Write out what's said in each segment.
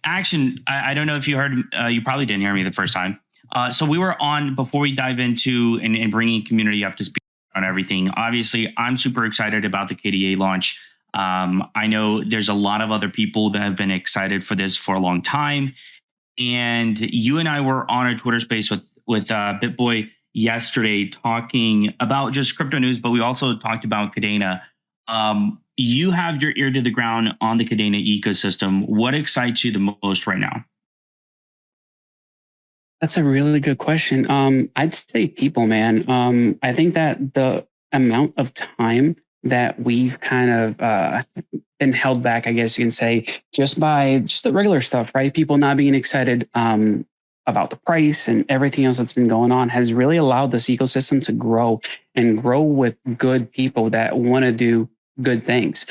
I don't know if you heard, you probably didn't hear me the first time. So we were on, before we dive into and bringing community up to speed on everything, obviously I'm super excited about the KDA launch. I know there's a lot of other people that have been excited for this for a long time. And you and I were on a Twitter space with BitBoy yesterday talking about just crypto news, but we also talked about KDA. You have your ear to the ground on the KDA ecosystem. What excites you the most right now? That's a really good question. I'd say people, man. I think that the amount of time that we've kind of been held back, I guess you can say, just by just the regular stuff, right? People not being excited about the price and everything else that's been going on has really allowed this ecosystem to grow and grow with good people that want to do good things.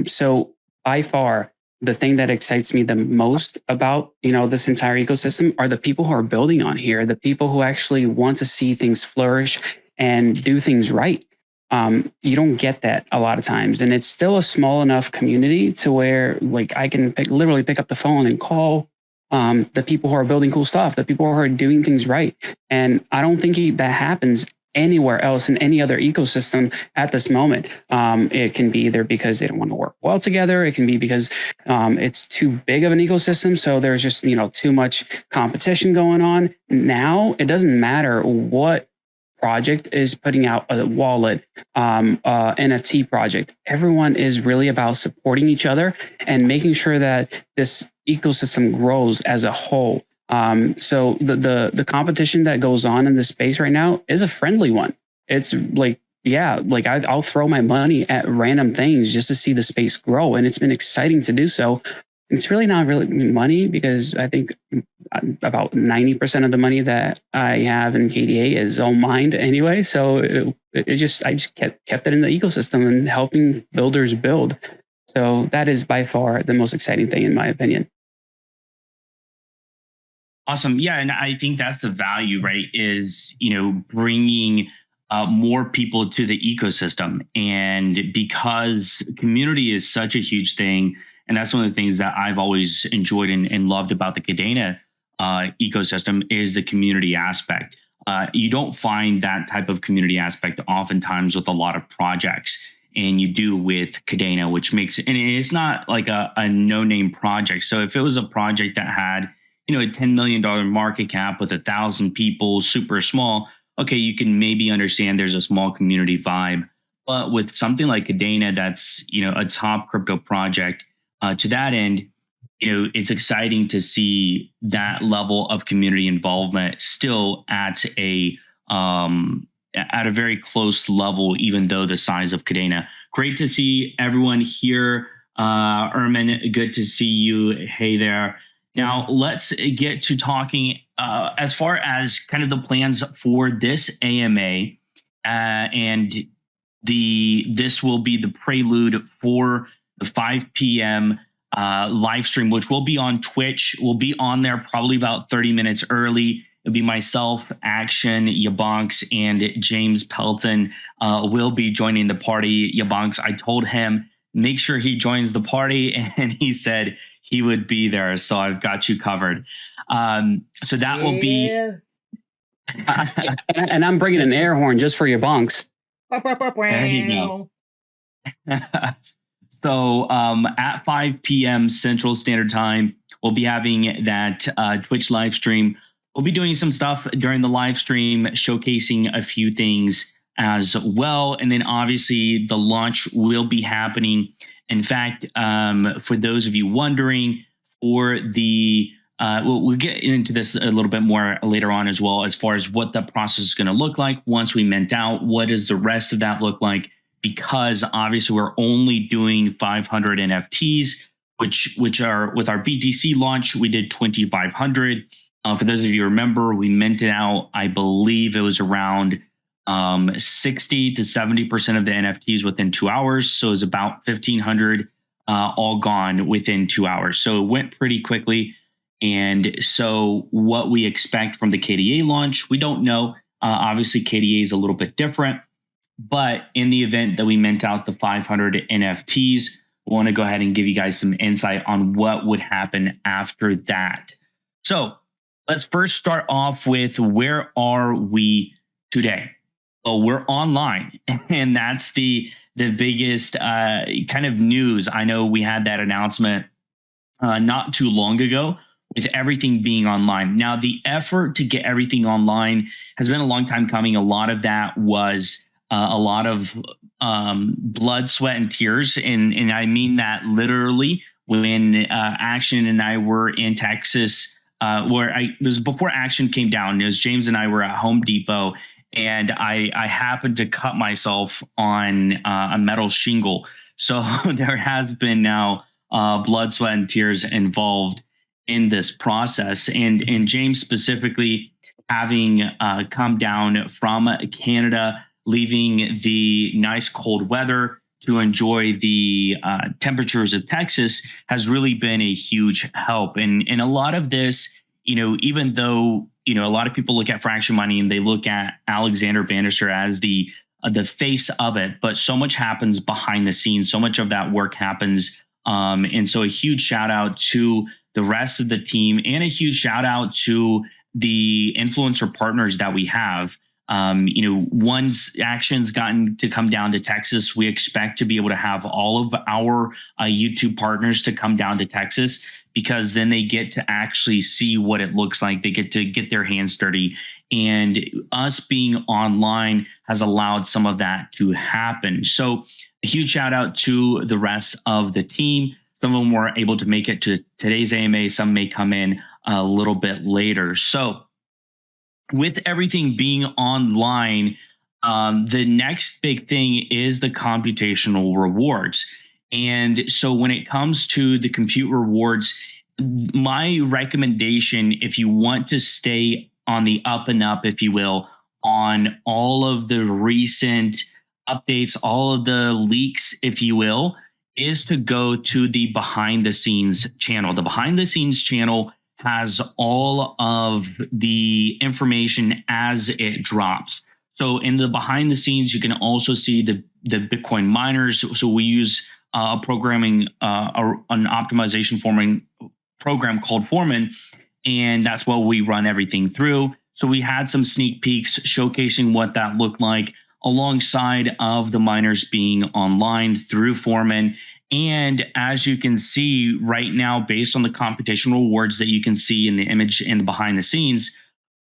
So by far, the thing that excites me the most about, this entire ecosystem are the people who are building on here, the people who actually want to see things flourish and do things right. You don't get that a lot of times. And it's still a small enough community to where like I can literally pick up the phone and call the people who are building cool stuff, the people who are doing things right. And I don't think that happens anywhere else in any other ecosystem at this moment. It can be either because they don't want to work well together. It can be because it's too big of an ecosystem. So there's just, too much competition going on. Now, it doesn't matter what project is putting out a wallet, NFT project. Everyone is really about supporting each other and making sure that this ecosystem grows as a whole. So the competition that goes on in this space right now is a friendly one. It's like, I'll throw my money at random things just to see the space grow. And it's been exciting to do so. It's really not really money because I think about 90% of the money that I have in KDA is all mined anyway. So I just kept it in the ecosystem and helping builders build. So that is by far the most exciting thing in my opinion. Awesome. Yeah. And I think that's the value, right? Is, bringing more people to the ecosystem. And because community is such a huge thing, and that's one of the things that I've always enjoyed and loved about the KDA ecosystem is the community aspect. You don't find that type of community aspect oftentimes with a lot of projects. And you do with KDA, which makes it, and it's not like a no-name project. So if it was a project that had, a $10 million market cap with 1,000 people, super small, okay, you can maybe understand there's a small community vibe. But with something like KDA that's, a top crypto project, to that end, it's exciting to see that level of community involvement still at a very close level, even though the size of KDA. Great to see everyone here. Ermin, good to see you. Hey there. Now let's get to talking as far as kind of the plans for this AMA, and this will be the prelude for the 5 p.m. Live stream, which will be on Twitch. We'll be on there probably about 30 minutes early. It'll be myself, Action, YaBonks, and James Pelton will be joining the party. YaBonks, I told him, make sure he joins the party, and he said he would be there. So I've got you covered. So that will be... and I'm bringing an air horn just for YaBonks. There you go. So at 5 p.m. Central Standard Time, we'll be having that Twitch live stream. We'll be doing some stuff during the live stream, showcasing a few things as well. And then obviously the launch will be happening. In fact, for those of you wondering, for the we'll get into this a little bit more later on as well, as far as what the process is going to look like once we mint out. What does the rest of that look like? Because obviously we're only doing 500 NFTs, which are with our BTC launch, we did 2,500. For those of you who remember, we minted out, I believe it was around 60 to 70% of the NFTs within 2 hours. So it was about 1,500 all gone within 2 hours. So it went pretty quickly. And so what we expect from the KDA launch, we don't know. Obviously, KDA is a little bit different. But in the event that we mint out the 500 NFTs, want to go ahead and give you guys some insight on what would happen after that. So let's first start off with, where are we today? Well, we're online, and that's the biggest kind of news. I know we had that announcement not too long ago with everything being online. Now, the effort to get everything online has been a long time coming. A lot of that was a lot of blood, sweat, and tears. And I mean that literally. When Action and I were in Texas, it was before Action came down. It was James and I were at Home Depot, and I happened to cut myself on a metal shingle. So there has been now blood, sweat, and tears involved in this process. And James specifically, having come down from Canada, leaving the nice cold weather to enjoy the temperatures of Texas, has really been a huge help. And a lot of this, even though, a lot of people look at Fraction Money and they look at Alexander Bannister as the face of it, but so much happens behind the scenes. So much of that work happens. And so a huge shout out to the rest of the team, and a huge shout out to the influencer partners that we have. Once Action's gotten to come down to Texas, we expect to be able to have all of our YouTube partners to come down to Texas, because then they get to actually see what it looks like. They get to get their hands dirty. And us being online has allowed some of that to happen. So a huge shout out to the rest of the team. Some of them were able to make it to today's AMA. Some may come in a little bit later. So with everything being online, the next big thing is the computational rewards. And so when it comes to the compute rewards, my recommendation, if you want to stay on the up and up, if you will, on all of the recent updates, all of the leaks, if you will, is to go to the behind the scenes channel. The behind the scenes channel has all of the information as it drops. So in the behind the scenes, you can also see the Bitcoin miners. So we use an optimization forming program called Foreman, and that's what we run everything through. So we had some sneak peeks showcasing what that looked like, alongside of the miners being online through Foreman. And as you can see right now, based on the computational rewards that you can see in the image in the behind the scenes,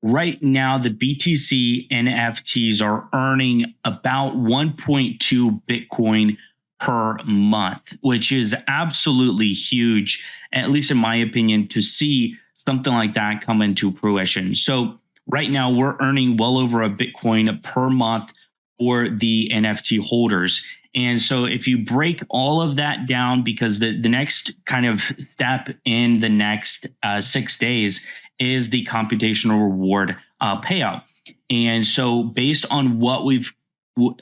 right now the BTC NFTs are earning about 1.2 Bitcoin per month, which is absolutely huge, at least in my opinion, to see something like that come into fruition. So right now we're earning well over a Bitcoin per month for the NFT holders. And so if you break all of that down, because the next kind of step in the next 6 days is the computational reward payout. And so based on what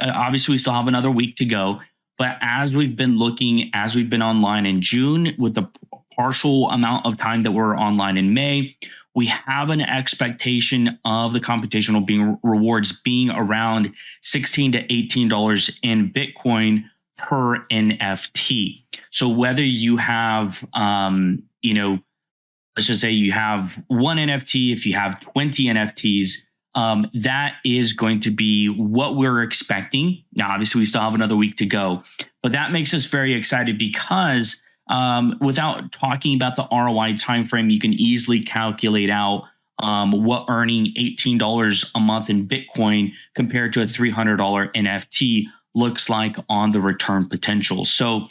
obviously we still have another week to go, but as we've been online in June, with the partial amount of time that we're online in May, we have an expectation of the computational rewards being around $16 to $18 in Bitcoin per NFT. So whether you have, let's just say you have one NFT, if you have 20 NFTs, that is going to be what we're expecting. Now, obviously, we still have another week to go, but that makes us very excited, because without talking about the ROI timeframe, you can easily calculate out what earning $18 a month in Bitcoin compared to a $300 NFT looks like on the return potential. So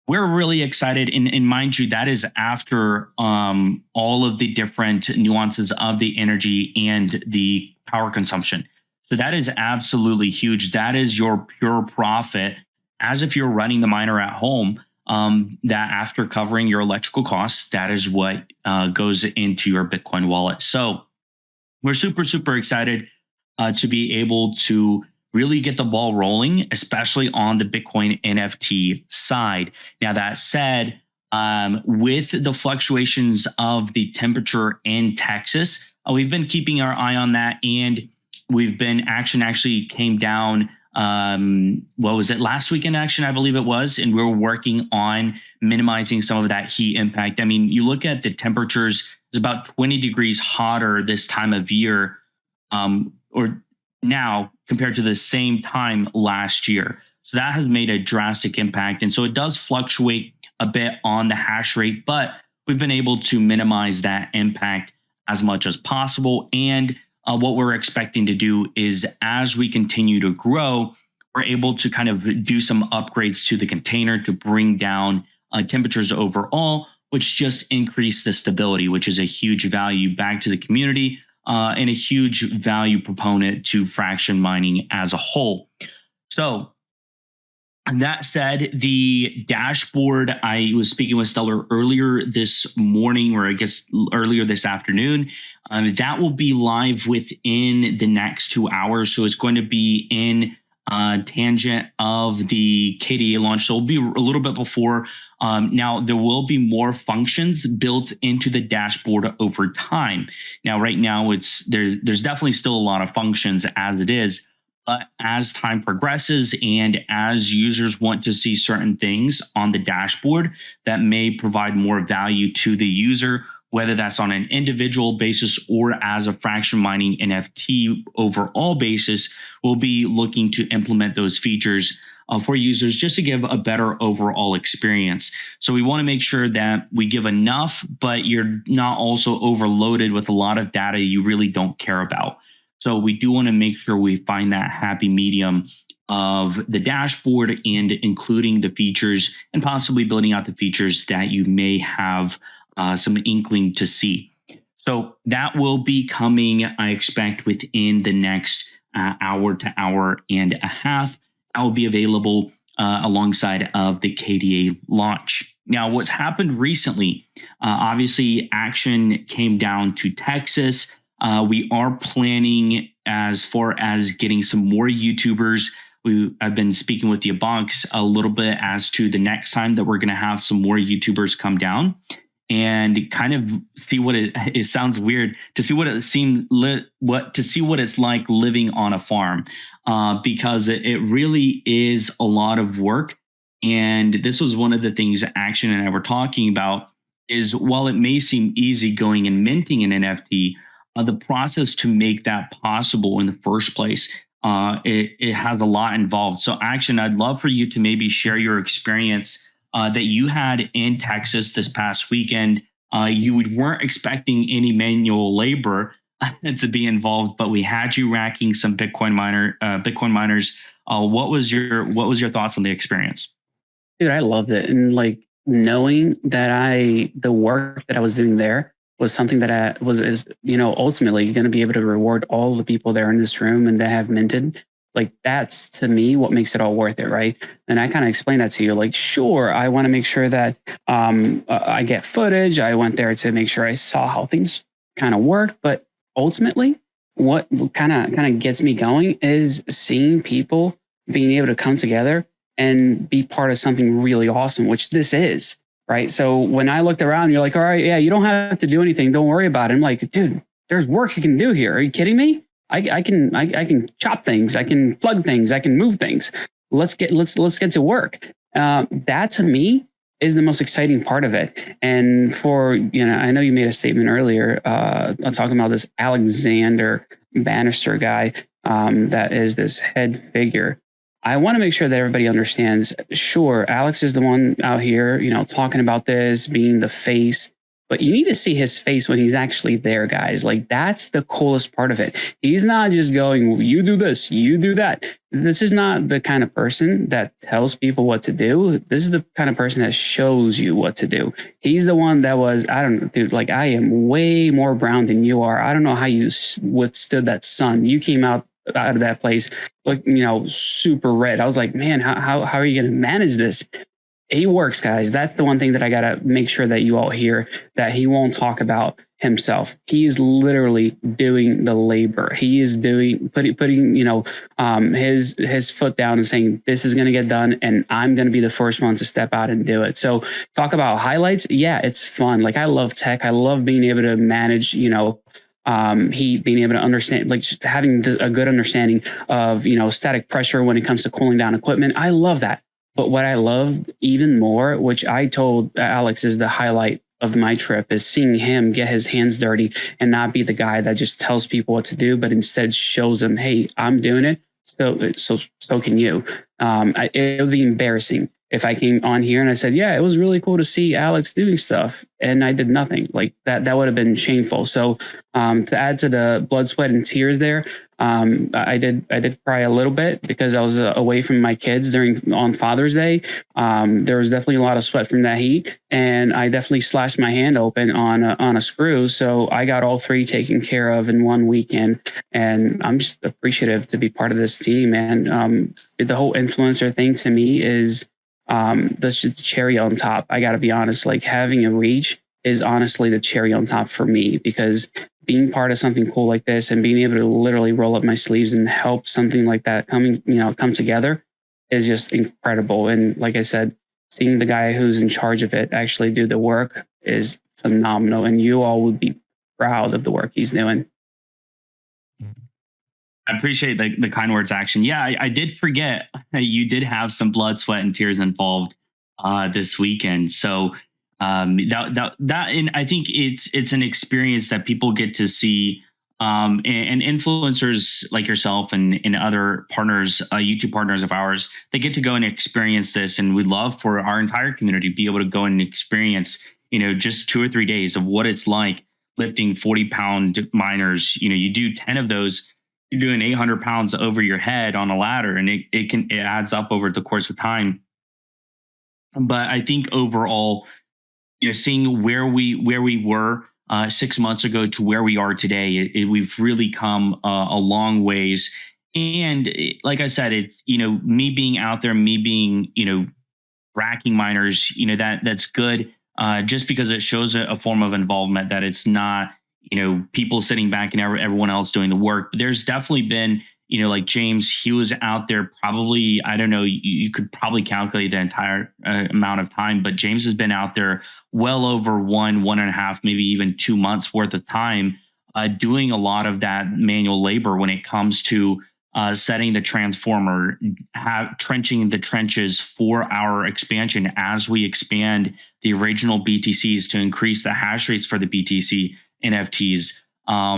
we're really excited. And mind you, that is after all of the different nuances of the energy and the power consumption. So that is absolutely huge. That is your pure profit, as if you're running the miner at home. That after covering your electrical costs, that is what goes into your Bitcoin wallet. So we're super, super excited to be able to really get the ball rolling, especially on the Bitcoin NFT side. Now, that said, with the fluctuations of the temperature in Texas, we've been keeping our eye on that, and Action actually came down what was it, last weekend action, I believe it was, and we're working on minimizing some of that heat impact. I mean, you look at the temperatures, it's about 20 degrees hotter this time of year, or now compared to the same time last year. So that has made a drastic impact. And so it does fluctuate a bit on the hash rate, but we've been able to minimize that impact as much as possible. And what we're expecting to do is, as we continue to grow, we're able to kind of do some upgrades to the container to bring down temperatures overall, which just increase the stability, which is a huge value back to the community and a huge value proponent to fraction mining as a whole. So, and that said, the dashboard, I was speaking with Stellar earlier this morning, or I guess earlier this afternoon, that will be live within the next 2 hours. So it's going to be in tangent of the KDA launch. So it'll be a little bit before. Now, there will be more functions built into the dashboard over time. Now, right now, there's definitely still a lot of functions as it is. But as time progresses and as users want to see certain things on the dashboard that may provide more value to the user, whether that's on an individual basis or as a fraction mining NFT overall basis, we'll be looking to implement those features for users just to give a better overall experience. So we want to make sure that we give enough, but you're not also overloaded with a lot of data you really don't care about. So we do want to make sure we find that happy medium of the dashboard and including the features and possibly building out the features that you may have some inkling to see. So that will be coming, I expect, within the next hour to hour and a half. That will be available alongside of the KDA launch. Now, what's happened recently, obviously action came down to Texas. We are planning as far as getting some more YouTubers. I've been speaking with YaBonks a little bit as to the next time that we're going to have some more YouTubers come down and kind of see what it sounds weird to see what it's like living on a farm, because it really is a lot of work. And this was one of the things Action and I were talking about is, while it may seem easy going and minting an NFT, the process to make that possible in the first place, it has a lot involved. So Action, I'd love for you to maybe share your experience that you had in Texas this past weekend. You weren't expecting any manual labor to be involved, but we had you racking some Bitcoin miners. What was your thoughts on the experience? Dude, I loved it. And like knowing that the work that I was doing there was something that is ultimately going to be able to reward all the people there in this room and that have minted. Like, that's to me what makes it all worth it, right? And I kind of explained that to you. Like, sure, I want to make sure that I get footage. I went there to make sure I saw how things kind of worked. But ultimately, what kind of gets me going is seeing people being able to come together and be part of something really awesome, which this is. Right. So when I looked around, you're like, all right, yeah, you don't have to do anything. Don't worry about it. I'm like, dude, there's work you can do here. Are you kidding me? I can chop things. I can plug things. I can move things. Let's get to work. That to me is the most exciting part of it. And I know you made a statement earlier talking about this Alexander Bannister guy that is this head figure. I want to make sure that everybody understands, sure, Alex is the one out here, talking about this, being the face, but you need to see his face when he's actually there, guys. Like, that's the coolest part of it. He's not just going, you do this, you do that. This is not the kind of person that tells people what to do. This is the kind of person that shows you what to do. He's the one that was, I don't know, dude, like, I am way more brown than you are. I don't know how you withstood that sun. You came out of that place, like, super red. I was like, man, how are you going to manage this? He works, guys. That's the one thing that I got to make sure that you all hear, that he won't talk about himself. He is literally doing the labor. He is putting his foot down and saying, this is going to get done, and I'm going to be the first one to step out and do it. So talk about highlights. Yeah, it's fun. Like, I love tech. I love being able to manage, he being able to understand, like just having a good understanding of, static pressure when it comes to cooling down equipment. I love that. But what I loved even more, which I told Alex is the highlight of my trip, is seeing him get his hands dirty and not be the guy that just tells people what to do, but instead shows them, hey, I'm doing it. So can you. It would be embarrassing if I came on here and I said, yeah, it was really cool to see Alex doing stuff, and I did nothing. Like that would have been shameful. So to add to the blood, sweat, and tears there, I did cry a little bit because I was away from my kids on Father's Day. There was definitely a lot of sweat from that heat, and I definitely slashed my hand open on a screw. So I got all three taken care of in one weekend, and I'm just appreciative to be part of this team. And the whole influencer thing to me is that's just the cherry on top. I got to be honest, like having a reach is honestly the cherry on top for me, because being part of something cool like this and being able to literally roll up my sleeves and help something like that come together is just incredible. And like I said, seeing the guy who's in charge of it actually do the work is phenomenal. And you all would be proud of the work he's doing. I appreciate the kind words, Action. Yeah, I did forget you did have some blood, sweat, and tears involved this weekend. So that and I think it's an experience that people get to see, and influencers like yourself and other partners, YouTube partners of ours, they get to go and experience this. And we'd love for our entire community to be able to go and experience, just 2 or 3 days of what it's like lifting 40-pound miners. You do 10 of those, you're doing 800 pounds over your head on a ladder, and it adds up over the course of time. But I think overall, seeing where we were 6 months ago to where we are today, we've really come a long ways. And like I said, it's, me being out there, me being, racking miners, that's good, just because it shows a form of involvement, that it's not, people sitting back and everyone else doing the work. But there's definitely been, like James, he was out there probably, I don't know, you could probably calculate the entire amount of time, but James has been out there well over 1.5, maybe even 2 months worth of time, doing a lot of that manual labor when it comes to setting the transformer, trenching the trenches for our expansion as we expand the original BTCs to increase the hash rates for the BTC NFTs.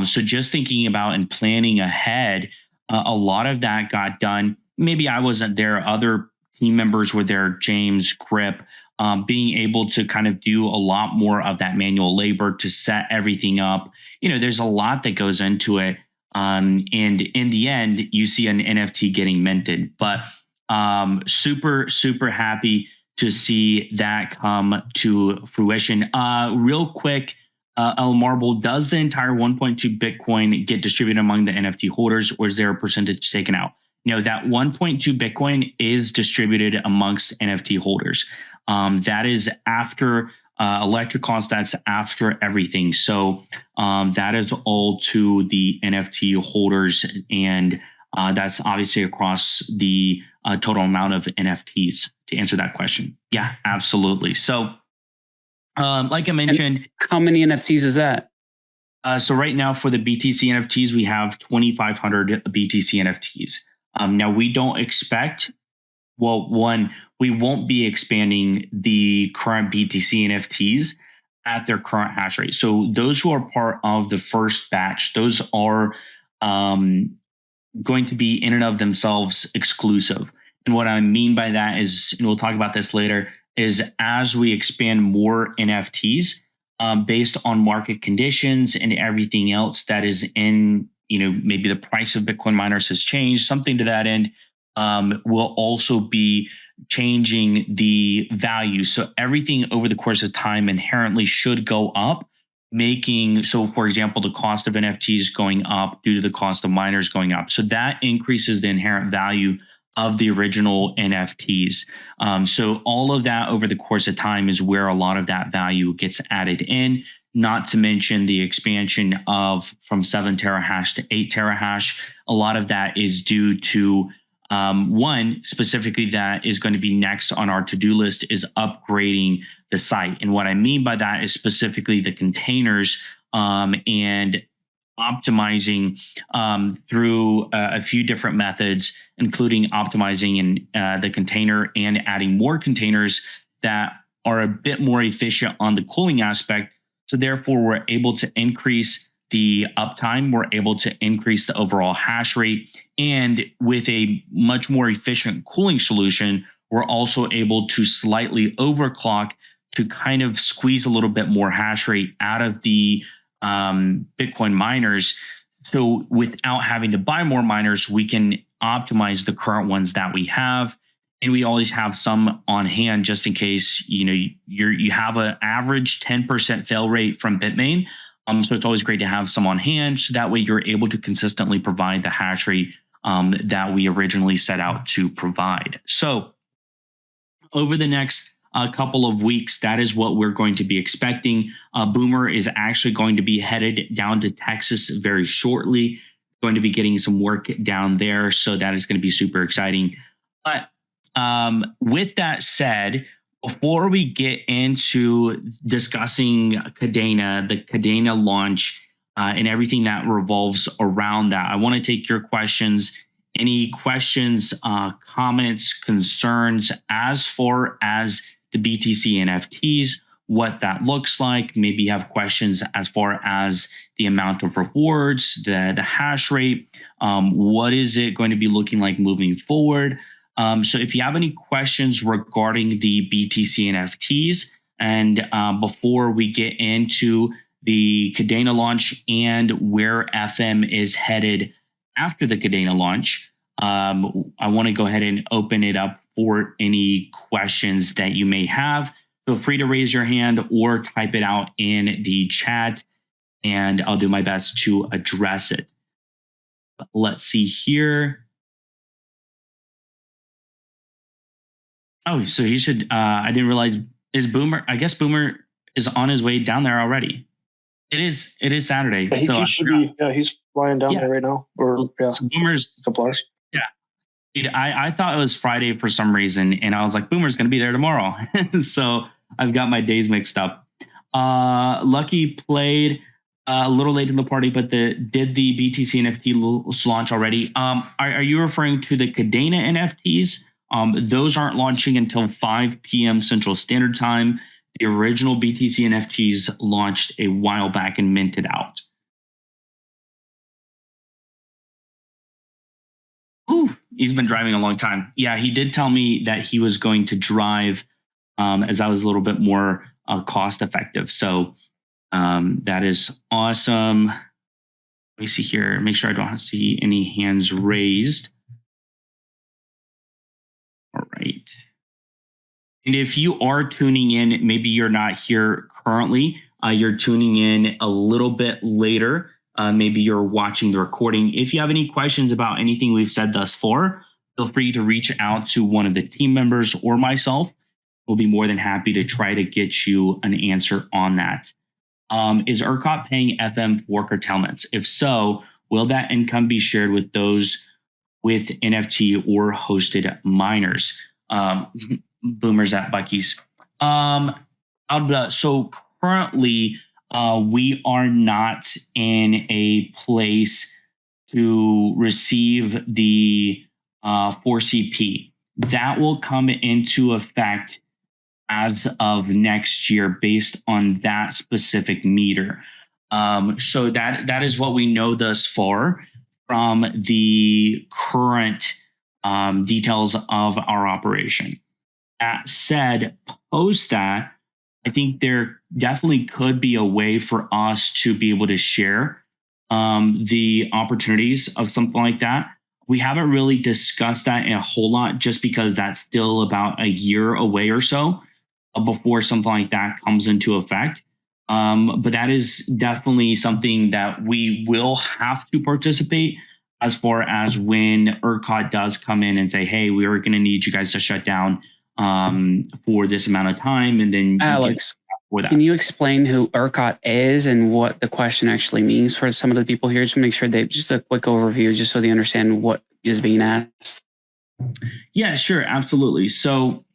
So just thinking about and planning ahead, a lot of that got done. Maybe I wasn't there. Other team members were there, James, Grip, being able to kind of do a lot more of that manual labor to set everything up. There's a lot that goes into it. And in the end, you see an NFT getting minted. But super, super happy to see that come to fruition. Real quick, El Marble, does the entire 1.2 Bitcoin get distributed among the NFT holders, or is there a percentage taken out? That 1.2 Bitcoin is distributed amongst NFT holders. That is after electric costs, that's after everything. So that is all to the NFT holders, and that's obviously across the total amount of NFTs, to answer that question. Yeah, absolutely. So like I mentioned, and how many NFTs is that? So right now for the BTC NFTs, we have 2,500 BTC NFTs. Now we don't expect, we won't be expanding the current BTC NFTs at their current hash rate. So those who are part of the first batch, those are going to be in and of themselves exclusive. And what I mean by that is, and we'll talk about this later, is as we expand more NFTs based on market conditions and everything else that is in, maybe the price of Bitcoin miners has changed, something to that end, will also be changing the value. So everything over the course of time inherently should go up, so for example, the cost of NFTs going up due to the cost of miners going up. So that increases the inherent value of the original NFTs. So all of that over the course of time is where a lot of that value gets added in, not to mention the expansion from 7 terahash to 8 terahash. A lot of that is due to one specifically that is going to be next on our to-do list is upgrading the site. And what I mean by that is specifically the containers and optimizing through a few different methods, including optimizing in the container and adding more containers that are a bit more efficient on the cooling aspect. So therefore, we're able to increase the uptime, we're able to increase the overall hash rate, and with a much more efficient cooling solution, we're also able to slightly overclock to kind of squeeze a little bit more hash rate out of the Bitcoin miners. So without having to buy more miners, we can optimize the current ones that we have. And we always have some on hand just in case, you have an average 10% fail rate from Bitmain. So it's always great to have some on hand. So that way you're able to consistently provide the hash rate that we originally set out to provide. So over the next couple of weeks, that is what we're going to be expecting. Boomer is actually going to be headed down to Texas very shortly, going to be getting some work down there. So that is going to be super exciting. But with that said, before we get into discussing KDA, the KDA launch, and everything that revolves around that, I want to take your questions. Any questions, comments, concerns as far as the BTC NFTs, what that looks like? Maybe you have questions as far as the amount of rewards, the hash rate. What is it going to be looking like moving forward? So if you have any questions regarding the BTC NFTs, and before we get into the KDA launch and where FM is headed after the KDA launch, I want to go ahead and open it up for any questions that you may have. Feel free to raise your hand or type it out in the chat, and I'll do my best to address it. Let's see here. Oh, so he should, I didn't realize, is Boomer, I guess Boomer is on his way down there already. It is Saturday. Yeah, he should be, he's flying down there right now. Or so Boomer's a couple hours. Yeah. Dude, I thought it was Friday for some reason, and I was like, Boomer's going to be there tomorrow. So I've got my days mixed up. Lucky played a little late in the party, but did the BTC NFT launch already? Are you referring to the KDA NFTs? Those aren't launching until 5 p.m. Central Standard Time. The original BTC NFTs launched a while back and minted out. Ooh, he's been driving a long time. Yeah, he did tell me that he was going to drive as I was a little bit more cost effective. So that is awesome. Let me see here. Make sure I don't see any hands raised. All right. And if you are tuning in, maybe you're not here currently, you're tuning in a little bit later. Maybe you're watching the recording. If you have any questions about anything we've said thus far, feel free to reach out to one of the team members or myself. We'll be more than happy to try to get you an answer on that. Is ERCOT paying FM for curtailments? If so, will that income be shared with those with NFT or hosted miners? Boomers at Bucky's. So currently, we are not in a place to receive the 4CP. That will come into effect as of next year based on that specific meter. So that is what we know thus far from the current details of our operation. That said, post that, I think there definitely could be a way for us to be able to share the opportunities of something like that. We haven't really discussed that a whole lot just because that's still about a year away or so before something like that comes into effect. But that is definitely something that we will have to participate as far as when ERCOT does come in and say, hey, we are going to need you guys to shut down for this amount of time. And then Alex, can you explain who ERCOT is and what the question actually means for some of the people here? Just to make sure they just a quick overview, just so they understand what is being asked. Yeah, sure. Absolutely. So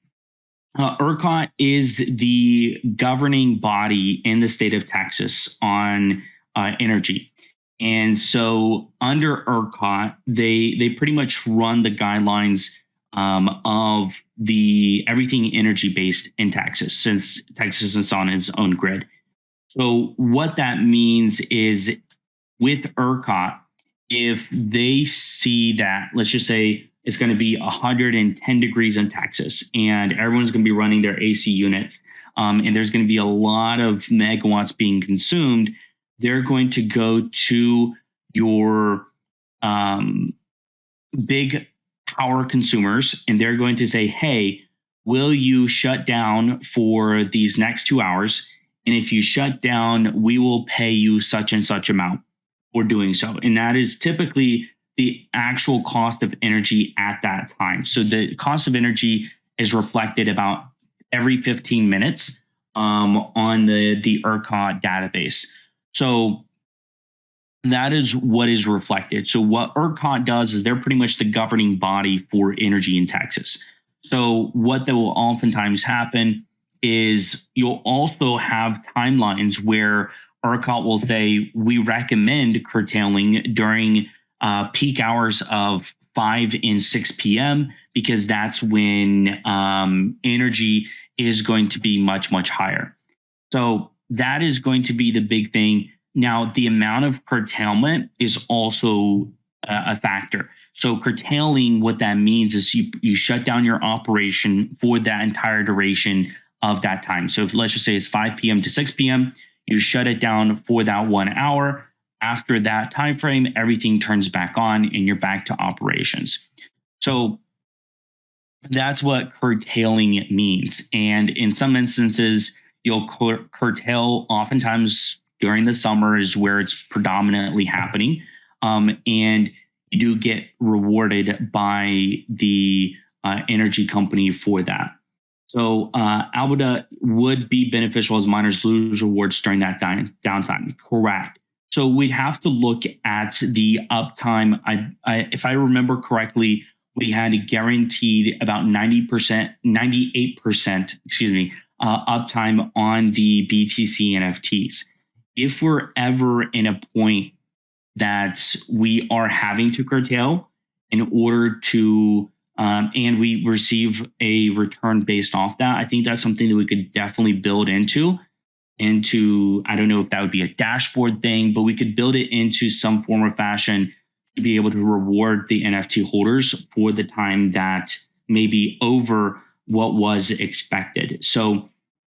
ERCOT is the governing body in the state of Texas on energy. And so under ERCOT, they pretty much run the guidelines of the everything energy based in Texas, since Texas is on its own grid. So what that means is with ERCOT, if they see that, let's just say it's going to be 110 degrees in Texas and everyone's going to be running their AC units, and there's going to be a lot of megawatts being consumed, they're going to go to your big power consumers and they're going to say, hey, will you shut down for these next 2 hours? And if you shut down, we will pay you such and such amount for doing so. And that is typically the actual cost of energy at that time. So the cost of energy is reflected about every 15 minutes on the ERCOT database. So that is what is reflected. So what ERCOT does is they're pretty much the governing body for energy in Texas. So what that will oftentimes happen is you'll also have timelines where ERCOT will say, we recommend curtailing during peak hours of 5 and 6 p.m. because that's when energy is going to be much, much higher. So that is going to be the big thing. Now, the amount of curtailment is also a factor. So curtailing, what that means is you shut down your operation for that entire duration of that time. So if, let's just say it's 5 p.m. to 6 p.m., you shut it down for that 1 hour. After that time frame, everything turns back on and you're back to operations. So that's what curtailing means. And in some instances, you'll curtail oftentimes during the summer is where it's predominantly happening. And you do get rewarded by the energy company for that. So Alberta would be beneficial as miners lose rewards during that downtime. Correct. So we'd have to look at the uptime. If I remember correctly, we had guaranteed about 98%, uptime on the BTC NFTs. If we're ever in a point that we are having to curtail in order to, and we receive a return based off that, I think that's something that we could definitely build into, I don't know if that would be a dashboard thing, but we could build it into some form or fashion to be able to reward the NFT holders for the time that may be over what was expected. So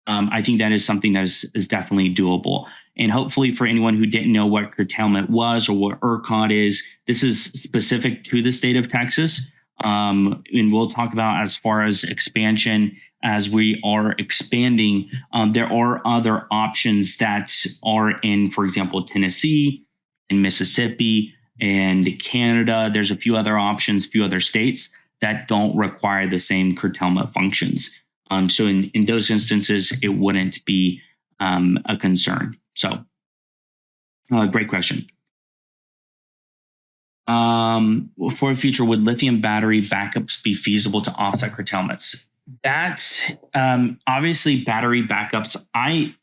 I think that is something that is definitely doable. And hopefully for anyone who didn't know what curtailment was or what ERCOT is, this is specific to the state of Texas. And we'll talk about as far as expansion, as we are expanding, there are other options that are in, for example, Tennessee and Mississippi and Canada. There's a few other options, few other states that don't require the same curtailment functions. So in those instances, it wouldn't be a concern. So great question. For the future, would lithium battery backups be feasible to offset curtailments? That's obviously battery backups.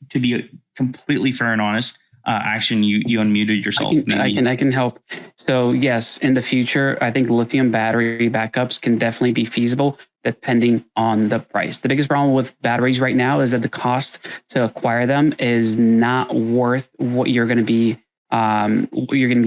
To be completely fair and honest, Action, you unmuted yourself. I can help. So yes, in the future, I think lithium battery backups can definitely be feasible depending on the price. The biggest problem with batteries right now is that the cost to acquire them is not worth what you're going to be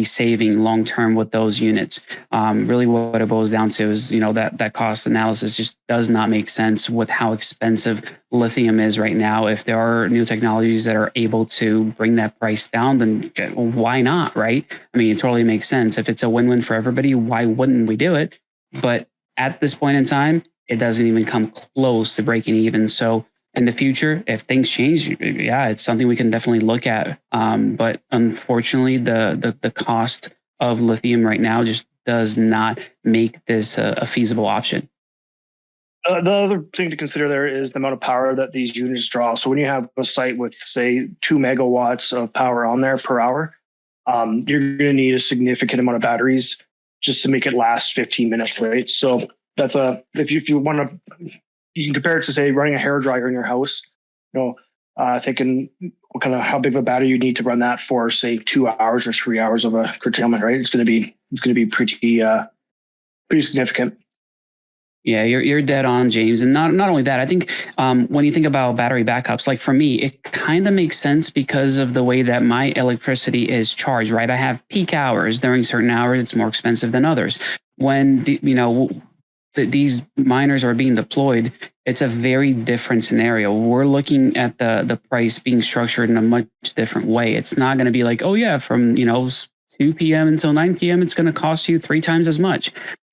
saving long term with those units. Really, what it boils down to is that cost analysis just does not make sense with how expensive lithium is right now. If there are new technologies that are able to bring that price down, then why not, right? I mean, it totally makes sense. If it's a win-win for everybody, why wouldn't we do it? But at this point in time, it doesn't even come close to breaking even. So in the future, if things change, yeah, it's something we can definitely look at. But unfortunately, the cost of lithium right now just does not make this a feasible option. The other thing to consider there is the amount of power that these units draw. So when you have a site with, say, 2 megawatts of power on there per hour, you're going to need a significant amount of batteries just to make it last 15 minutes, right? So that's if you want to, you can compare it to, say, running a hairdryer in your house. thinking what kind of how big of a battery you need to run that for, say 2 hours or 3 hours of a curtailment, right? It's going to be pretty significant. Yeah, you're dead on, James. And not only that, I think when you think about battery backups, like for me, it kind of makes sense because of the way that my electricity is charged, right? I have peak hours. During certain hours, it's more expensive than others. When, these miners are being deployed, it's a very different scenario. We're looking at the price being structured in a much different way. It's not going to be like, oh yeah, from 2 p.m. until 9 p.m. it's going to cost you 3 times as much.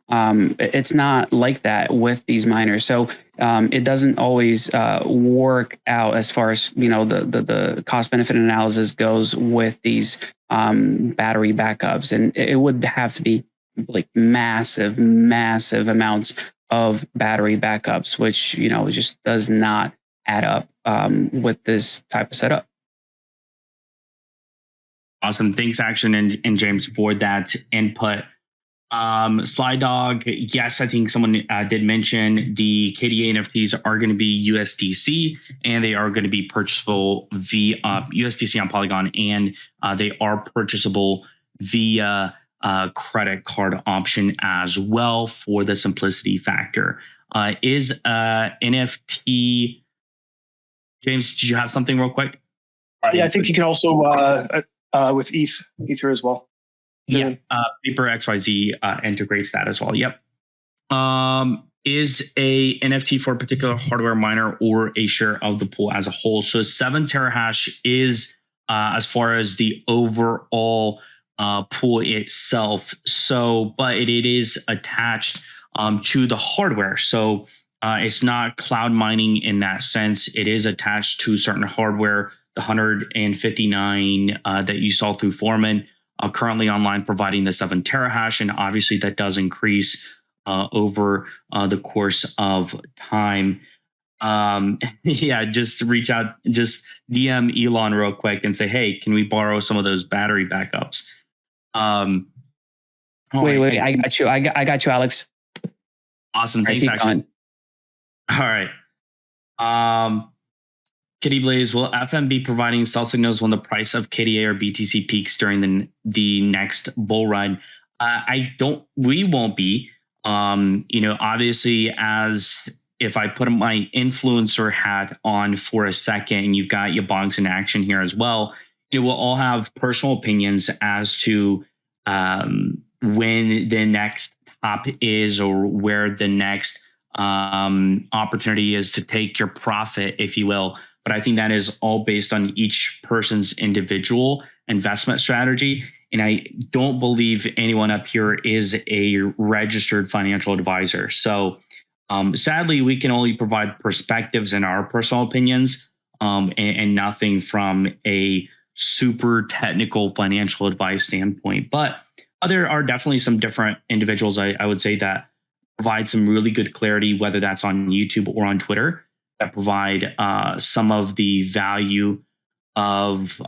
It's not like that with these miners. So it doesn't always work out as far as the cost benefit analysis goes with these battery backups, and it would have to be like massive amounts of battery backups, which just does not add up with this type of setup. Awesome. Thanks, Action and James, for that input. Sly Dog, yes, I think someone did mention the KDA NFTs are going to be USDC, and they are going to be purchasable via USDC on Polygon, and they are purchasable via credit card option as well for the simplicity factor. Is NFT, James, did you have something real quick? Yeah, I think you can also with Ether as well. Yeah, Paper XYZ integrates that as well. Yep. Is a NFT for a particular hardware miner or a share of the pool as a whole? So 7 terahash is as far as the overall pool itself. So, but it is attached to the hardware. So it's not cloud mining in that sense. It is attached to certain hardware. The 159 that you saw through Foreman. Currently online, providing the 7 terahash, and obviously that does increase over the course of time. Yeah, just reach out, just DM Elon real quick and say, hey, can we borrow some of those battery backups? Wait, I got you. I got you, Alex. Awesome. Thanks, actually. All right. Kitty Blaze, will FM be providing sell signals when the price of KDA or BTC peaks during the next bull run? We won't be. Obviously, as if I put my influencer hat on for a second, and you've got YaBonks in action here as well, we'll all have personal opinions as to when the next top is, or where the next opportunity is to take your profit, if you will. But I think that is all based on each person's individual investment strategy. And I don't believe anyone up here is a registered financial advisor. So sadly, we can only provide perspectives and our personal opinions and nothing from a super technical financial advice standpoint. But there are definitely some different individuals, I would say, that provide some really good clarity, whether that's on YouTube or on Twitter, that provide some of the value of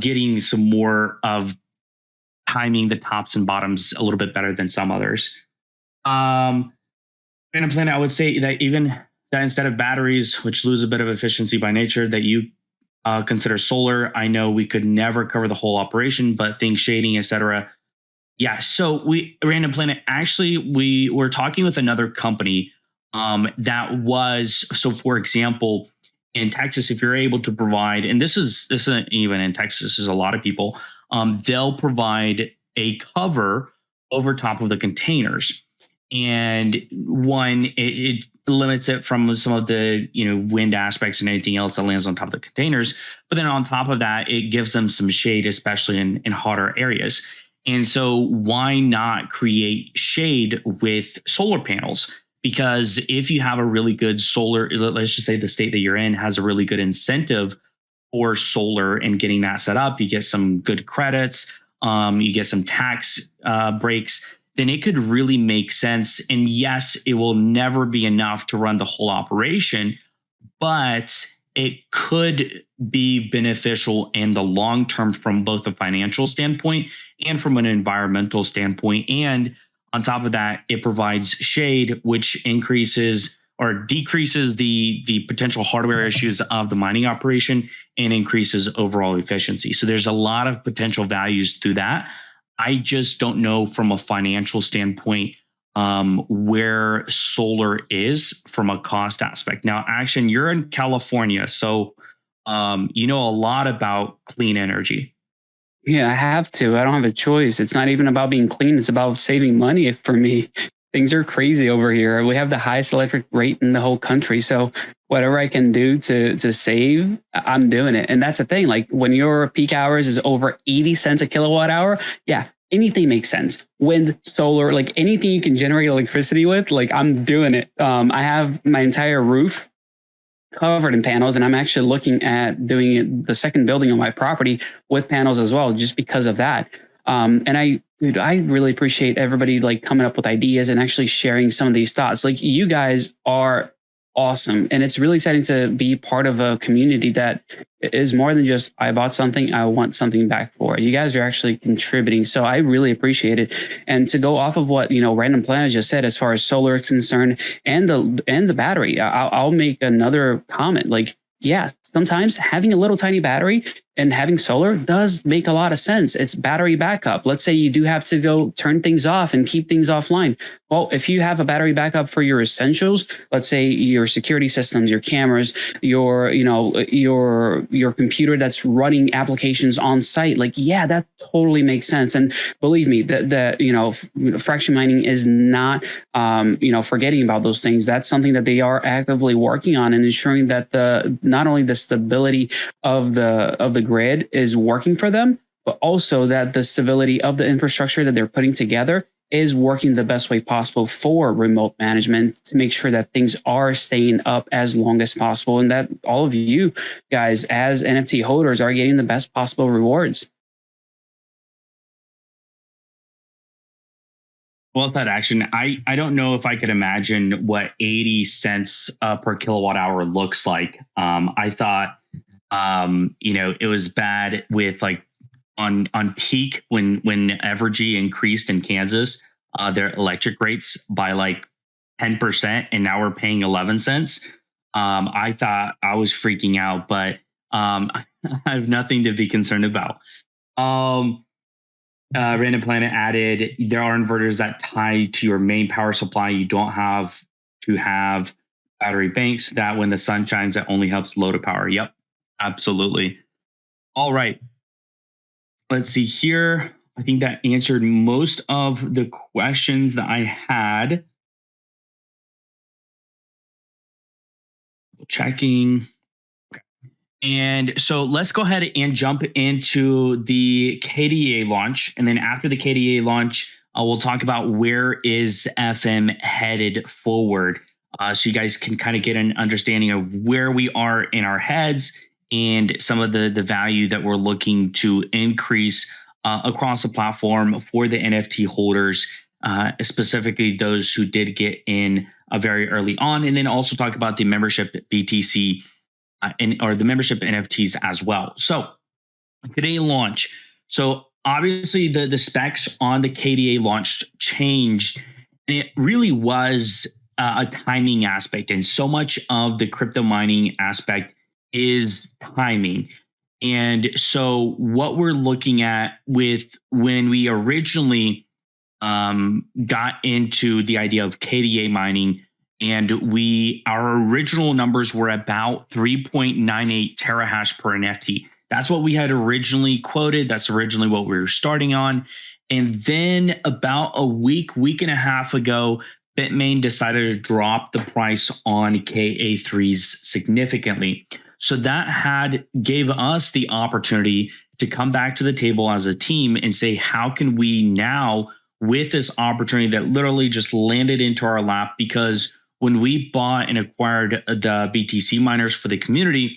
getting some more of timing the tops and bottoms a little bit better than some others. Random Planet, I would say that even that instead of batteries, which lose a bit of efficiency by nature, that you consider solar. I know we could never cover the whole operation, but things shading, etc. Yeah, so Random Planet, actually, we were talking with another company that was, so for example, in Texas, if you're able to provide, and this isn't even in Texas, this is a lot of people, they'll provide a cover over top of the containers. And one, it limits it from some of the wind aspects and anything else that lands on top of the containers. But then on top of that, it gives them some shade, especially in hotter areas. And so why not create shade with solar panels? Because if you have a really good solar, let's just say the state that you're in has a really good incentive for solar and getting that set up, you get some good credits, you get some tax breaks, then it could really make sense. And yes, it will never be enough to run the whole operation, but it could be beneficial in the long term from both a financial standpoint and from an environmental standpoint. And on top of that, it provides shade, which increases or decreases the potential hardware issues of the mining operation and increases overall efficiency. So there's a lot of potential values through that. I just don't know from a financial standpoint where solar is from a cost aspect. Now, Action, you're in California, so you know a lot about clean energy. Yeah, I have to. I don't have a choice. It's not even about being clean. It's about saving money for me. Things are crazy over here. We have the highest electric rate in the whole country. So whatever I can do to save, I'm doing it. And that's the thing. Like when your peak hours is over 80 cents a kilowatt hour, yeah, anything makes sense. Wind, solar, like anything you can generate electricity with, like I'm doing it. I have my entire roof covered in panels, and I'm actually looking at doing it, the second building on my property with panels as well, just because of that. Dude, I really appreciate everybody like coming up with ideas and actually sharing some of these thoughts. Like you guys are awesome. And it's really exciting to be part of a community that is more than just, I bought something, I want something back for it. You guys are actually contributing. So I really appreciate it. And to go off of what, Random Planet just said, as far as solar is concerned and the battery, I'll make another comment. Like, yeah, sometimes having a little tiny battery and having solar does make a lot of sense. It's battery backup. Let's say you do have to go turn things off and keep things offline. Well, if you have a battery backup for your essentials, let's say your security systems, your cameras, your computer that's running applications on site, like, yeah, that totally makes sense. And believe me, fraction mining is not, forgetting about those things. That's something that they are actively working on and ensuring that not only the stability of the grid is working for them, but also that the stability of the infrastructure that they're putting together is working the best way possible for remote management to make sure that things are staying up as long as possible, and that all of you guys as NFT holders are getting the best possible rewards. Well said, Action. I don't know if I could imagine what 80 cents per kilowatt hour looks like. I thought, it was bad with like on peak when Evergy increased in Kansas their electric rates by like 10%, and now we're paying 11 cents. I thought I was freaking out, but I have nothing to be concerned about. Random Planet added, there are inverters that tie to your main power supply. You don't have to have battery banks. That when the sun shines, that only helps load of power. Yep, absolutely. All right. Let's see here. I think that answered most of the questions that I had. Checking. Okay. And so let's go ahead and jump into the KDA launch. And then after the KDA launch, we'll talk about where is FM headed forward. So you guys can kind of get an understanding of where we are in our heads and some of the value that we're looking to increase across the platform for the NFT holders, specifically those who did get in very early on, and then also talk about the membership BTC or the membership NFTs as well. So KDA launch. So obviously the specs on the KDA launch changed, and it really was a timing aspect, and so much of the crypto mining aspect is timing. And so what we're looking at with when we originally got into the idea of KDA mining, and our original numbers were about 3.98 terahash per NFT. That's what we had originally quoted. That's originally what we were starting on. And then about a week and a half ago, Bitmain decided to drop the price on KA3s significantly. So that gave us the opportunity to come back to the table as a team and say, how can we now, with this opportunity that literally just landed into our lap, because when we bought and acquired the BTC miners for the community,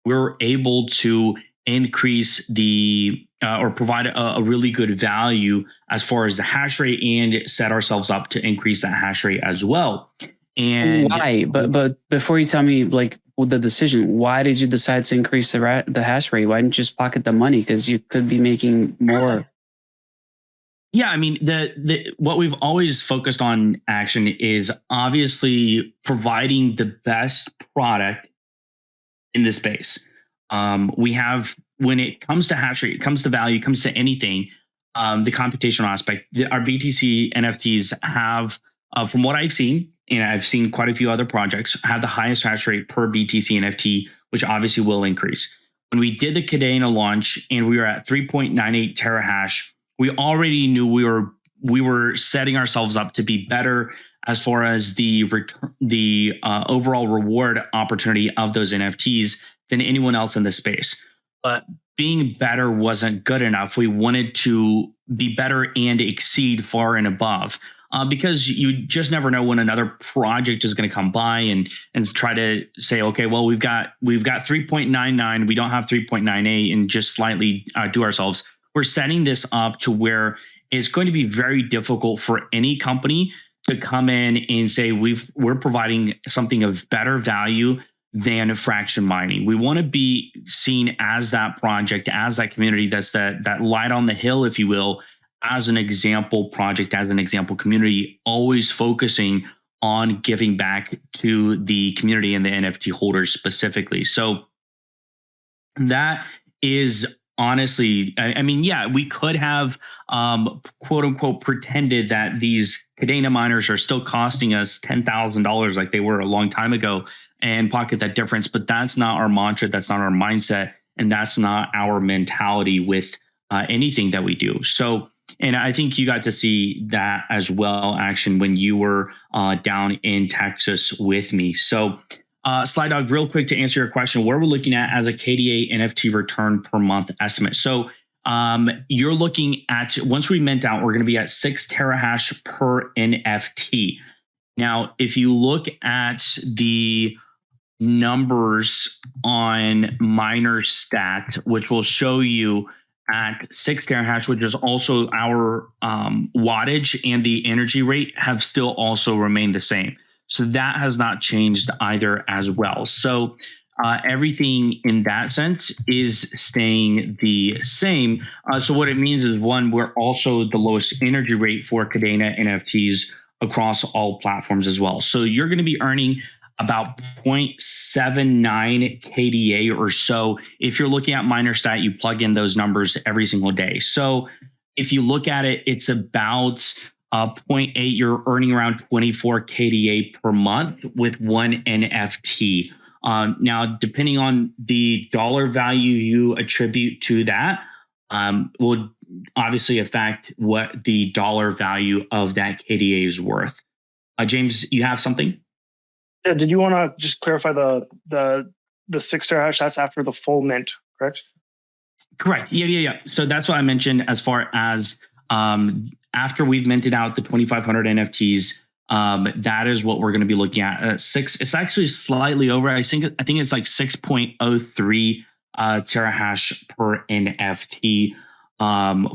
we were able to increase or provide a really good value as far as the hash rate, and set ourselves up to increase that hash rate as well. And why? But before you tell me like the decision, why did you decide to increase the hash rate? Why didn't you just pocket the money? Because you could be making more. Yeah, I mean, the what we've always focused on, Action, is obviously providing the best product in this space. We have, when it comes to hash rate, it comes to value, it comes to anything, the computational aspect. Our BTC NFTs have, from what I've seen, and I've seen quite a few other projects, have the highest hash rate per BTC NFT, which obviously will increase. When we did the KDA launch and we were at 3.98 terahash, we already knew we were setting ourselves up to be better as far as the overall reward opportunity of those NFTs than anyone else in the space. But being better wasn't good enough. We wanted to be better and exceed far and above, because you just never know when another project is going to come by and try to say, okay, well, we've got 3.99, we don't have 3.98, and just slightly do ourselves. We're setting this up to where it's going to be very difficult for any company to come in and say we're providing something of better value than fraction mining. We want to be seen as that project, as that community, that's that light on the hill, if you will, as an example project, as an example community, always focusing on giving back to the community and the NFT holders specifically. So that is honestly, I mean, yeah, we could have quote unquote pretended that these KDA miners are still costing us $10,000 like they were a long time ago and pocket that difference. But that's not our mantra. That's not our mindset. And that's not our mentality with anything that we do. So, and I think you got to see that as well, Action, when you were down in Texas with me. So, Sly Dog, real quick to answer your question, where we're looking at as a KDA NFT return per month estimate. So you're looking at, once we mint out, we're going to be at 6 terahash per NFT. Now, if you look at the numbers on MinerStat, which will show you at 6 terahash, which is also our wattage and the energy rate have still also remained the same. So that has not changed either as well. So everything in that sense is staying the same. So what it means is, one, we're also the lowest energy rate for KDA NFTs across all platforms as well. So you're going to be earning about 0.79 KDA or so. If you're looking at MinerStat, you plug in those numbers every single day. So if you look at it, it's about 0.8, you're earning around 24 KDA per month with one NFT. Now, depending on the dollar value you attribute to that, will obviously affect what the dollar value of that KDA is worth. James, you have something? Yeah, did you want to just clarify the 6 terahash? That's after the full mint, correct? Correct. Yeah. So that's what I mentioned as far as after we've minted out the 2,500 NFTs, that is what we're going to be looking at. It's actually slightly over. I think it's like 6.03 terahash per NFT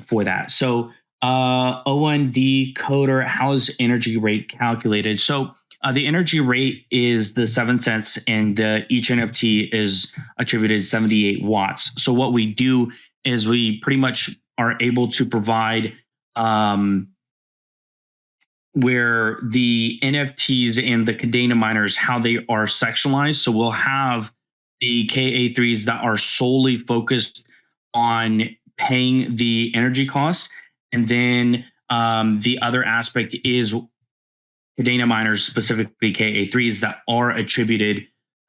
for that. So OND coder, how's energy rate calculated? So the energy rate is the 7 cents, and each NFT is attributed 78 watts. So what we do is we pretty much are able to provide where the NFTs and the KDA miners, how they are sectionalized. So we'll have the KA3s that are solely focused on paying the energy cost. And then the other aspect is KDA miners, specifically KA3s, that are attributed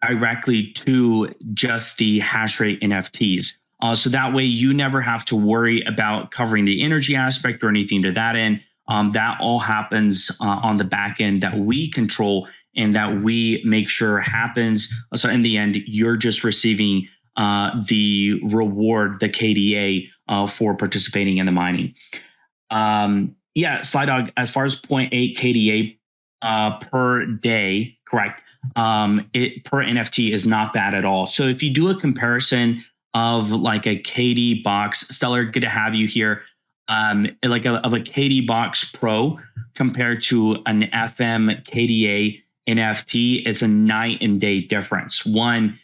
directly to just the hash rate NFTs. So that way you never have to worry about covering the energy aspect or anything to that end. That all happens on the back end that we control and that we make sure happens. So in the end, you're just receiving the reward, the KDA, for participating in the mining. Yeah, Sly Dog, as far as 0.8 KDA per day, correct. It per NFT is not bad at all. So if you do a comparison of like a KD box, Stellar, good to have you here. Like of a KD box Pro compared to an FM KDA NFT, it's a night and day difference. One,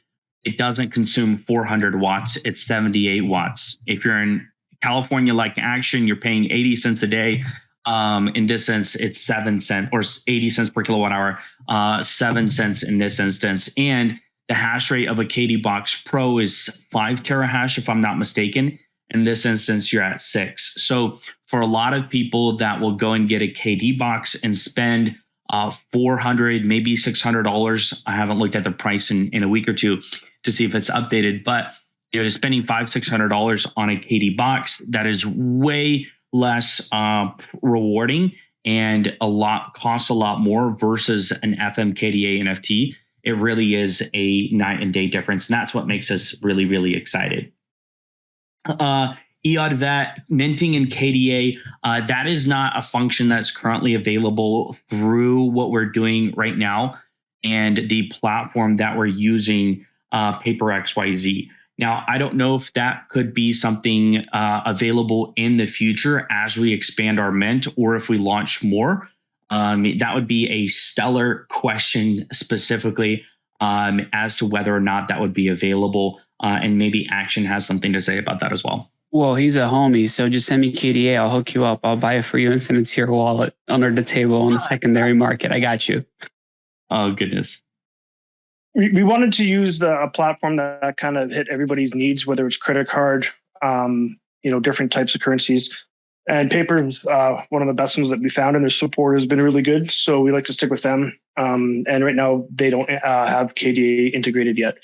it doesn't consume 400 watts; it's 78 watts. If you're in California like action, you're paying 80 cents a day. In this sense, it's 7 cents or 80 cents per kilowatt hour, 7 cents in this instance. And the hash rate of a KDBox Pro is 5 terahash, if I'm not mistaken. In this instance, you're at 6. So for a lot of people that will go and get a KDBox and spend $400, maybe $600. I haven't looked at the price in a week or two to see if it's updated, but spending $500-600 on a KDBox, that is way less rewarding and costs a lot more versus an FM KDA NFT. It really is a night and day difference, and that's what makes us really, really excited. EODVET minting in KDA, that is not a function that's currently available through what we're doing right now and the platform that we're using, PaperXYZ. Now, I don't know if that could be something available in the future as we expand our mint or if we launch more. That would be a stellar question specifically as to whether or not that would be available. And maybe Action has something to say about that as well. Well, he's a homie, so just send me KDA. I'll hook you up. I'll buy it for you and send it to your wallet under the table on the secondary market. I got you. Oh, goodness. We wanted to use a platform that kind of hit everybody's needs, whether it's credit card, different types of currencies. And Paper is one of the best ones that we found, and their support has been really good. So we like to stick with them. And right now, they don't have KDA integrated yet.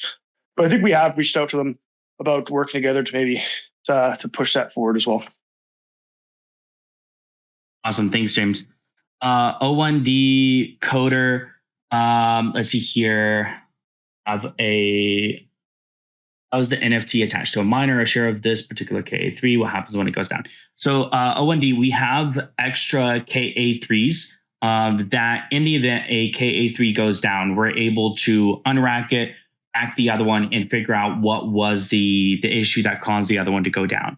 But I think we have reached out to them about working together to maybe to push that forward as well. Awesome. Thanks, James. O1D Coder. Let's see here. How's the NFT attached to a miner, a share of this particular KA3? What happens when it goes down? So O1D, we have extra KA3s that in the event a KA3 goes down, we're able to unrack it, back the other one, and figure out what was the issue that caused the other one to go down.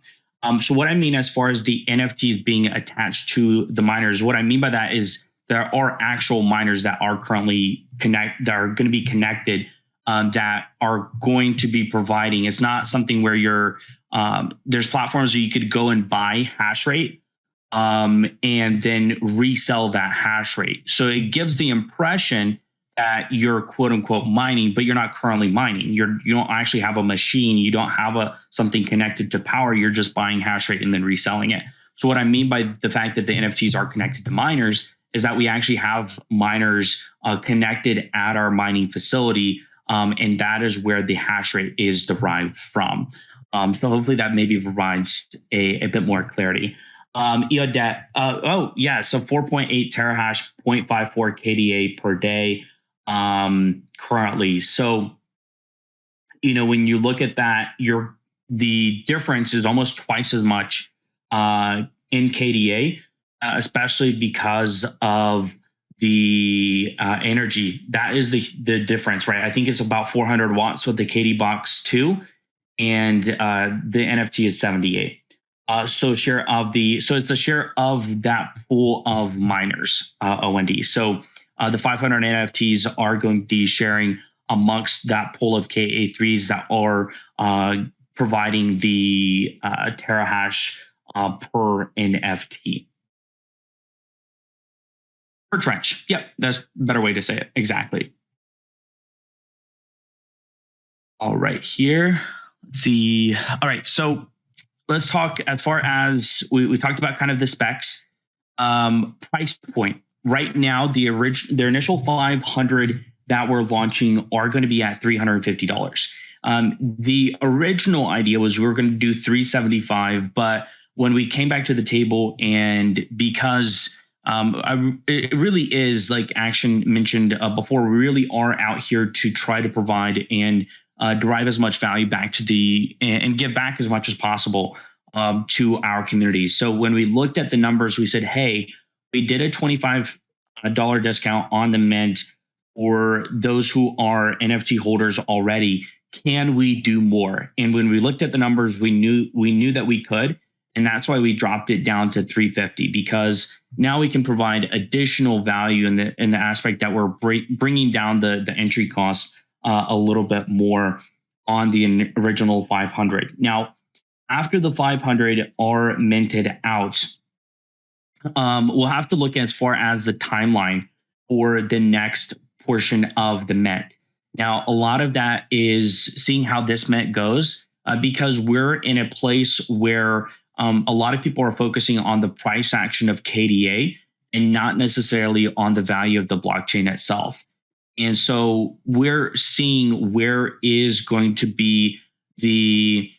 So what I mean as far as the NFTs being attached to the miners, what I mean by that is there are actual miners that are currently that are going to be connected, that are going to be providing. It's not something where there's platforms where you could go and buy hash rate and then resell that hash rate. So it gives the impression that you're quote unquote mining, but you're not currently mining. You don't actually have a machine. You don't have something connected to power. You're just buying hash rate and then reselling it. So what I mean by the fact that the NFTs are connected to miners is that we actually have miners connected at our mining facility. And that is where the hash rate is derived from. So hopefully that maybe provides a bit more clarity. EODET, so 4.8 terahash, 0.54 KDA per day currently. So, when you look at that, the difference is almost twice as much in KDA, especially because of the energy. That is the difference, right? I think it's about 400 watts with the KDBox 2, and the NFT is 78. So it's a share of that pool of miners, OND. So the 500 NFTs are going to be sharing amongst that pool of KA3s that are providing the terahash per NFT. Per trench. Yep, that's a better way to say it. Exactly. All right, here. Let's see. All right, so let's talk as far as we talked about kind of the specs. Price point. Right now, their initial 500 that we're launching are going to be at $350. The original idea was we were going to do $375, but when we came back to the table, and because it really is, like Action mentioned before, we really are out here to try to provide and derive as much value back to and give back as much as possible to our community. So when we looked at the numbers, we said, hey, we did a $25 discount on the mint for those who are NFT holders already. Can we do more? And when we looked at the numbers, we knew that we could. And that's why we dropped it down to $350, because now we can provide additional value in the aspect that we're bringing down the entry cost a little bit more on the original 500. Now, After the 500 are minted out, we'll have to look as far as the timeline for the next portion of the mint. Now, a lot of that is seeing how this mint goes, because we're in a place where a lot of people are focusing on the price action of KDA and not necessarily on the value of the blockchain itself. And so we're seeing where is going to be the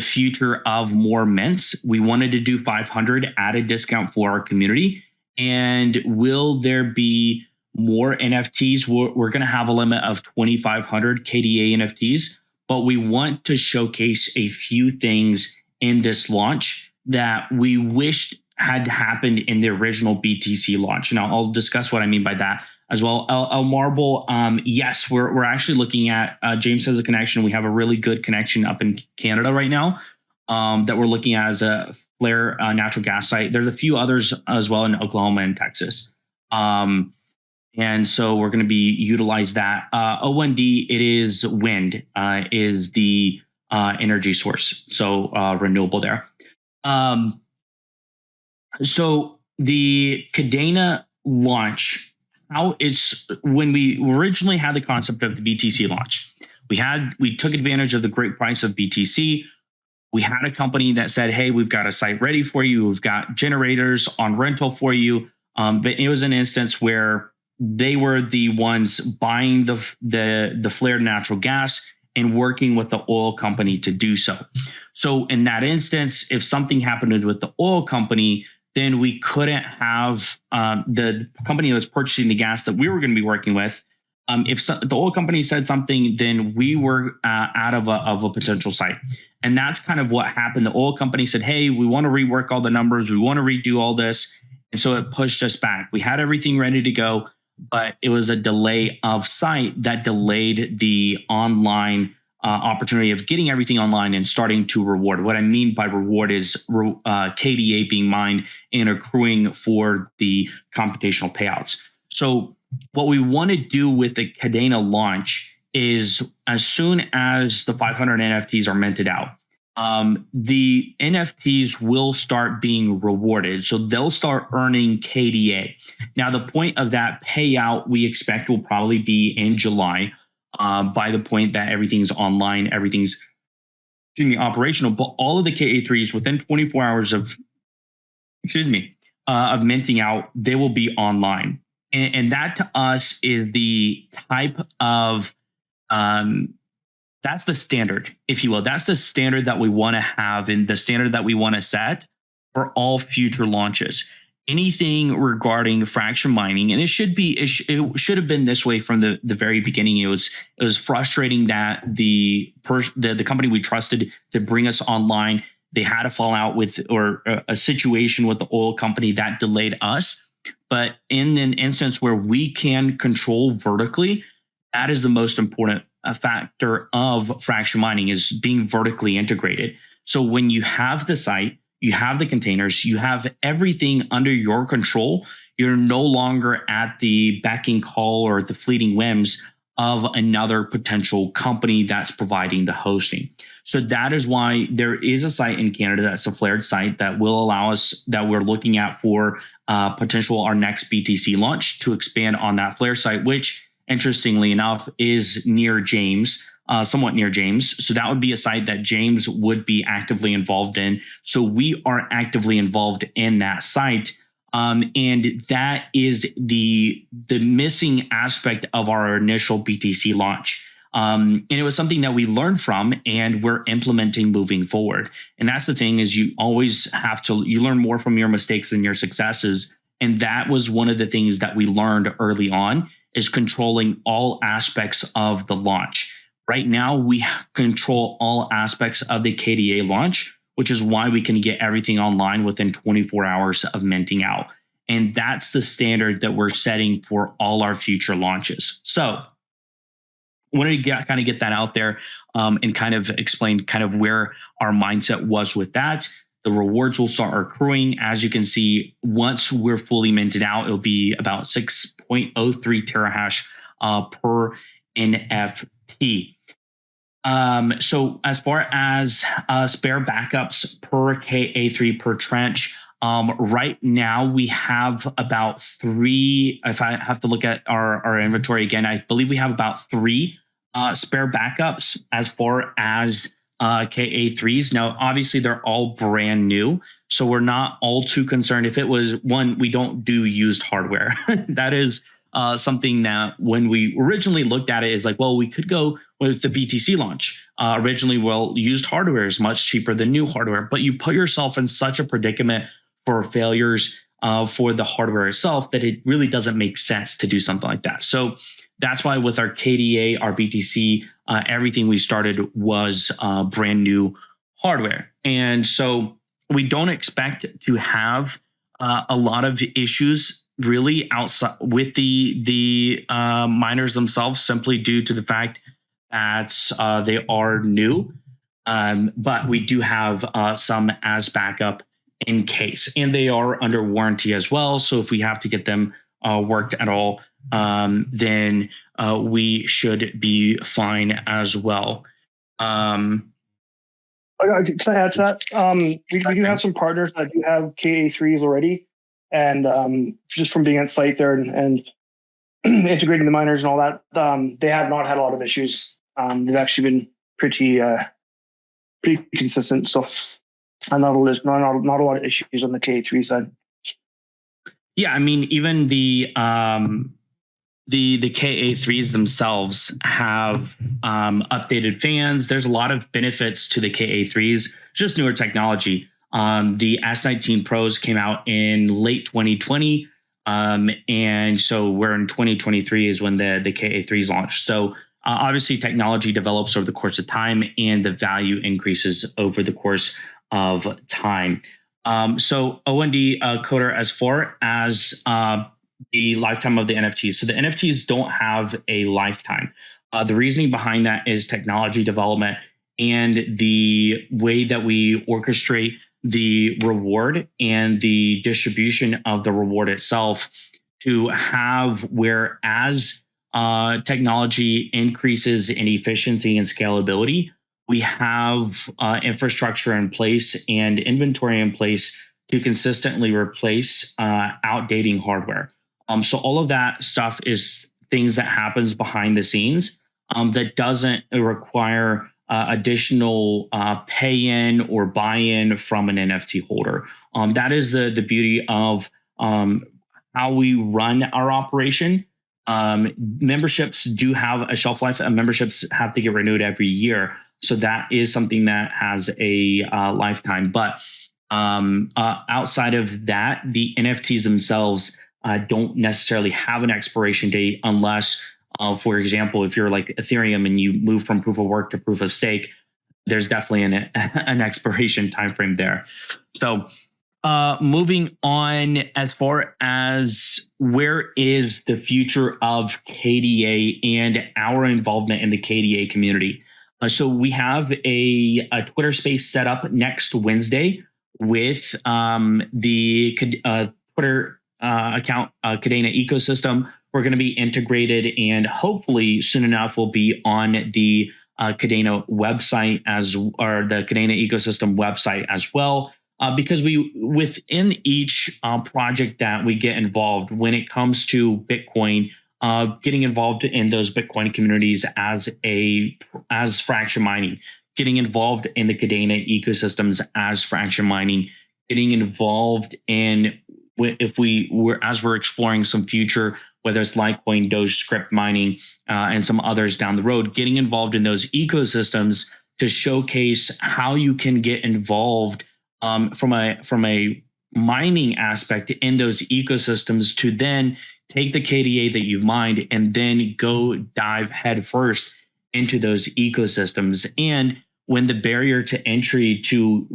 future of more mints. We wanted to do 500 at a discount for our community. And will there be more NFTs? We're going to have a limit of 2,500 KDA NFTs, but we want to showcase a few things in this launch that we wished had happened in the original BTC launch. Now, I'll discuss what I mean by that as well. El Marble, yes, we're actually looking at, James has a connection. We have a really good connection up in Canada right now that we're looking at as a flare natural gas site. There's a few others as well in Oklahoma and Texas. And so we're going to be utilize that. O1D, it is wind, is the energy source. So renewable there. So the KDA launch, how it's when we originally had the concept of the BTC launch, we took advantage of the great price of BTC. We had a company that said, hey, we've got a site ready for you. We've got generators on rental for you. But it was an instance where they were the ones buying the flared natural gas and working with the oil company to do so. So in that instance, if something happened with the oil company, then we couldn't have the company that was purchasing the gas that we were going to be working with. If the oil company said something, then we were out of a potential site. And that's kind of what happened. The oil company said, hey, we want to rework all the numbers. We want to redo all this. And so it pushed us back. We had everything ready to go, but it was a delay of site that delayed the online opportunity of getting everything online and starting to reward. What I mean by reward is KDA being mined and accruing for the computational payouts. So what we want to do with the KDA launch is as soon as the 500 NFTs are minted out, the NFTs will start being rewarded. So they'll start earning KDA. Now, the point of that payout we expect will probably be in July. By the point that everything's online, everything's operational, but all of the KA3s within 24 hours of minting out, they will be online. And that to us is the type of, that's the standard, if you will. That's the standard that we want to have and the standard that we want to set for all future launches. Anything regarding fraction mining, and it should have been this way from the very beginning. It was frustrating that the company we trusted to bring us online, they had a fallout with or a situation with the oil company that delayed us. But in an instance where we can control vertically, that is the most important factor of fraction mining, is being vertically integrated. So when you have the site, you have the containers, you have everything under your control. You're no longer at the backing call or the fleeting whims of another potential company that's providing the hosting. So that is why there is a site in Canada that's a flared site that will allow us, that we're looking at for potential our next BTC launch, to expand on that flare site, which interestingly enough is near James. Somewhat near James. So that would be a site that James would be actively involved in. So we are actively involved in that site. And that is the missing aspect of our initial BTC launch. And it was something that we learned from and we're implementing moving forward. And that's the thing, is you always have to, you learn more from your mistakes than your successes. And that was one of the things that we learned early on, is controlling all aspects of the launch. Right now, we control all aspects of the KDA launch, which is why we can get everything online within 24 hours of minting out. And that's the standard that we're setting for all our future launches. So I wanted to kind of get that out there and kind of explain kind of where our mindset was with that. The rewards will start accruing. As you can see, once we're fully minted out, it'll be about 6.03 terahash per NFT. So as far as spare backups per KA3 per trench, right now we have about 3. If I have to look at our inventory again, I believe we have about 3 spare backups as far as KA3s. Now, obviously, they're all brand new, so we're not all too concerned. If it was one, we don't do used hardware. That is something that when we originally looked at it is like, well, we could go with the BTC launch. Originally, well, used hardware is much cheaper than new hardware, but you put yourself in such a predicament for failures for the hardware itself that it really doesn't make sense to do something like that. So that's why with our KDA, our BTC, everything we started was brand new hardware. And so we don't expect to have a lot of issues really outside with the miners themselves, simply due to the fact that they are new. But we do have some as backup in case, and they are under warranty as well. So if we have to get them worked at all, then we should be fine as well. Can I add to that? We do have some partners that do have KA3s already, and just from being on site there and integrating the miners and all that, they have not had a lot of issues. They've actually been pretty consistent. So not a lot of issues on the KA3 side. Yeah, I mean, even the KA3s themselves have updated fans. There's a lot of benefits to the KA3s, just newer technology. The S19 Pros came out in late 2020, and so we're in 2023 is when the KA3s launched. So obviously, technology develops over the course of time, and the value increases over the course of time. So OND Coder, as far as the lifetime of the NFTs. So the NFTs don't have a lifetime. The reasoning behind that is technology development and the way that we orchestrate the reward and the distribution of the reward itself to have where as technology increases in efficiency and scalability, we have infrastructure in place and inventory in place to consistently replace outdating hardware. So all of that stuff is things that happens behind the scenes that doesn't require additional pay-in or buy-in from an NFT holder. That is the beauty of how we run our operation. Memberships do have a shelf life, and memberships have to get renewed every year. So that is something that has a lifetime. But outside of that, the NFTs themselves don't necessarily have an expiration date unless, for example, if you're like Ethereum and you move from proof of work to proof of stake, there's definitely an expiration timeframe there. So moving on, as far as where is the future of KDA and our involvement in the KDA community. So we have a Twitter space set up next Wednesday with the Twitter account KDA ecosystem. We're going to be integrated, and hopefully soon enough we'll be on the KDA website or the KDA ecosystem website as well. Because we within each project that we get involved when it comes to Bitcoin, getting involved in those Bitcoin communities as fraction mining, getting involved in the KDA ecosystems as fraction mining, getting involved in as we're exploring some future, whether it's Litecoin, Doge, script mining, and some others down the road, getting involved in those ecosystems to showcase how you can get involved from a mining aspect in those ecosystems to then take the KDA that you've mined and then go dive headfirst into those ecosystems. And when the barrier to entry to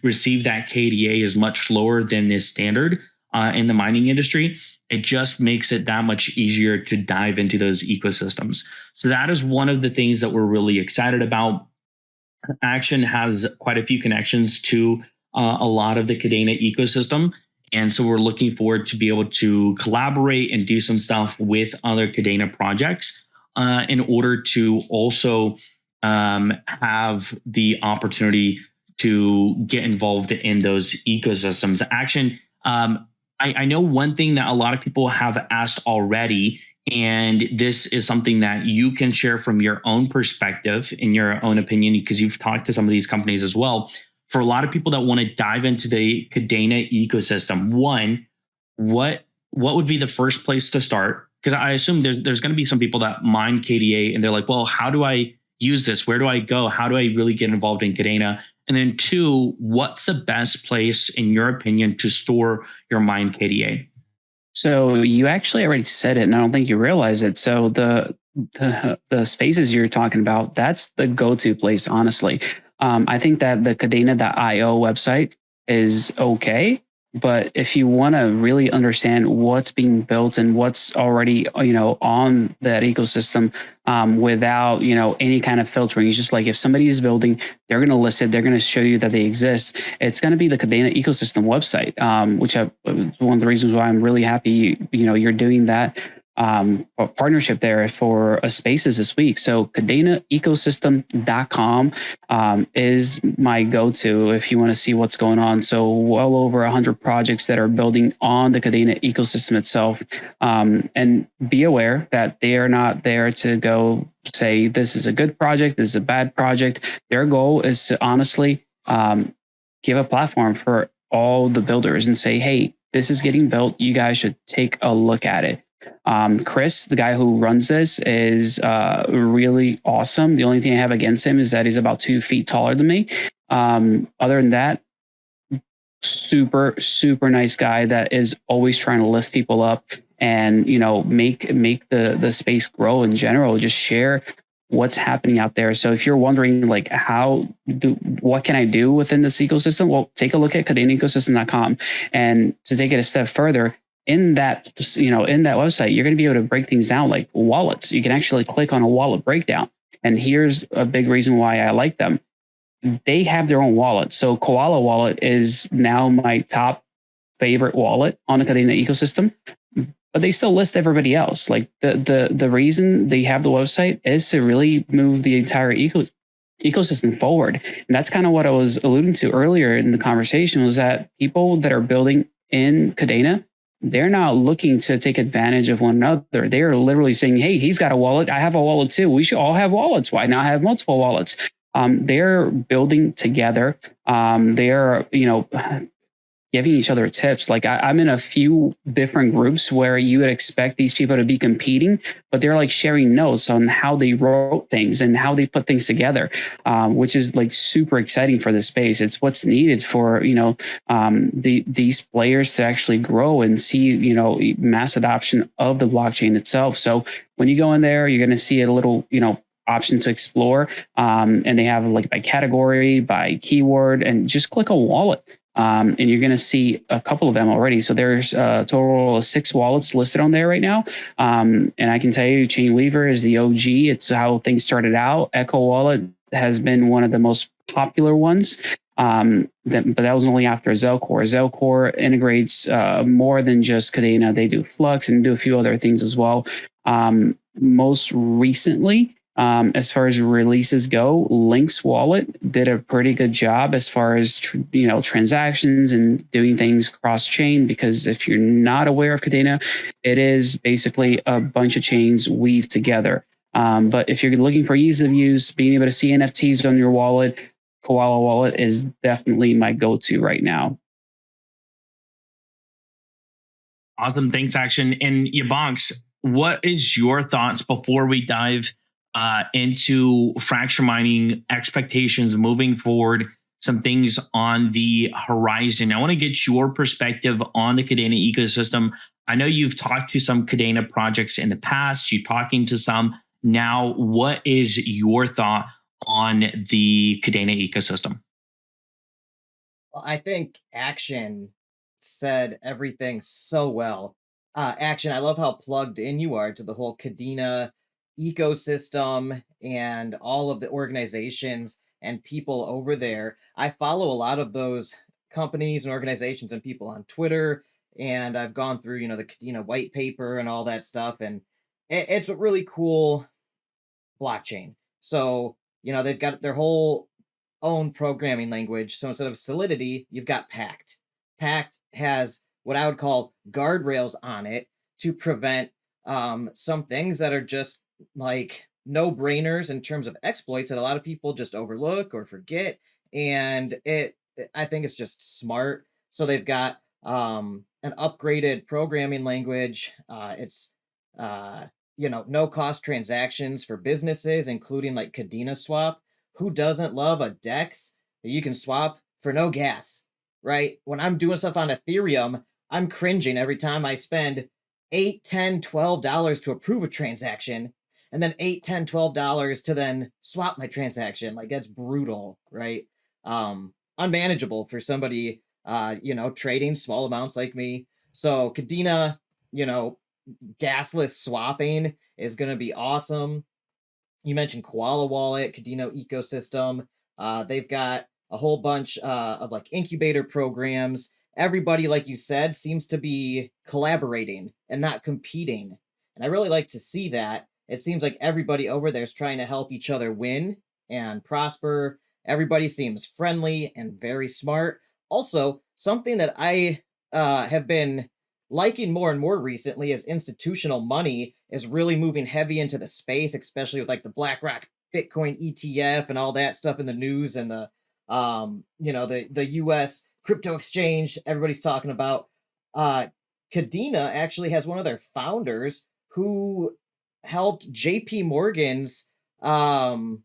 receive that KDA is much lower than is standard in the mining industry, it just makes it that much easier to dive into those ecosystems. So that is one of the things that we're really excited about. Action has quite a few connections to a lot of the KDA ecosystem. And so we're looking forward to be able to collaborate and do some stuff with other KDA projects in order to also have the opportunity to get involved in those ecosystems. Action. I know one thing that a lot of people have asked already, and this is something that you can share from your own perspective, in your own opinion, because you've talked to some of these companies as well. For a lot of people that want to dive into the KDA ecosystem, one, what would be the first place to start? Because I assume there's going to be some people that mine KDA and they're like, well, how do I use this? Where do I go? How do I really get involved in KDA? And then two, what's the best place, in your opinion, to store your mined KDA? So you actually already said it, and I don't think you realize it. So the spaces you're talking about, that's the go-to place, honestly. I think that the Cadena.io website is okay, but if you want to really understand what's being built and what's already on that ecosystem, without any kind of filtering, it's just like if somebody is building, they're going to list it, they're going to show you that they exist. It's going to be the Cadena ecosystem website, which one of the reasons why I'm really happy you're doing that partnership there for spaces this week. So cadenaecosystem.com is my go-to if you want to see what's going on. So well over 100 projects that are building on the Cadena ecosystem itself. And be aware that they are not there to go say this is a good project, this is a bad project. Their goal is to honestly give a platform for all the builders and say, hey, this is getting built. You guys should take a look at it. Chris, the guy who runs this, is really awesome. The only thing I have against him is that he's about 2 feet taller than me. Other than that, super nice guy that is always trying to lift people up and make the space grow in general. Just share what's happening out there. So if you're wondering like what can I do within this ecosystem, well, take a look at cadenaecosystem.com. And to take it a step further, in that website, you're going to be able to break things down like wallets. You can actually click on a wallet breakdown. And here's a big reason why I like them. They have their own wallet. So Koala Wallet is now my top favorite wallet on the Cadena ecosystem, but they still list everybody else. Like the reason they have the website is to really move the entire ecosystem forward. And that's kind of what I was alluding to earlier in the conversation, was that people that are building in Cadena, they're not looking to take advantage of one another. They're literally saying, hey, he's got a wallet, I have a wallet too. We should all have wallets. Why not have multiple wallets? They're building together. They're, giving each other tips. Like I'm in a few different groups where you would expect these people to be competing, but they're like sharing notes on how they wrote things and how they put things together, which is like super exciting for the space. It's what's needed for, these players to actually grow and see, mass adoption of the blockchain itself. So when you go in there, you're going to see a little, option to explore. And they have like by category, by keyword, and just click a wallet. And you're going to see a couple of them already. So there's a total of 6 wallets listed on there right now. And I can tell you, Chainweaver is the OG. It's how things started out. Echo Wallet has been one of the most popular ones. But that was only after Zelcore. Zelcore integrates more than just Cadena. They do Flux and do a few other things as well. Most recently, as far as releases go, Link's wallet did a pretty good job as far as transactions and doing things cross-chain, because if you're not aware of Cadena, it is basically a bunch of chains weaved together. But if you're looking for ease of use, being able to see NFTs on your wallet, Koala Wallet is definitely my go-to right now. Awesome. Thanks, Action. And YaBonks, what is your thoughts before we dive into fracture mining expectations moving forward, some things on the horizon? I want to get your perspective on the Cadena ecosystem. I know you've talked to some Cadena projects in the past, you're talking to some now. What is your thought on the Cadena ecosystem? Well, I think Action said everything so well. Action, I love how plugged in you are to the whole Cadena ecosystem and all of the organizations and people over there. I follow a lot of those companies and organizations and people on Twitter, and I've gone through, the Cadena white paper and all that stuff, and it's a really cool blockchain. So they've got their whole own programming language. So instead of Solidity, you've got Pact. Pact has what I would call guardrails on it to prevent some things that are just like no-brainers in terms of exploits that a lot of people just overlook or forget. And I think it's just smart. So they've got an upgraded programming language. It's no cost transactions for businesses, including like KDA swap. Who doesn't love a DEX that you can swap for no gas, right? When I'm doing stuff on Ethereum, I'm cringing every time I spend $8, $10, $12 to approve a transaction, and then $8, $10, $12 to then swap my transaction. Like, that's brutal, right? Unmanageable for somebody, trading small amounts like me. So Kadena, gasless swapping is going to be awesome. You mentioned Koala Wallet, Kadena ecosystem. They've got a whole bunch of like incubator programs. Everybody, like you said, seems to be collaborating and not competing. And I really like to see that. It seems like everybody over there is trying to help each other win and prosper. Everybody seems friendly and very smart. Also, something that I have been liking more and more recently is institutional money is really moving heavy into the space, especially with like the BlackRock Bitcoin ETF and all that stuff in the news, and the US crypto exchange everybody's talking about. Kadena actually has one of their founders who helped JP Morgan's blockchain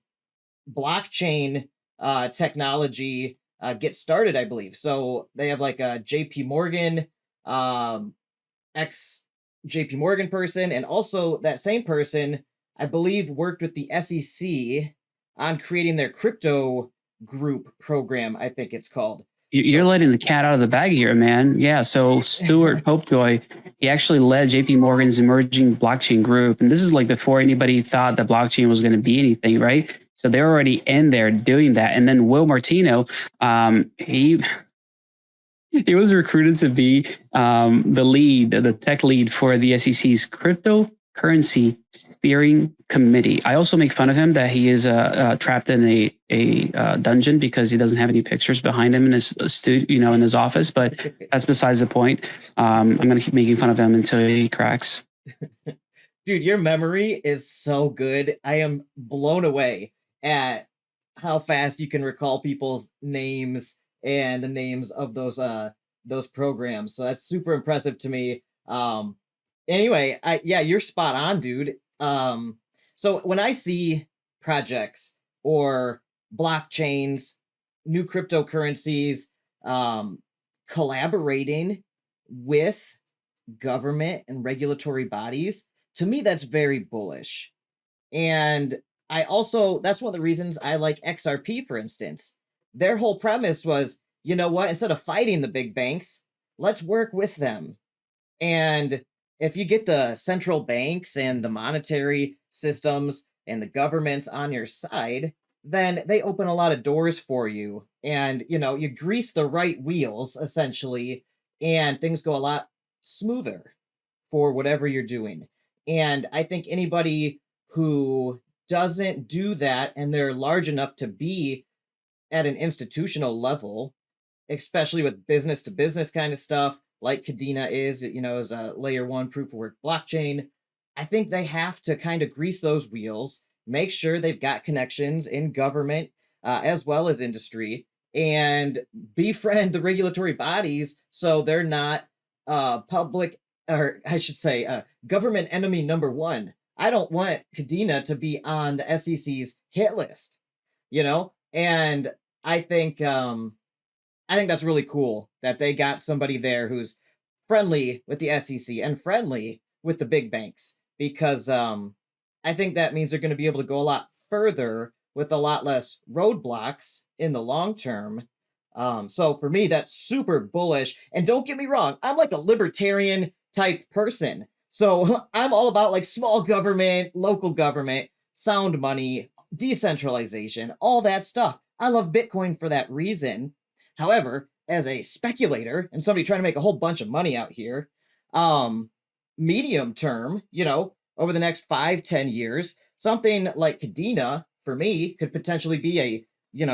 technology get started, I believe. So they have like a JP Morgan ex JP Morgan person, and also that same person, I believe, worked with the SEC on creating their crypto group program, I think it's called. You're letting the cat out of the bag here, man. Yeah. So Stuart Popejoy, he actually led JP Morgan's emerging blockchain group. And this is like before anybody thought that blockchain was going to be anything, right? So they're already in there doing that. And then Will Martino, he was recruited to be the tech lead for the SEC's cryptocurrency steering committee. I also make fun of him that he is trapped in a dungeon because he doesn't have any pictures behind him in his studio, in his office. But that's besides the point. I'm going to keep making fun of him until he cracks. Dude, your memory is so good. I am blown away at how fast you can recall people's names and the names of those programs. So that's super impressive to me. Anyway, you're spot on, dude. So when I see projects or blockchains, new cryptocurrencies, collaborating with government and regulatory bodies, to me, that's very bullish. And that's one of the reasons I like XRP, for instance. Their whole premise was, you know what, instead of fighting the big banks, let's work with them. And if you get the central banks and the monetary systems and the governments on your side, then they open a lot of doors for you. And, you grease the right wheels, essentially, and things go a lot smoother for whatever you're doing. And I think anybody who doesn't do that, and they're large enough to be at an institutional level, especially with business to business kind of stuff, like Kadena is a layer 1 proof of work blockchain, I think they have to kind of grease those wheels, make sure they've got connections in government as well as industry, and befriend the regulatory bodies so they're not public, or I should say government enemy number 1. I don't want Kadena to be on the SEC's hit list, and I think that's really cool that they got somebody there who's friendly with the SEC and friendly with the big banks, because I think that means they're going to be able to go a lot further with a lot less roadblocks in the long term. So for me, that's super bullish. And don't get me wrong, I'm like a libertarian type person. So I'm all about like small government, local government, sound money, decentralization, all that stuff. I love Bitcoin for that reason. However, as a speculator and somebody trying to make a whole bunch of money out here, medium term, over the next 5-10 years, something like Kadena for me could potentially be a,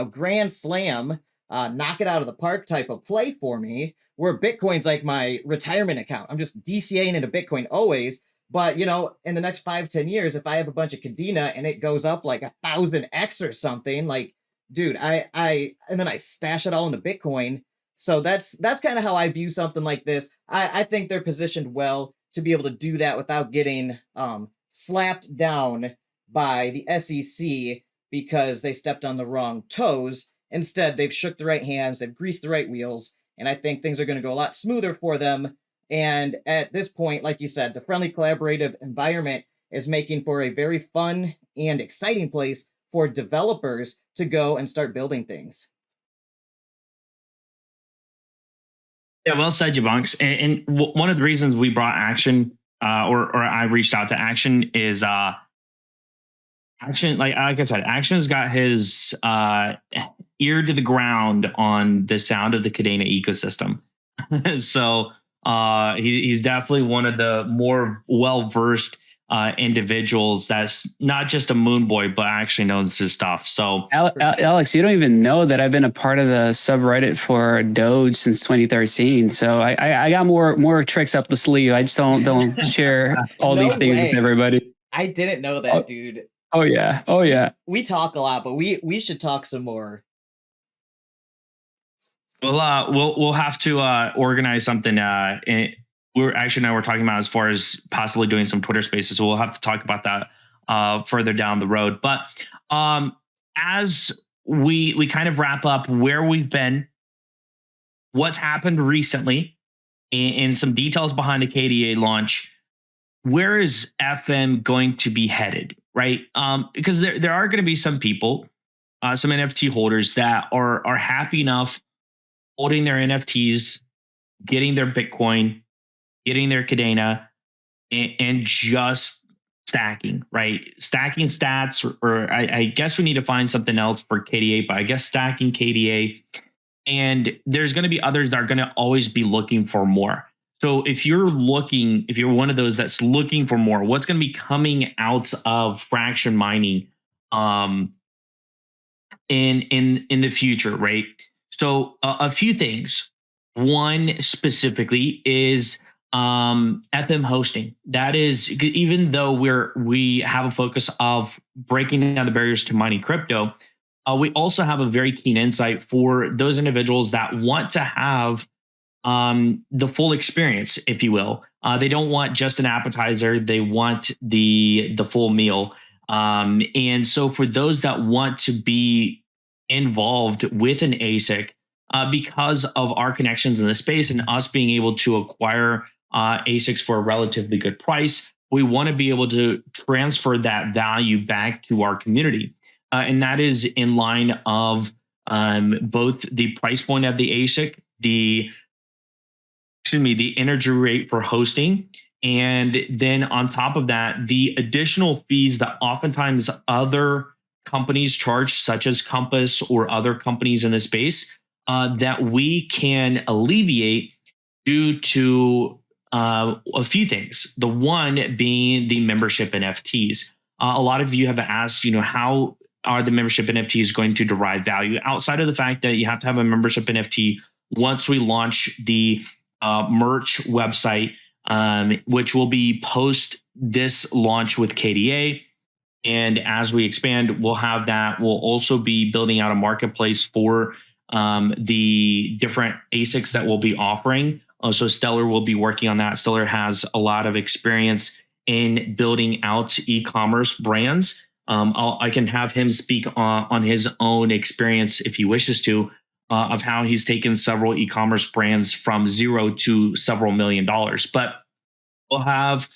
grand slam, knock it out of the park type of play for me, where Bitcoin's like my retirement account. I'm just DCAing into Bitcoin always. But, in the next 5-10 years, if I have a bunch of Kadena and it goes up like 1,000x or something, like, dude, and then I stash it all into Bitcoin. So that's kind of how I view something like this. I think they're positioned well to be able to do that without getting slapped down by the SEC because they stepped on the wrong toes. Instead, they've shook the right hands, they've greased the right wheels, and I think things are going to go a lot smoother for them. And at this point, like you said, the friendly collaborative environment is making for a very fun and exciting place for developers to go and start building things. Yeah, well said, YaBonks. And one of the reasons we brought Action, or I reached out to Action, is Action. Like I said, Action's got his ear to the ground on the sound of the Kadena ecosystem. So he's definitely one of the more well-versed individuals that's not just a moon boy, but actually knows his stuff. So Alex, you don't even know that I've been a part of the subreddit for Doge since 2013. So I got more tricks up the sleeve. I just don't share all these things with everybody. I didn't know that, dude. Oh yeah. We talk a lot, but we should talk some more. We'll have to organize something. We're talking about as far as possibly doing some Twitter Spaces. So we'll have to talk about that further down the road. But as we kind of wrap up where we've been, what's happened recently, and some details behind the KDA launch, where is FM going to be headed, right? Because there are going to be some people, some NFT holders that are happy enough holding their NFTs, getting their Bitcoin, getting their Kadena, and just stacking, right? Stacking stats, or I guess we need to find something else for KDA, but I guess stacking KDA. And there's going to be others that are going to always be looking for more. So if you're one of those that's looking for more, what's going to be coming out of fraction mining in the future, right? So a few things. One specifically is FM hosting. That is, even though we have a focus of breaking down the barriers to mining crypto, we also have a very keen insight for those individuals that want to have the full experience, if you will. They don't want just an appetizer; they want the full meal. And so, for those that want to be involved with an ASIC, because of our connections in the space and us being able to acquire ASICs for a relatively good price, we want to be able to transfer that value back to our community. And that is in line of both the price point of the ASIC, the energy rate for hosting, and then on top of that, the additional fees that oftentimes other companies charge, such as Compass or other companies in the space, that we can alleviate due to a few things. The one being the membership NFTs. A lot of you have asked, how are the membership NFTs going to derive value outside of the fact that you have to have a membership NFT once we launch the merch website, which will be post this launch with KDA. And as we expand, we'll have that. We'll also be building out a marketplace for the different ASICs that we'll be offering. So Stellar will be working on that. Stellar has a lot of experience in building out e-commerce brands. I can have him speak on his own experience if he wishes to, of how he's taken several e-commerce brands from zero to several $1 million. But we'll have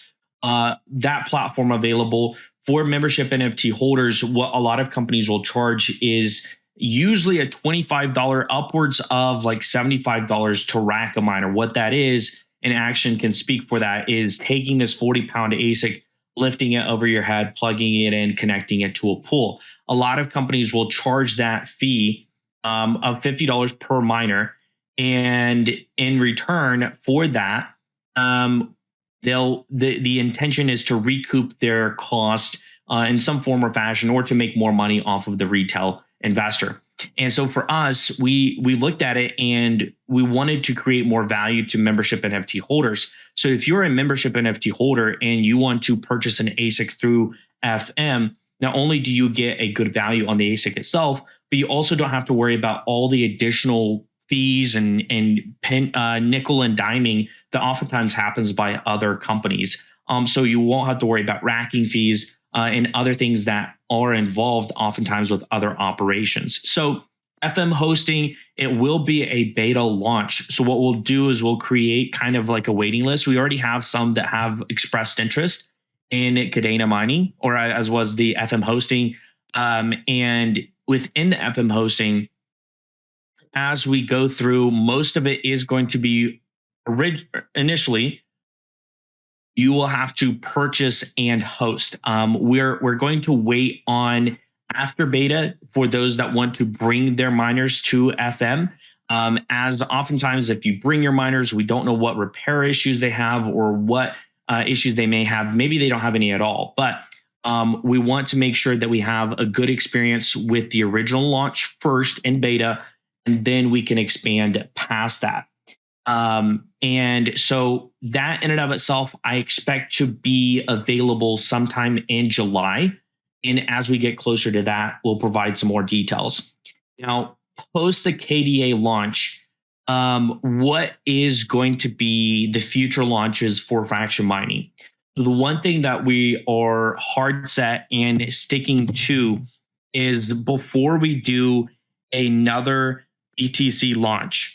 that platform available for membership NFT holders. What a lot of companies will charge is usually a $25 upwards of like $75 to rack a miner. What that is, and Action can speak for that, is taking this 40-pound ASIC, lifting it over your head, plugging it in, connecting it to a pool. A lot of companies will charge that fee of $50 per miner. And in return for that, the intention is to recoup their cost in some form or fashion, or to make more money off of the retail investor. And so for us, we looked at it and we wanted to create more value to membership NFT holders. So if you're a membership NFT holder and you want to purchase an ASIC through FM, not only do you get a good value on the ASIC itself, but you also don't have to worry about all the additional fees and nickel and diming that oftentimes happens by other companies. So you won't have to worry about racking fees and other things that are involved oftentimes with other operations. So FM hosting, it will be a beta launch. So what we'll do is we'll create kind of like a waiting list. We already have some that have expressed interest in KDA mining, or as was the FM hosting. And within the FM hosting, as we go through, most of it is going to be initially, you will have to purchase and host. We're going to wait on after beta for those that want to bring their miners to FM. As oftentimes, if you bring your miners, we don't know what repair issues they have or what issues they may have. Maybe they don't have any at all, but we want to make sure that we have a good experience with the original launch first in beta, and then we can expand past that. And so that in and of itself, I expect to be available sometime in July. And as we get closer to that, we'll provide some more details. Now, post the KDA launch, what is going to be the future launches for fraction mining? So the one thing that we are hard set and sticking to is before we do another BTC launch,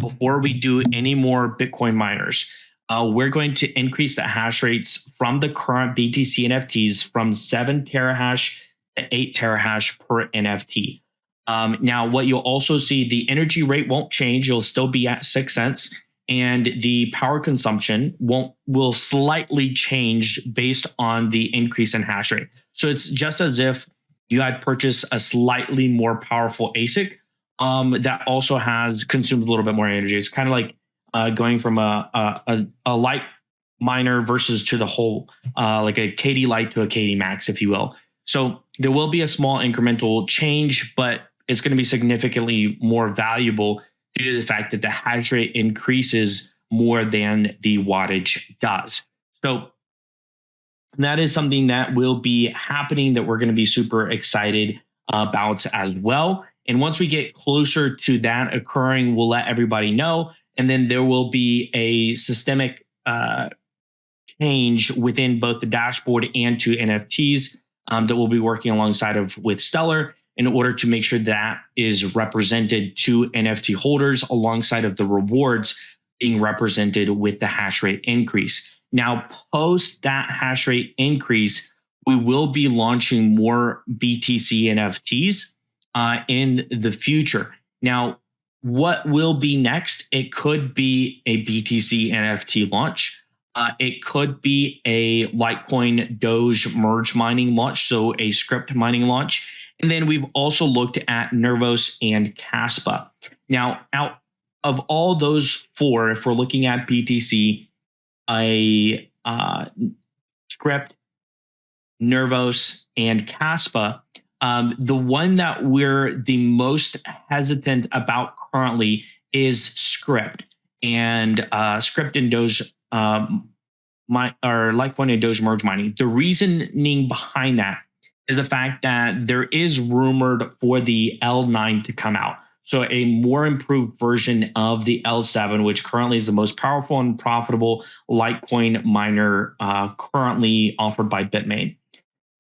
before we do any more Bitcoin miners, we're going to increase the hash rates from the current BTC NFTs from 7 terahash to 8 terahash per NFT. Now, what you'll also see, the energy rate won't change. You'll still be at 6 cents, and the power consumption will slightly change based on the increase in hash rate. So it's just as if you had purchased a slightly more powerful ASIC that also has consumed a little bit more energy. It's kind of like going from a light miner versus to the whole, like a KD light to a KD max, if you will. So there will be a small incremental change, but it's going to be significantly more valuable due to the fact that the hash rate increases more than the wattage does. So that is something that will be happening that we're going to be super excited about as well. And once we get closer to that occurring, we'll let everybody know. And then there will be a systemic change within both the dashboard and to NFTs that we'll be working alongside with Stellar in order to make sure that is represented to NFT holders alongside of the rewards being represented with the hash rate increase. Now, post that hash rate increase, we will be launching more BTC NFTs in the future. Now, what will be next? It could be a BTC NFT launch. It could be a Litecoin Doge merge mining launch, so a script mining launch. And then we've also looked at Nervos and Caspa. Now, out of all those four, if we're looking at BTC, a script, Nervos, and Caspa, the one that we're the most hesitant about currently is script. And script and Doge, or Litecoin and Doge merge mining. The reasoning behind that is the fact that there is rumored for the L9 to come out. So a more improved version of the L7, which currently is the most powerful and profitable Litecoin miner currently offered by Bitmain.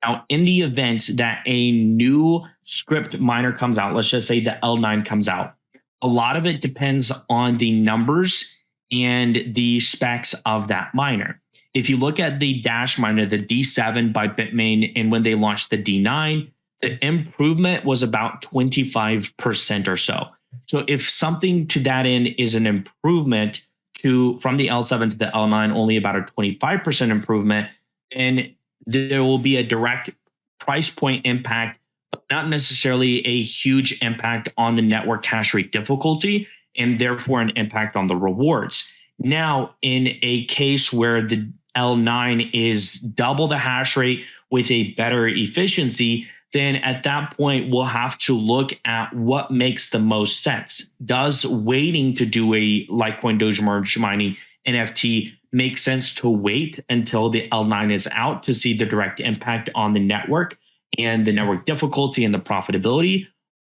Now, in the event that a new script miner comes out, let's just say the L9 comes out, a lot of it depends on the numbers and the specs of that miner. If you look at the Dash miner, the D7 by Bitmain, and when they launched the D9, the improvement was about 25% or so. So if something to that end is an improvement from the L7 to the L9, only about a 25% improvement, then there will be a direct price point impact, but not necessarily a huge impact on the network hash rate difficulty, and therefore an impact on the rewards. Now, in a case where the L9 is double the hash rate with a better efficiency, then at that point, we'll have to look at what makes the most sense. Does waiting to do a Litecoin Doge merge mining NFT make sense to wait until the L9 is out to see the direct impact on the network and the network difficulty and the profitability?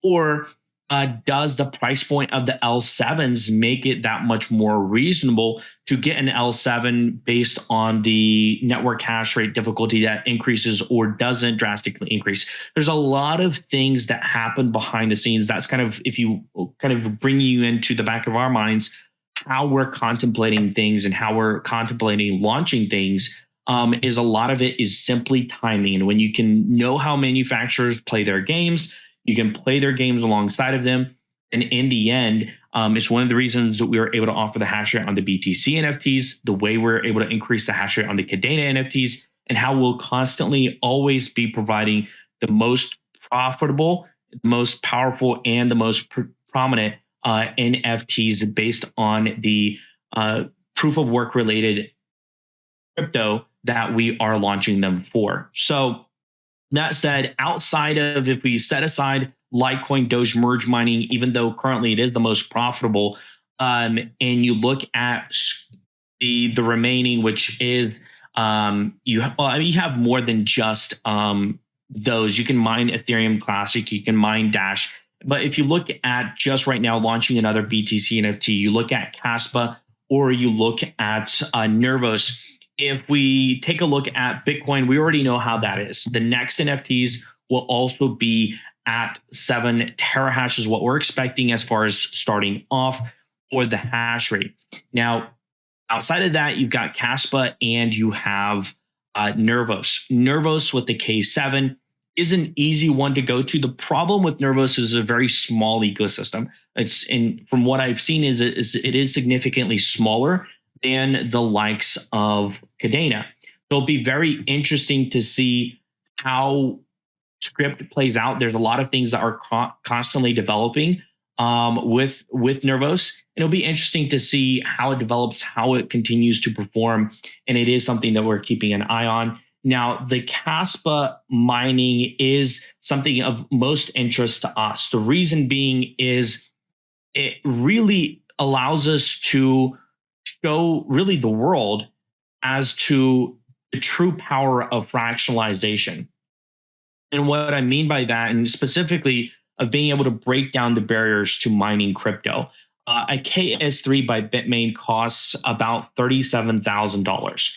Or does the price point of the L7s make it that much more reasonable to get an L7 based on the network hash rate difficulty that increases or doesn't drastically increase? There's a lot of things that happen behind the scenes. That's kind of, if you kind of bring you into the back of our minds, how we're contemplating things and how we're contemplating launching things. Is a lot of it is simply timing. And when you can know how manufacturers play their games, you can play their games alongside of them. And in the end, it's one of the reasons that we were able to offer the hash rate on the BTC NFTs, the way we're able to increase the hash rate on the KDA NFTs, and how we'll constantly always be providing the most profitable, most powerful, and the most prominent NFTs based on the proof of work related crypto that we are launching them for. So that said, outside of, if we set aside Litecoin Doge merge mining, even though currently it is the most profitable, and you look at the remaining, which is you have more than just those. You can mine Ethereum Classic, you can mine Dash, but if you look at just right now launching another BTC NFT, you look at Caspa or you look at Nervos. If we take a look at Bitcoin, we already know how that is. The next NFTs will also be at 7 terahash is what we're expecting as far as starting off for the hash rate. Now, outside of that, you've got Caspa and you have Nervos. Nervos with the K7 is an easy one to go to. The problem with Nervos is a very small ecosystem. From what I've seen is it is significantly smaller than the likes of KDA. So it'll be very interesting to see how script plays out. There's a lot of things that are constantly developing with Nervos. And it'll be interesting to see how it develops, how it continues to perform. And it is something that we're keeping an eye on. Now, the Caspa mining is something of most interest to us. The reason being is it really allows us to show really the world as to the true power of fractionalization. And what I mean by that, and specifically of being able to break down the barriers to mining crypto. A KS3 by Bitmain costs about $37,000.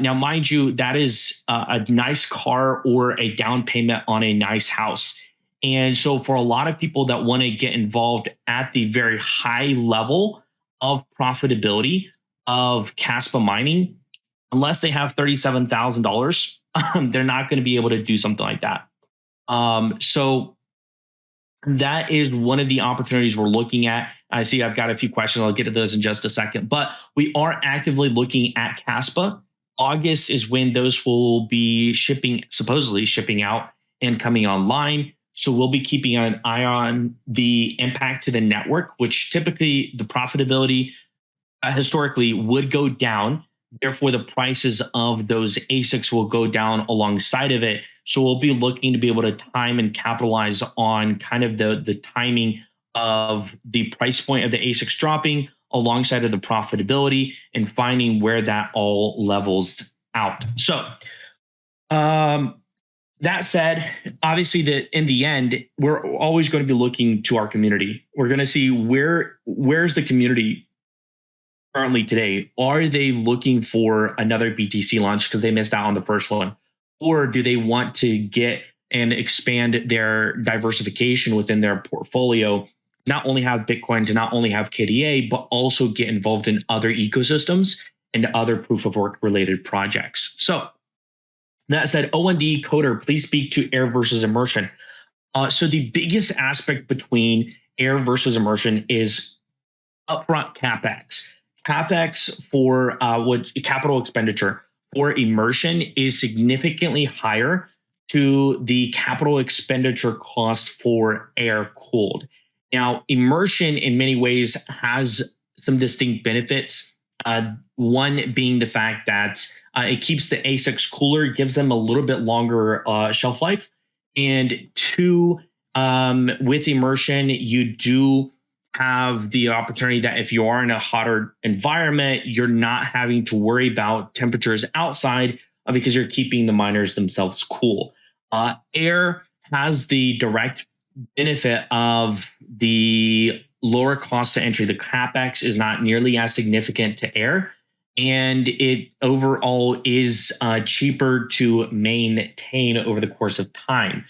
Now, mind you, that is a nice car or a down payment on a nice house. And so for a lot of people that want to get involved at the very high level of profitability of Caspa mining, unless they have $37,000, they're not going to be able to do something like that. So that is one of the opportunities we're looking at. I see I've got a few questions. I'll get to those in just a second, but we are actively looking at Caspa. August is when those will be supposedly shipping out and coming online. So we'll be keeping an eye on the impact to the network, which typically the profitability historically would go down. Therefore, the prices of those ASICs will go down alongside of it. So we'll be looking to be able to time and capitalize on kind of the timing of the price point of the ASICs dropping alongside of the profitability and finding where that all levels out. So that said, obviously in the end, we're always going to be looking to our community. We're going to see where's the community currently today. Are they looking for another BTC launch because they missed out on the first one? Or do they want to get and expand their diversification within their portfolio, not only have Bitcoin, to not only have KDA, but also get involved in other ecosystems and other proof of work related projects? So that said, O&D Coder, please speak to air versus immersion. So the biggest aspect between air versus immersion is upfront CapEx. CapEx for capital expenditure for immersion is significantly higher to the capital expenditure cost for air cooled. Now, immersion in many ways has some distinct benefits One being the fact that it keeps the ASICs cooler, gives them a little bit longer shelf life. And two, with immersion, you do have the opportunity that if you are in a hotter environment, you're not having to worry about temperatures outside because you're keeping the miners themselves cool. Air has the direct benefit of the lower cost to entry. The capex is not nearly as significant to air, and it overall is cheaper to maintain over the course of time.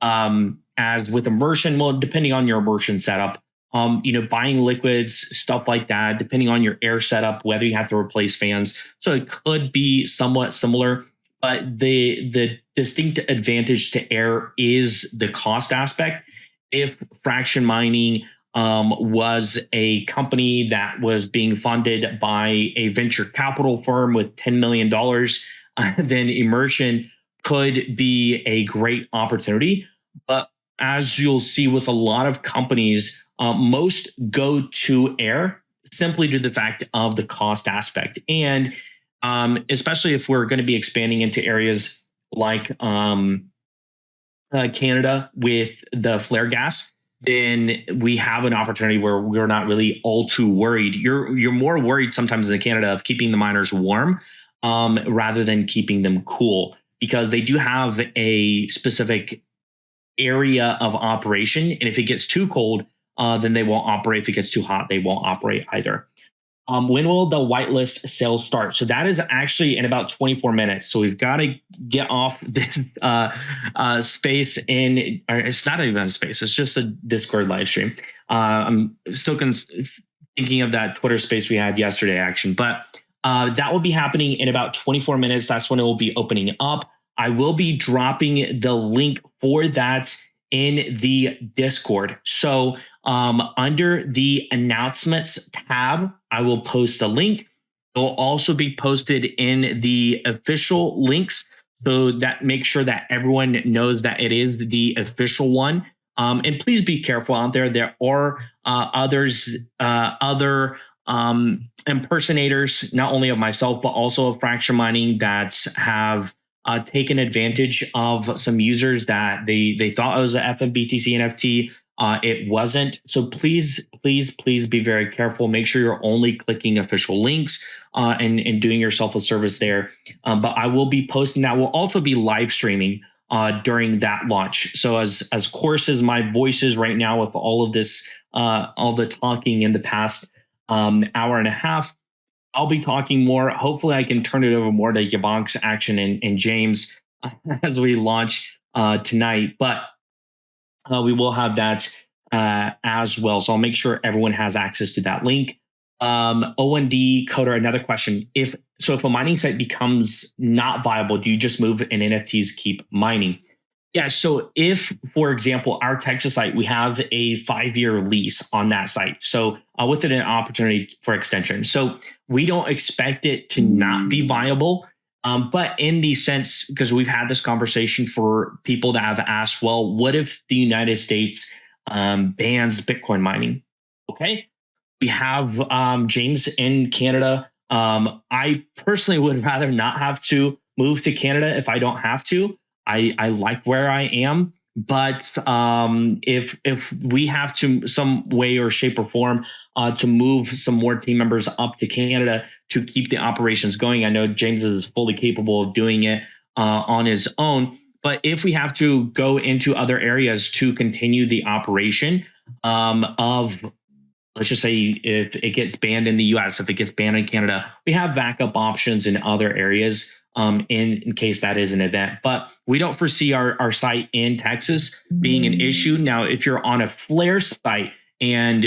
As with immersion, well, depending on your immersion setup, buying liquids, stuff like that, depending on your air setup, whether you have to replace fans. So it could be somewhat similar, but the distinct advantage to air is the cost aspect. If fraction mining was a company that was being funded by a venture capital firm with $10 million, then immersion could be a great opportunity. But as you'll see with a lot of companies, most go to air simply due to the fact of the cost aspect. And especially if we're going to be expanding into areas like Canada with the flare gas, then we have an opportunity where we're not really all too worried. You're more worried sometimes in Canada of keeping the miners warm rather than keeping them cool, because they do have a specific area of operation. And if it gets too cold, then they won't operate. If it gets too hot, they won't operate either. When will the whitelist sales start? So that is actually in about 24 minutes. So we've got to get off this space or it's not even a space. It's just a Discord live stream. I'm still thinking of that Twitter space we had yesterday, action, but that will be happening in about 24 minutes. That's when it will be opening up. I will be dropping the link for that in the Discord. So under the announcements tab, I will post a link. It will also be posted in the official links, so that make sure that everyone knows that it is the official one. And please be careful out there. There are other impersonators, not only of myself, but also of fracture mining, that have taken advantage of some users that they thought it was a FMBTC NFT. It wasn't. So please be very careful. Make sure you're only clicking official links and doing yourself a service there. But I will be posting that. We'll also be live streaming during that launch. So as coarse as my voice is right now with all of this, all the talking in the past hour and a half, I'll be talking more. Hopefully I can turn it over more to YaBonks, Action, and James as we launch tonight. But we will have that as well. So I'll make sure everyone has access to that link. OND Coder, another question. If a mining site becomes not viable, do you just move and NFTs keep mining? Yeah. So if, for example, our Texas site, we have a 5-year lease on that site. So with it, an opportunity for extension. So we don't expect it to not be viable. But in the sense, because we've had this conversation for people that have asked, well, what if the United States bans Bitcoin mining? Okay. We have James in Canada. I personally would rather not have to move to Canada if I don't have to. I like where I am, but if we have to some way or shape or form to move some more team members up to Canada to keep the operations going, I know James is fully capable of doing it on his own. But if we have to go into other areas to continue the operation of, let's just say, if it gets banned in the US, if it gets banned in Canada, we have backup options in other areas in case that is an event. But we don't foresee our site in Texas being an issue. Now, if you're on a flare site and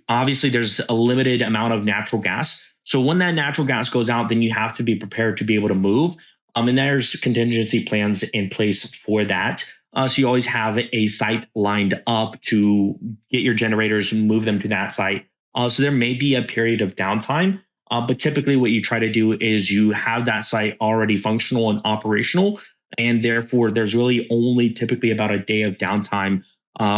obviously there's a limited amount of natural gas. So when that natural gas goes out, then you have to be prepared to be able to move. And there's contingency plans in place for that. So you always have a site lined up to get your generators and move them to that site. So there may be a period of downtime, but typically what you try to do is you have that site already functional and operational. And therefore, there's really only typically about a day of downtime,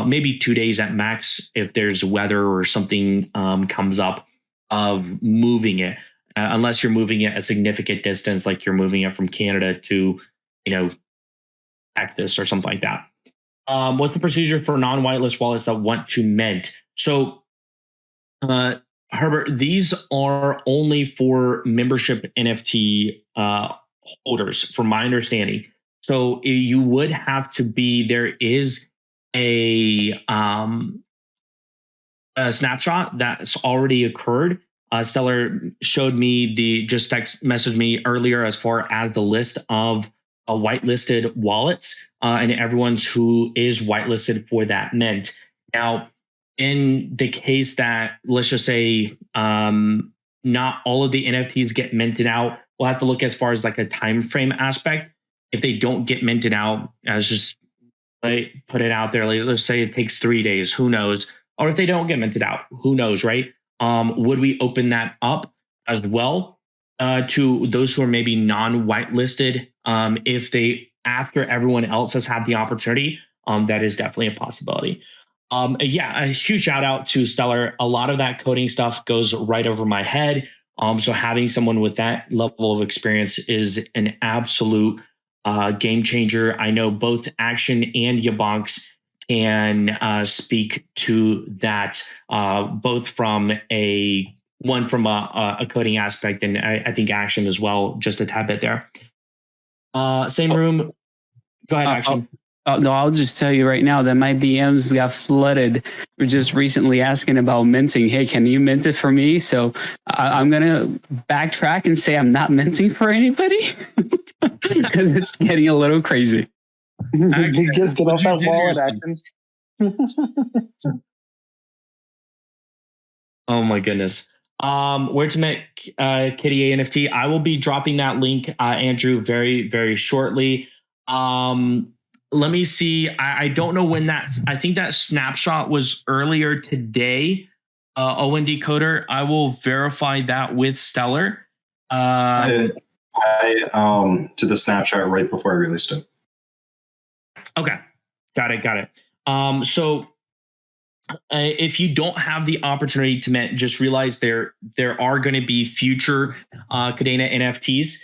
maybe 2 days at max if there's weather or something comes up of moving it. unless you're moving it a significant distance, like you're moving it from Canada to, Texas or something like that. What's the procedure for non-whitelist wallets that want to mint? So, Herbert, these are only for membership NFT holders, from my understanding. So you would have to be, there is a snapshot that's already occurred. Stellar showed me just text messaged me earlier as far as the list of whitelisted wallets and everyone's who is whitelisted for that mint. Now, in the case that, let's just say, not all of the NFTs get minted out, we'll have to look as far as like a time frame aspect. If they don't get minted out, as just put it out there, like, let's say it takes 3 days, who knows? Or if they don't get minted out, who knows, right? Would we open that up as well to those who are maybe non-whitelisted? If they, after everyone else has had the opportunity, that is definitely a possibility. A huge shout out to Stellar. A lot of that coding stuff goes right over my head. So having someone with that level of experience is an absolute game changer. I know both Action and YaBonks can speak to that, both from a coding aspect, and I think Action as well, just a tad bit there. Same room. Go ahead, Action. No, I'll just tell you right now that my DMs got flooded. We're just recently asking about minting. Hey, can you mint it for me? So I'm going to backtrack and say I'm not minting for anybody because it's getting a little crazy. Get off that wallet, Action. Oh my goodness. Where to make KDA NFT? I will be dropping that link, Andrew, very, very shortly. Let me see. I don't know when I think that snapshot was earlier today. OND Coder. I will verify that with Stellar. I did the snapshot right before I released it. Okay. Got it. So if you don't have the opportunity to mint, just realize there are going to be future KDA NFTs.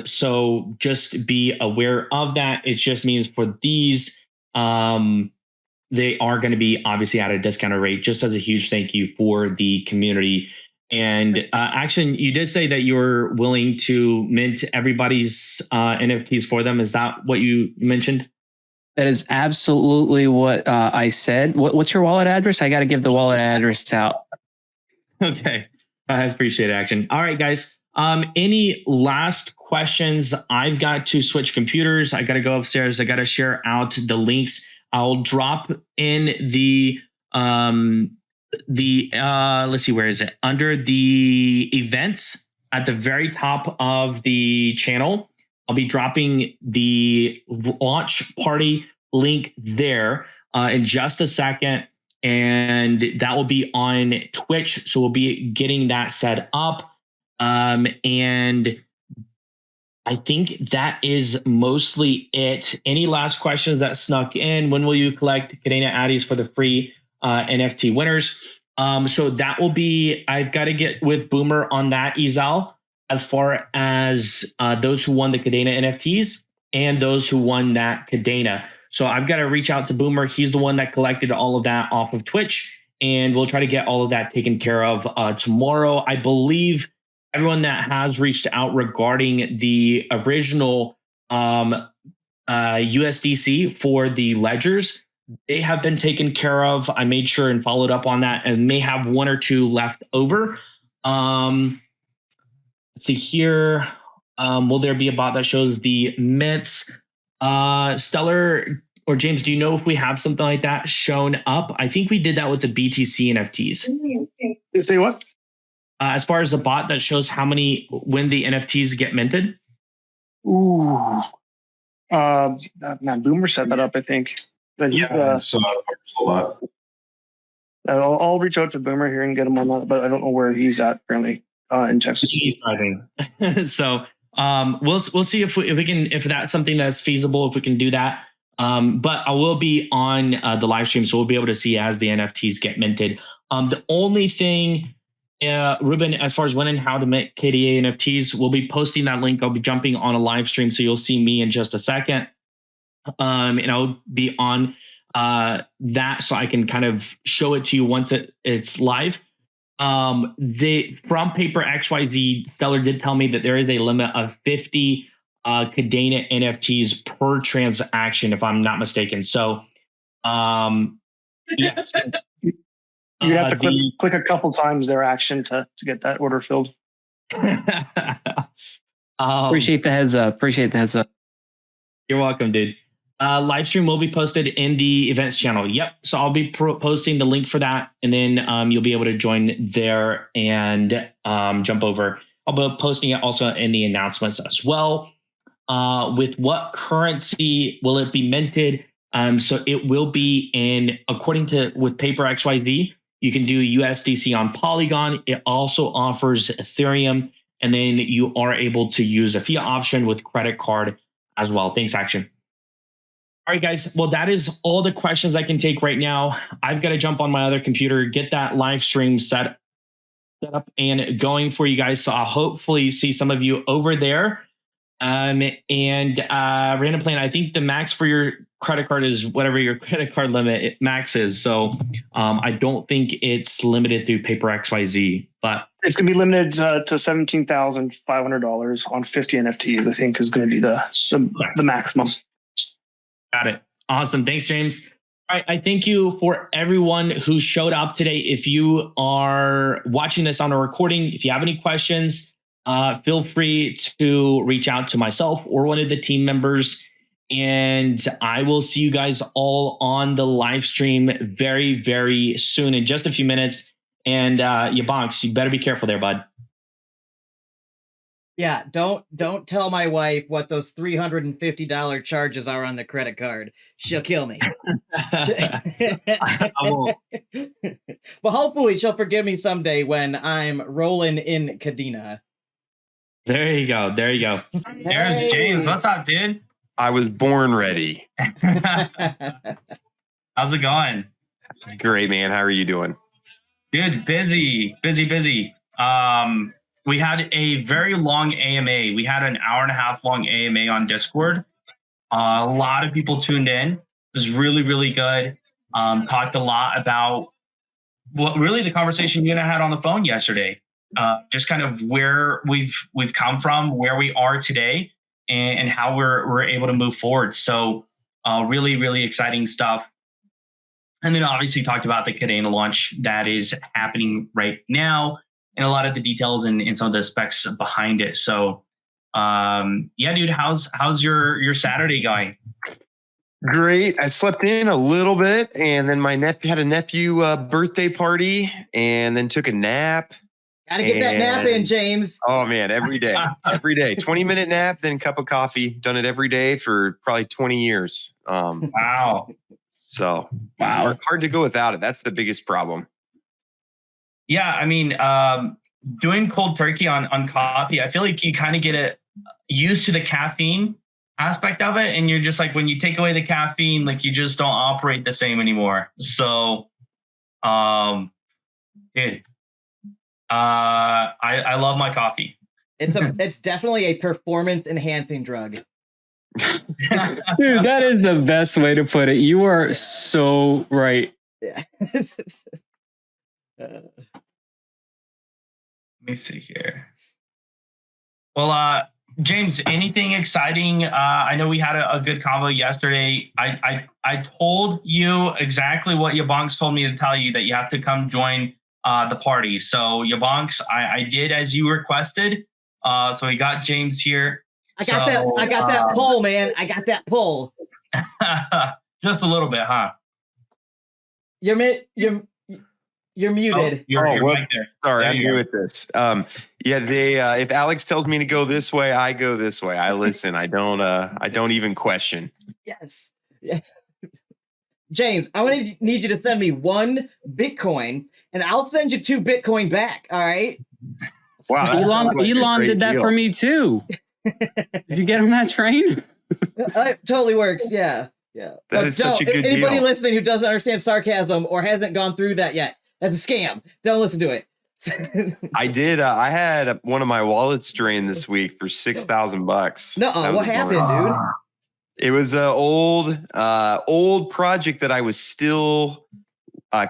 So just be aware of that. It just means for these, they are going to be obviously at a discounted rate, just as a huge thank you for the community. And Action, you did say that you're willing to mint everybody's NFTs for them. Is that what you mentioned? That is absolutely what I said. What's your wallet address? I got to give the wallet address out. Okay. I appreciate it, Action. All right, guys. Any last questions? I've got to switch computers. I got to go upstairs. I got to share out the links. I'll drop in let's see, where is it? Under the events at the very top of the channel, I'll be dropping the launch party link there in just a second. And that will be on Twitch. So we'll be getting that set up. And I think that is mostly it. Any last questions that snuck in? When will you collect KDA Addies for the free NFT winners? So that will be, I've got to get with Boomer on that, Izal, as far as those who won the KDA NFTs and those who won that KDA. So I've got to reach out to Boomer. He's the one that collected all of that off of Twitch, and we'll try to get all of that taken care of tomorrow. I believe everyone that has reached out regarding the original USDC for the ledgers, they have been taken care of. I made sure and followed up on that, and may have one or two left over. Let's see here. Will there be a bot that shows the mints? Stellar or James, do you know if we have something like that shown up? I think we did that with the BTC NFTs. You say what? As far as the bot that shows when the NFTs get minted. Ooh. Man, Boomer set that up, I think. But It's a lot. I'll reach out to Boomer here and get him on that, but I don't know where he's at currently in Texas. He's driving. So we'll see if that's something that's feasible, if we can do that. But I will be on the live stream, so we'll be able to see as the NFTs get minted. The only thing Ruben, as far as when and how to make KDA NFTs, we'll be posting that link. I'll be jumping on a live stream, so you'll see me in just a second. And I'll be on that so I can kind of show it to you once it's live. From Paper XYZ, Stellar did tell me that there is a limit of 50 KDA NFTs per transaction, if I'm not mistaken. So, yes. You have to click a couple times their action to get that order filled. Appreciate the heads up. You're welcome, dude. Live stream will be posted in the events channel. Yep. So I'll be posting the link for that, and then you'll be able to join there and jump over. I'll be posting it also in the announcements as well. With what currency will it be minted? So it will be with Paper XYZ. You can do USDC on Polygon. It also offers Ethereum, and then you are able to use a fiat option with credit card as well. Thanks, Action. All right, guys. Well, that is all the questions I can take right now. I've got to jump on my other computer, get that live stream set up and going for you guys. So I'll hopefully see some of you over there. Random Plan, I think the max for your credit card is whatever your credit card limit max is. So I don't think it's limited through Paper XYZ, but it's going to be limited to $17,500 on 50 NFTs. I think is going to be the maximum. Got it. Awesome. Thanks, James. All right. I thank you for everyone who showed up today. If you are watching this on a recording, if you have any questions, feel free to reach out to myself or one of the team members, and I will see you guys all on the live stream very, very soon in just a few minutes. And YaBonks, you better be careful there, bud. Yeah, don't tell my wife what those $350 charges are on the credit card. She'll kill me. I won't. But hopefully she'll forgive me someday when I'm rolling in KDA. There you go. There's James. What's up, dude? I was born ready. How's it going? Great, man. How are you doing? Good. Busy. We had a very long AMA. We had an hour and a half long AMA on Discord. A lot of people tuned in. It was really, really good. Talked a lot about the conversation you and I had on the phone yesterday. Just kind of where we've come from, where we are today, and how we're able to move forward. So really, really exciting stuff. And then obviously talked about the KDA launch that is happening right now, and a lot of the details and some of the specs behind it. So yeah, dude, how's your Saturday going? Great. I slept in a little bit, and then my nephew had a birthday party, and then took a nap. Gotta get that nap in, James. Oh man, every day, 20-minute nap, then cup of coffee. Done it every day for probably 20 years. Wow. So hard to go without it. That's the biggest problem. Yeah, I mean, doing cold turkey on coffee, I feel like you kind of get used to the caffeine aspect of it, and you're just like, when you take away the caffeine, like you just don't operate the same anymore. So, dude, I love my coffee. It's definitely a performance enhancing drug. Dude, that is the best way to put it. You are so right. Yeah. Let me see here. Well, James, anything exciting? I know we had a good convo yesterday. I told you exactly what YaBonks told me to tell you, that you have to come join the party. So YaBonks, I did as you requested. So we got James here. I got that pull, man. I got that pull. Just a little bit, huh? You're muted. You're right there. Sorry, there I'm new at this. If Alex tells me to go this way, I go this way. I listen. I don't even question. Yes. James, I need you to send me 1 Bitcoin, and I'll send you 2 Bitcoin back. All right. Wow. Elon did that for me too. Did you get on that train? It totally works. Yeah. That is such a good Anybody deal. listening who doesn't understand sarcasm or hasn't gone through that yet, that's a scam. Don't listen to it. I did. I had one of my wallets drained this week for $6,000. No, what happened, dude? It was an old project that I was still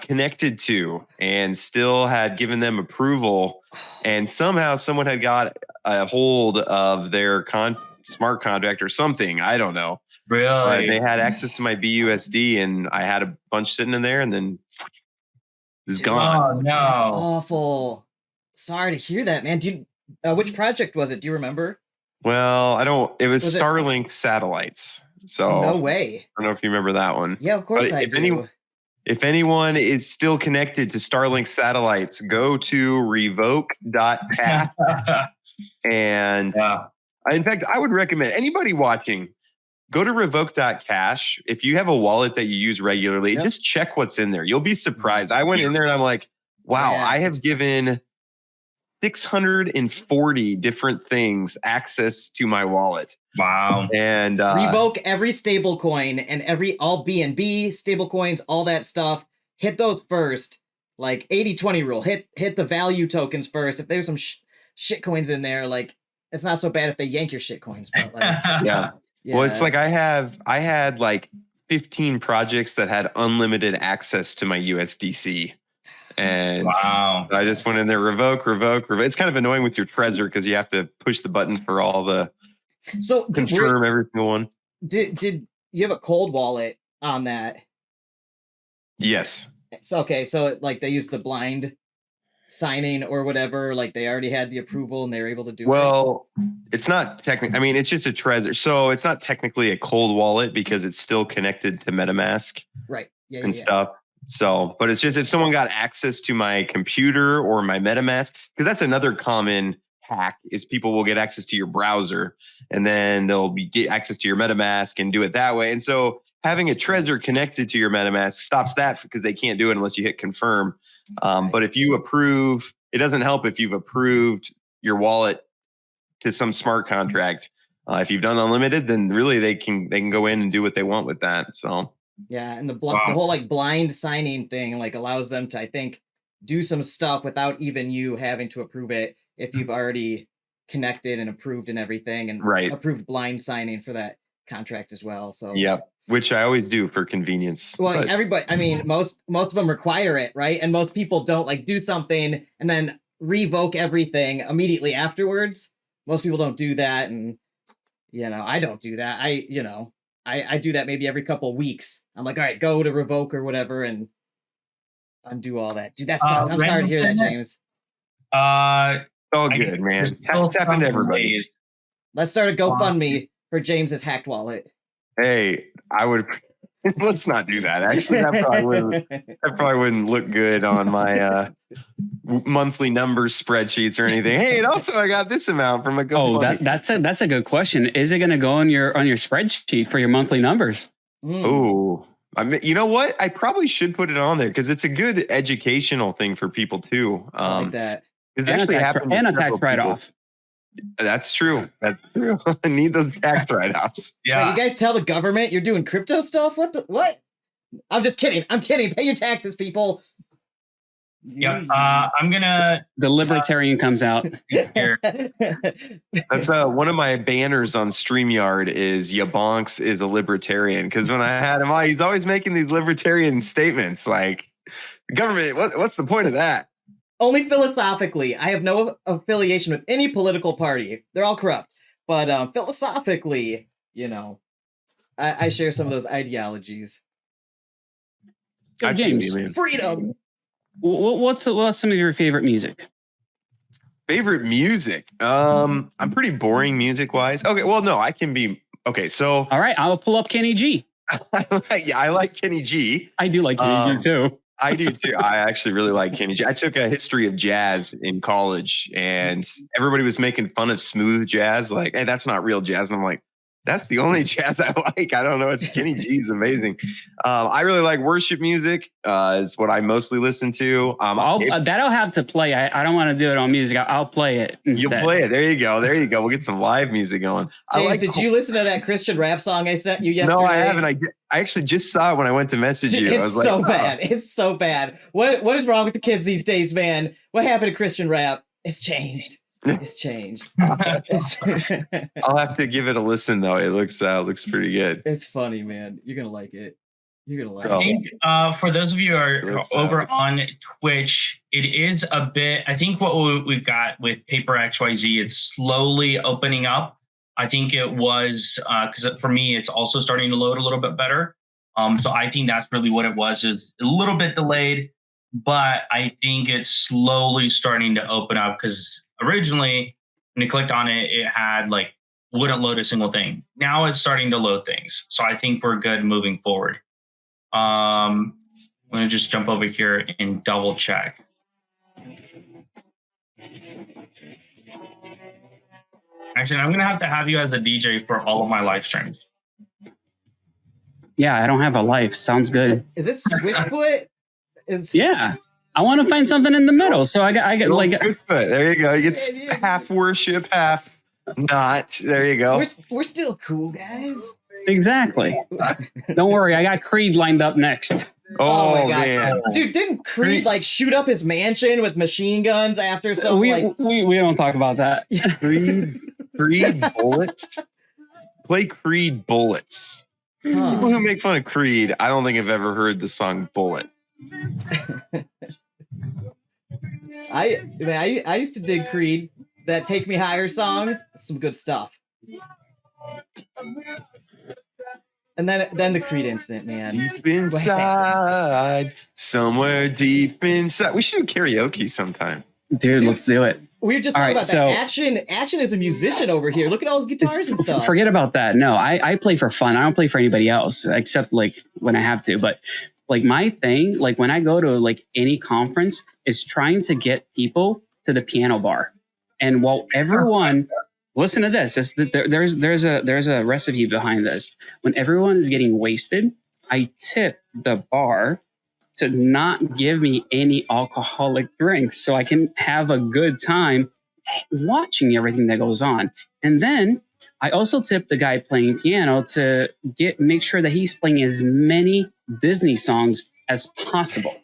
connected to and still had given them approval, and somehow someone had got a hold of their smart contract or something. I don't know. Really? They had access to my BUSD, and I had a bunch sitting in there, and then it was gone. Oh, no. That's awful. Sorry to hear that, man. Do you, which project was it? Do you remember? Well, I don't. It was Was it- Starlink satellites. So Oh, no way. I don't know if you remember that one. Yeah, of course But I do. If anyone is still connected to Starlink satellites, go to revoke.cat. And in fact, I would recommend anybody watching, go to revoke.cash. If you have a wallet that you use regularly, just check what's in there. You'll be surprised. I went in there and I'm like, wow, Yeah. I have given 640 different things access to my wallet. Wow. And Revoke every stable coin and all BNB stable coins, all that stuff. Hit those first. Like 80-20 rule. Hit the value tokens first. If there's some shit coins in there, like it's not so bad if they yank your shit coins. But like, yeah. Well, it's like I had like 15 projects that had unlimited access to my USDC. And wow. I just went in there, revoke. It's kind of annoying with your Trezor because you have to push the button for all the confirm every single one. Did you have a cold wallet on that? Yes. So like they used the blind signing or whatever, like they already had the approval and they were able to do Well, it's not technically, I mean, it's just a Trezor. So it's not technically a cold wallet because it's still connected to MetaMask. Right. Yeah. And stuff. So, but it's just if someone got access to my computer or my MetaMask, because that's another common hack is people will get access to your browser and then they'll get access to your MetaMask and do it that way. And so having a Trezor connected to your MetaMask stops that because they can't do it unless you hit confirm. But if you approve, it doesn't help if you've approved your wallet to some smart contract. If you've done unlimited, then really they can go in and do what they want with that. So. Yeah, and the whole like blind signing thing like allows them to, I think, do some stuff without even you having to approve it if you've already connected and approved and everything, and approved blind signing for that contract as well. So which I always do for convenience. Well, everybody, I mean, most of them require it, right? And most people don't like do something and then revoke everything immediately afterwards. Most people don't do that, and I don't do that. I do that maybe every couple of weeks. I'm like, all right, go to revoke or whatever and undo all that. Dude, that sucks. I'm sorry to hear that, James. All good, man. It's happened to everybody. Let's start a GoFundMe for James's hacked wallet. Hey, I would. Let's not do that. Actually, that probably wouldn't look good on my monthly numbers spreadsheets or anything. Hey, and also I got this amount from a GoFundMe. That's a good question. Is it going to go on your spreadsheet for your monthly numbers? Oh, I mean, you know what? I probably should put it on there because it's a good educational thing for people too. I like that. And a tax write-off. That's true. That's true. I need those tax write-offs. Yeah. Wait, you guys tell the government you're doing crypto stuff? What? I'm just kidding. I'm kidding. Pay your taxes, people. Yeah. I'm gonna. The libertarian comes out. That's one of my banners on StreamYard is YaBonks is a libertarian, because when I had him on, he's always making these libertarian statements like, the government, what's the point of that? Only philosophically. I have no affiliation with any political party. They're all corrupt. But philosophically, I share some of those ideologies. Go, James. Freedom. What's some of your favorite music? Favorite music? I'm pretty boring music-wise. Okay, well, no, I can be... Okay, so... All right, I'll pull up Kenny G. Yeah, I like Kenny G. I do like Kenny G, too. I do too. I actually really like Kenny G. I took a history of jazz in college, and everybody was making fun of smooth jazz. Like, hey, that's not real jazz. And I'm like, That's the only jazz I like. I don't know. Kenny G is amazing. I really like worship music. Is what I mostly listen to. That'll have to play. I don't want to do it on music. I'll play it instead. You'll play it. There you go. There you go. We'll get some live music going. James, did you listen to that Christian rap song I sent you yesterday? No, I haven't. I actually just saw it when I went to message you. It's I was so like, bad. It's so bad. What is wrong with the kids these days, man? What happened to Christian rap? It's changed. It's changed. I'll have to give it a listen though. It looks pretty good. It's funny, man. You're gonna like it. You're gonna like I it. think for those of you who are over on Twitch, it is a bit. I think what we've got with Paper XYZ, it's slowly opening up. I think it was because for me, it's also starting to load a little bit better. So I think that's really what it was. Is a little bit delayed, but I think it's slowly starting to open up because originally when you clicked on it, it had like wouldn't load a single thing. Now it's starting to load things. So I think we're good moving forward. I'm going to just jump over here and double check. Actually, I'm going to have you as a DJ for all of my live streams. Yeah, I don't have a life. Sounds good. Is this Switchfoot? Yeah. I want to find something in the middle. So I get like there you go. You get half worship, half not. There you go. We're still cool, guys. Exactly. Don't worry, I got Creed lined up next. Oh my God. Man. Dude, didn't Creed like shoot up his mansion with machine guns after some we don't talk about that. Creed Bullets? Play Creed Bullets. People who make fun of Creed, I don't think I've ever heard the song Bullet. I used to dig Creed. That Take Me Higher song, some good stuff. And then the Creed incident, man. Deep inside, somewhere deep inside. We should do karaoke sometime. Dude, let's do it. We were just talking about that. Action is a musician over here. Look at all his guitars and stuff. Forget about that. No, I play for fun. I don't play for anybody else except like when I have to. But like my thing, like when I go to like any conference, is trying to get people to the piano bar. And while everyone, listen to this. There's a recipe behind this. When everyone is getting wasted, I tip the bar to not give me any alcoholic drinks so I can have a good time watching everything that goes on. And then I also tip the guy playing piano to make sure that he's playing as many Disney songs as possible.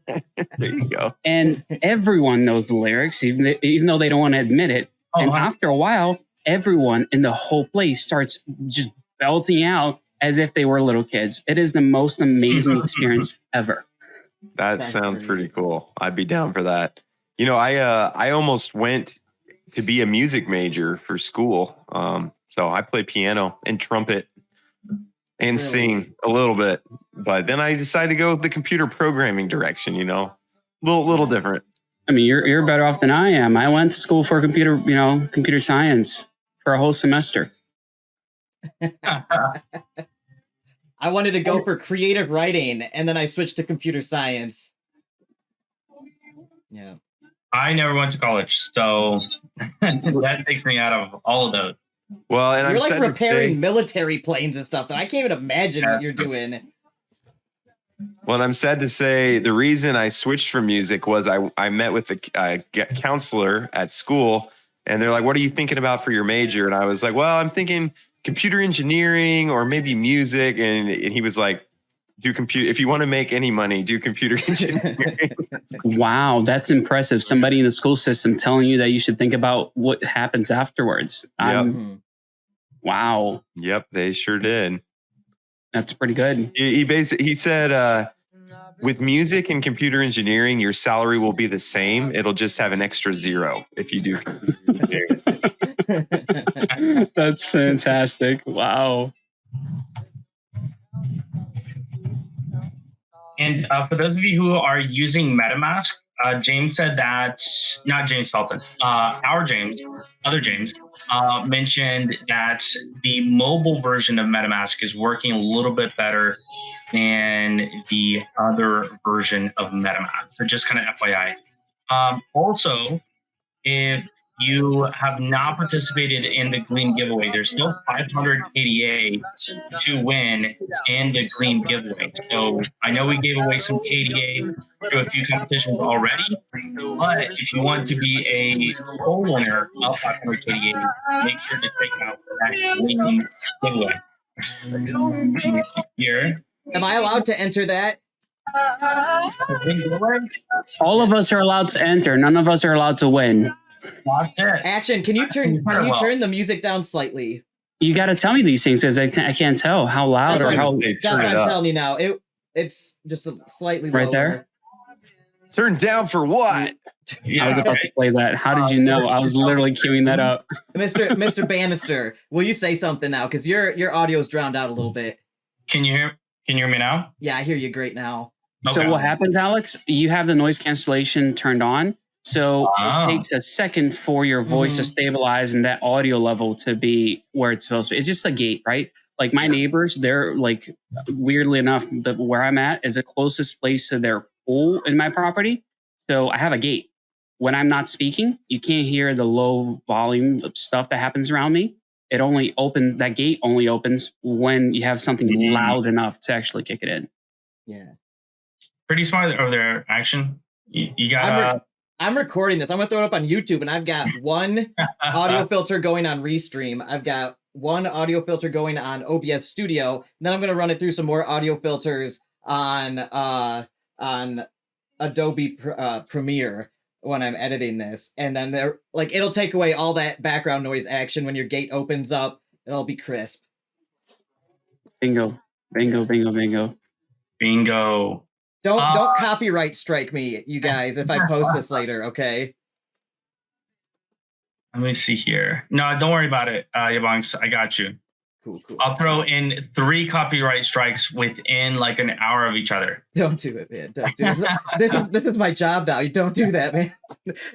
There you go. And everyone knows the lyrics, even though they don't want to admit it. And after a while, everyone in the whole place starts just belting out as if they were little kids. It is the most amazing experience ever. That sounds pretty cool. I'd be down for that. You know, I almost went to be a music major for school. So I play piano and trumpet and sing a little bit, but then I decided to go the computer programming direction, you know, little different. I mean, you're better off than I am. I went to school for computer science for a whole semester. I wanted to go for creative writing, and then I switched to computer science. Yeah. I never went to college, so that takes me out of all of those. Well, and you're like repairing military planes and stuff. I can't even imagine what you're doing. Well, I'm sad to say the reason I switched from music was I met with a counselor at school, and they're like, "What are you thinking about for your major?" And I was like, "Well, I'm thinking computer engineering or maybe music." And he was like, if you want to make any money, do computer engineering. Wow, that's impressive. Somebody in the school system telling you that you should think about what happens afterwards. Yep. Wow. Yep, they sure did. That's pretty good. He said, with music and computer engineering, your salary will be the same. It'll just have an extra 0 if you do computer engineering. That's fantastic. Wow. And for those of you who are using MetaMask, James said that, not James Pelton, other James, mentioned that the mobile version of MetaMask is working a little bit better than the other version of MetaMask. So just kind of FYI. Also, if you have not participated in the Gleam giveaway. There's still 500 KDA to win in the Gleam giveaway. So I know we gave away some KDA to a few competitions already, but if you want to be a full winner of 500 KDA, make sure to check out that Gleam giveaway. Here. Am I allowed to enter that? All of us are allowed to enter. None of us are allowed to win. That's it. Action, can you turn the music down slightly? You got to tell me these things because I can't tell how loud or how. That's what I'm telling you now. It's just slightly right lower. there. Turn down for what? Yeah, I was about to play that. How did you know? I was literally queuing that up. Mr. Bannister, will you say something now? Because your audio's drowned out a little bit. Can you hear me now? Yeah, I hear you great now. Okay. So what happens, Alex? You have the noise cancellation turned on. So it takes a second for your voice to stabilize and that audio level to be where it's supposed to be. It's just a gate, right? Like my neighbors, they're like, weirdly enough, where I'm at is the closest place to their pool in my property. So I have a gate. When I'm not speaking, you can't hear the low volume of stuff that happens around me. That gate only opens when you have something loud enough to actually kick it in. Yeah. Pretty smart over there, Action. You got. I'm recording this. I'm gonna throw it up on YouTube, and I've got one audio filter going on Restream. I've got one audio filter going on OBS Studio. And then I'm gonna run it through some more audio filters on Adobe Premiere when I'm editing this, and then it'll take away all that background noise action when your gate opens up. It'll be crisp. Bingo, bingo, bingo, bingo, bingo. Don't copyright strike me, you guys, if I post this later, okay? Let me see here. No, don't worry about it, YaBonks. I got you. Cool. I'll throw in 3 copyright strikes within like an hour of each other. Don't do it, man. Don't do it. This is my job now. You don't do that, man.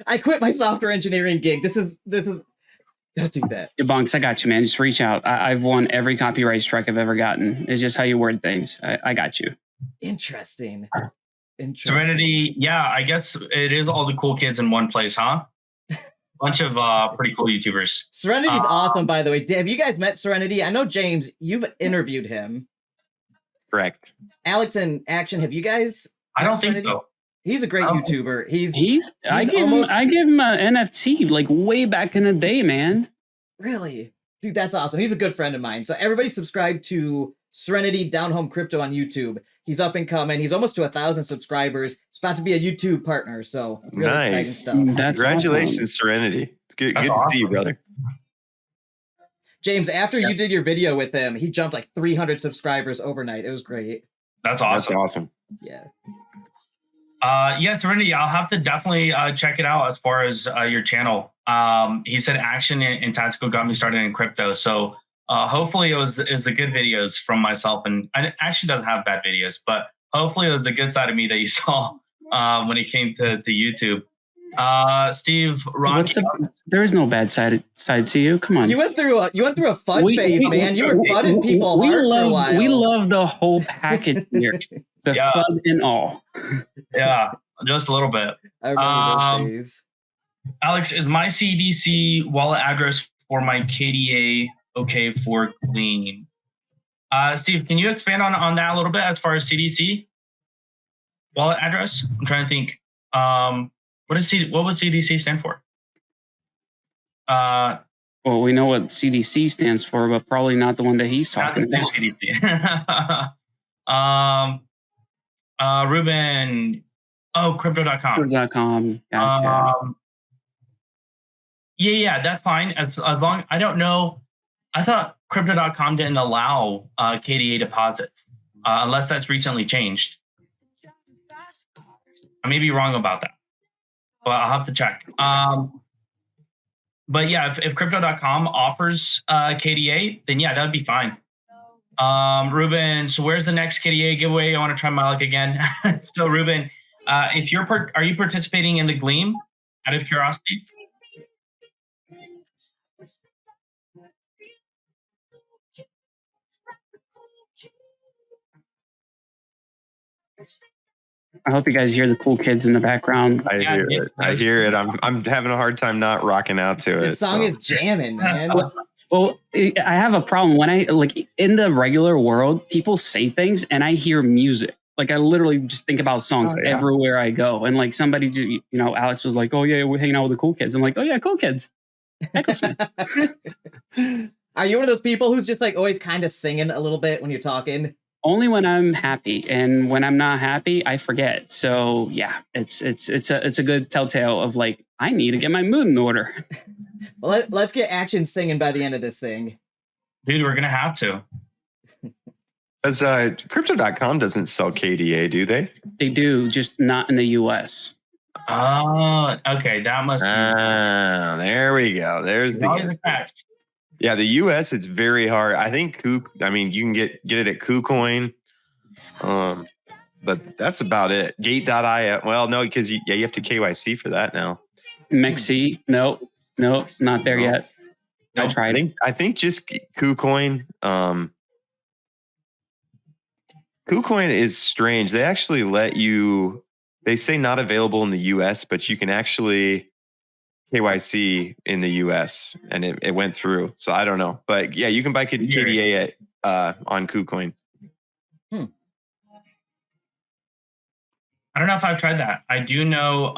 I quit my software engineering gig. This is. Don't do that. YaBonks, I got you, man. Just reach out. I've won every copyright strike I've ever gotten. It's just how you word things. I got you. Interesting. Serenity, yeah, I guess it is all the cool kids in one place, huh? Bunch of pretty cool YouTubers. Serenity's awesome, by the way. Have you guys met Serenity? I know, James, you've interviewed him. Correct. Alex and Action, have you guys? I don't think so. He's a great YouTuber. I gave him an NFT like way back in the day, man. Really? Dude, that's awesome. He's a good friend of mine. So everybody subscribe to Serenity Down Home Crypto on YouTube. He's up and coming. He's almost to 1,000 subscribers. He's about to be a YouTube partner. So really exciting stuff. Congratulations, awesome. Serenity. It's good to see you, brother. James, after you did your video with him, he jumped like 300 subscribers overnight. It was great. That's awesome. That's awesome. Yeah. Serenity, I'll have to definitely check it out as far as your channel. He said Action and Tactical got me started in crypto. So hopefully it was the good videos from myself, and Action doesn't have bad videos, but hopefully it was the good side of me that you saw when it came to YouTube. Steve, Rocky, there's no bad side to you. Come on, you went through a fun phase, man. You were fudding people hard for a while. We love the whole package here, the fun and all. Yeah, just a little bit. I remember those days. Alex, is my CDC wallet address for my KDA okay for Gleam? Steve, can you expand on that a little bit as far as CDC wallet address? I'm trying to think. What would CDC stand for? Well, we know what CDC stands for, but probably not the one that he's talking about. CDC. Ruben. Oh, crypto.com. Crypto.com. Gotcha. Yeah, that's fine. As long, I don't know. I thought crypto.com didn't allow KDA deposits unless that's recently changed. I may be wrong about that, but I'll have to check. But yeah, if crypto.com offers KDA, then yeah, that would be fine. Ruben, so where's the next KDA giveaway? I want to try my luck again. So Ruben, if are you participating in the Gleam out of curiosity? I hope you guys hear the cool kids in the background. I hear it. I hear it. I'm having a hard time not rocking out to it. This song is jamming, man. Well, I have a problem when I like in the regular world, people say things and I hear music. Like I literally just think about songs everywhere I go. And like somebody, you know, Alex was like, "Oh yeah, we're hanging out with the cool kids." I'm like, "Oh yeah, cool kids." Eccleston. Are you one of those people who's just like always kind of singing a little bit when you're talking? Only when I'm happy, and when I'm not happy, I forget. So yeah, it's a good telltale of like I need to get my mood in order. Well, let's get Action singing by the end of this thing. Dude, we're gonna have to. As crypto.com doesn't sell KDA, do they? They do, just not in the US. Oh, okay. That must be. There we go. There's the catch. Yeah, the US, it's very hard. I think you can get it at KuCoin. But that's about it. Gate.io. Well, no, because you have to KYC for that now. Mexi, nope, not there yet. I tried. I think just KuCoin. KuCoin is strange. They actually let you. They say not available in the US, but you can actually KYC in the US, and it went through. So I don't know, but yeah, you can buy KDA on KuCoin. I don't know if I've tried that. I do know.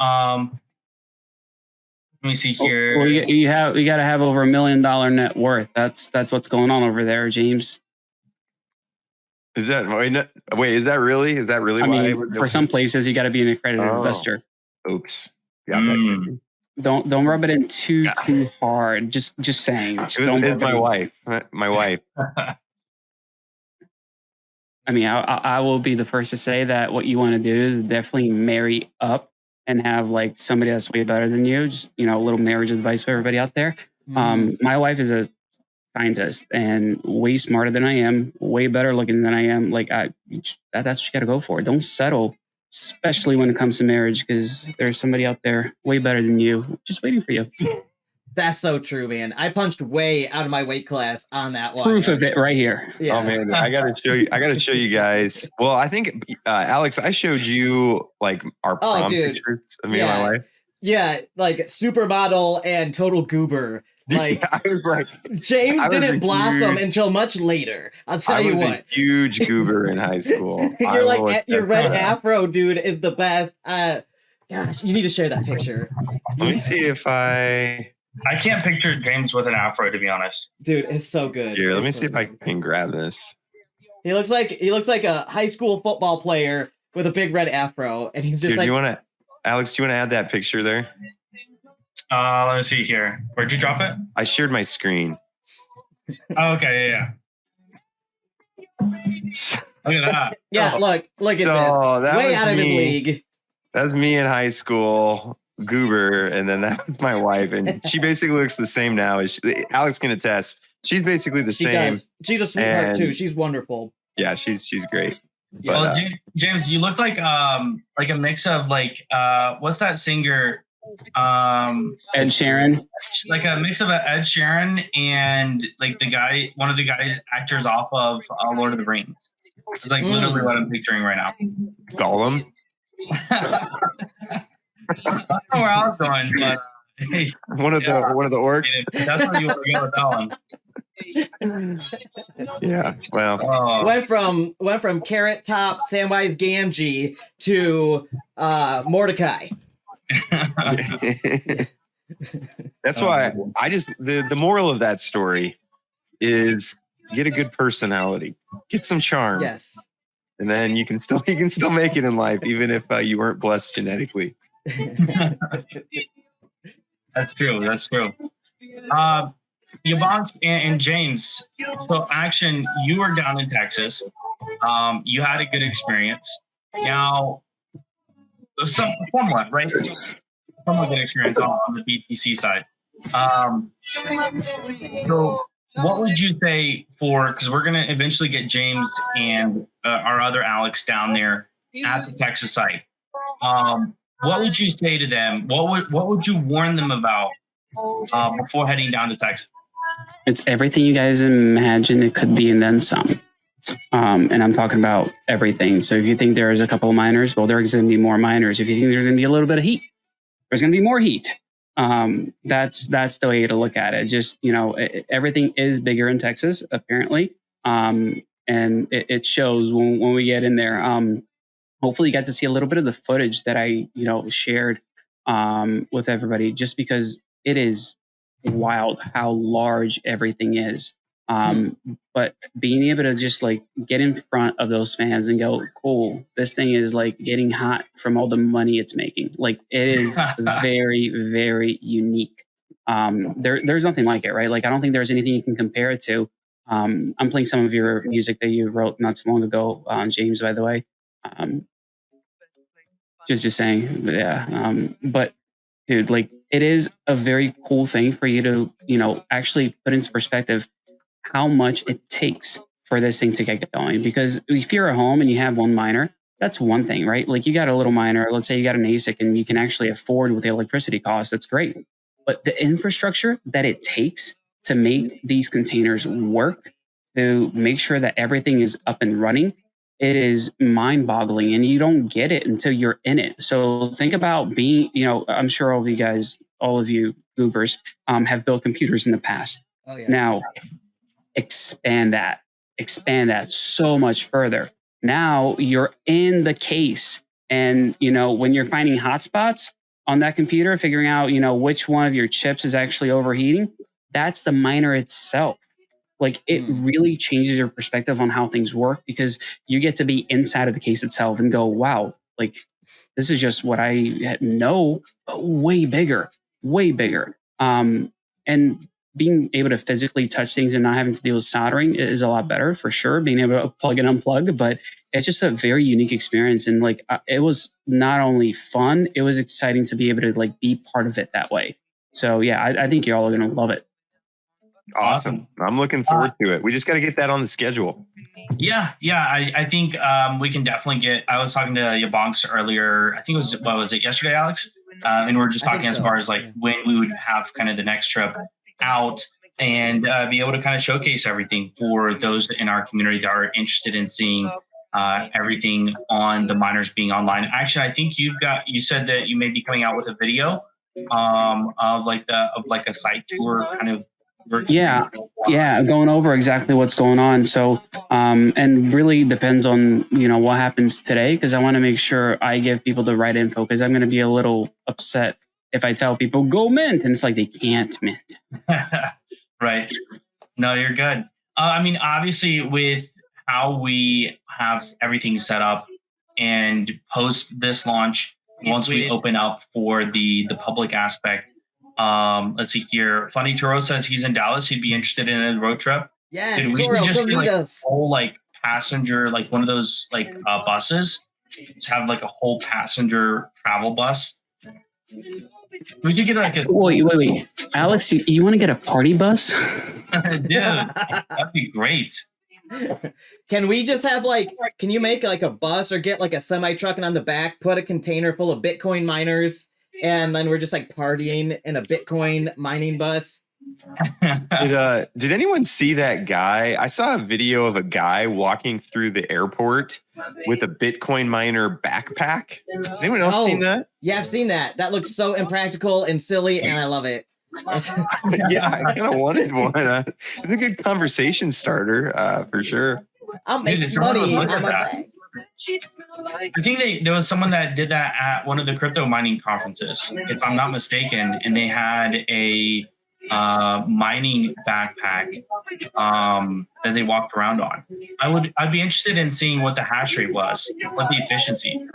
Let me see here. Well, you got to have over $1 million net worth. That's what's going on over there, James. Is that wait? Is that really? Is that really? I mean, for some places, you got to be an accredited investor. Oops. Yeah. Don't rub it in too hard. Just saying. It's my wife. My wife. I mean, I will be the first to say that what you want to do is definitely marry up and have like somebody that's way better than you. Just, you know, a little marriage advice for everybody out there. My wife is a scientist and way smarter than I am, way better looking than I am. Like that's what you got to go for. Don't settle, especially when it comes to marriage, because there's somebody out there way better than you, just waiting for you. That's so true, man. I punched way out of my weight class on that one. Proof of it right here. Yeah. Oh man, I gotta show you guys. Well, I think Alex, I showed you like our prom pictures of me and my wife. Yeah, like supermodel and total goober. Like I was like, James didn't blossom until much later. I'll tell you what. I was a huge goober in high school. You're like your red afro, dude, is the best. Gosh, you need to share that picture. Let me see if I can't picture James with an afro, to be honest. Dude, it's so good. Here, let me see if I can grab this. He looks like a high school football player with a big red afro, and he's just like. Alex, do you want to add that picture there? Let me see here. Where'd you drop it? I shared my screen. Oh, okay, yeah. Look at that. Yeah, look at this. Way out of his league. That's me in high school, goober, and then that's my wife, and she basically looks the same now. Alex can attest. She's basically the same. Does. She's a sweetheart too. She's wonderful. Yeah, she's great. But, well, James, you look like a mix of like what's that singer? Ed Sheeran. Like a mix of Ed Sheeran and like one of the actors off of Lord of the Rings. It's like literally what I'm picturing right now. Gollum. I don't know where I was going, but hey, one of the orcs. That's where you want to go with that one. Yeah, well, went from Carrot Top Samwise Gamgee to Mordecai. That's why I just the moral of that story is get a good personality, get some charm. Yes. And then you can still make it in life, even if you weren't blessed genetically. That's true. YaBonks and James. So, Action, you were down in Texas. You had a good experience. Now, somewhat, right? Somewhat good experience on the BTC side. So, what would you say because we're going to eventually get James and our other Alex down there at the Texas site. What would you say to them? What would you warn them about before heading down to Texas? It's everything you guys imagine it could be and then some. And I'm talking about everything. So if you think there's a couple of miners, well, there's going to be more miners. If you think there's going to be a little bit of heat, there's going to be more heat. That's the way to look at it. Just, everything is bigger in Texas, apparently. And it shows when we get in there. Hopefully you got to see a little bit of the footage that I, shared with everybody, just because it is wild how large everything is. But being able to just like get in front of those fans and go, cool, this thing is like getting hot from all the money it's making. Like it is very, very unique. There's nothing like it, right? Like I don't think there's anything you can compare it to. I'm playing some of your music that you wrote not so long ago, James, by the way. Just saying, yeah. But dude, like it is a very cool thing for you to, actually put into perspective how much it takes for this thing to get going. Because if you're at home and you have one miner, that's one thing, right? Like you got a little miner, let's say you got an ASIC and you can actually afford with the electricity costs, that's great. But the infrastructure that it takes to make these containers work, to make sure that everything is up and running, it is mind-boggling, and you don't get it until you're in it. So think about being, I'm sure all of you goobers have built computers in the past. Oh, yeah. Now, expand that so much further. Now you're in the case, and when you're finding hotspots on that computer, figuring out which one of your chips is actually overheating, that's the miner itself. Like it really changes your perspective on how things work, because you get to be inside of the case itself and go, wow, like this is just what I know, but way bigger. And being able to physically touch things and not having to deal with soldering is a lot better for sure. Being able to plug and unplug, but it's just a very unique experience. And like, it was not only fun, it was exciting to be able to like be part of it that way. So yeah, I think you're all going to love it. Awesome. I'm looking forward to it. We just got to get that on the schedule. Yeah. I think we can definitely get. I was talking to YaBonks earlier. I think it was yesterday, Alex? And we we're just talking as far as like when we would have kind of the next trip out and be able to kind of showcase everything for those in our community that are interested in seeing everything on the miners being online. Actually, I think you said that you may be coming out with a video of like a site tour kind of. Yeah, going over exactly what's going on. So, and really depends on, what happens today, because I want to make sure I give people the right info, because I'm going to be a little upset if I tell people go mint and it's like they can't mint. Right. No, you're good. I mean, obviously with how we have everything set up and post this launch, once we open up for the public aspect, let's see here. Funny Toro says he's in Dallas. He'd be interested in a road trip. Yes, Dude, Toro, just come do meet like us. a whole like passenger, like one of those like buses. Just have like a whole passenger travel bus. We should get like a wait. Alex, you want to get a party bus? Dude, that'd be great. Can we just have can you make like a bus or get like a semi truck and on the back put a container full of Bitcoin miners, and then we're just like partying in a Bitcoin mining bus? Did anyone see that guy? I saw a video of a guy walking through the airport with a Bitcoin miner backpack. Has anyone else seen that? Yeah, I've seen that. That looks so impractical and silly, and I love it. Yeah, I kind of wanted one. It's a good conversation starter, for sure. I'll make money on my back. I think there was someone that did that at one of the crypto mining conferences, if I'm not mistaken, and they had a mining backpack that they walked around on. I'd be interested in seeing what the hash rate was, what the efficiency.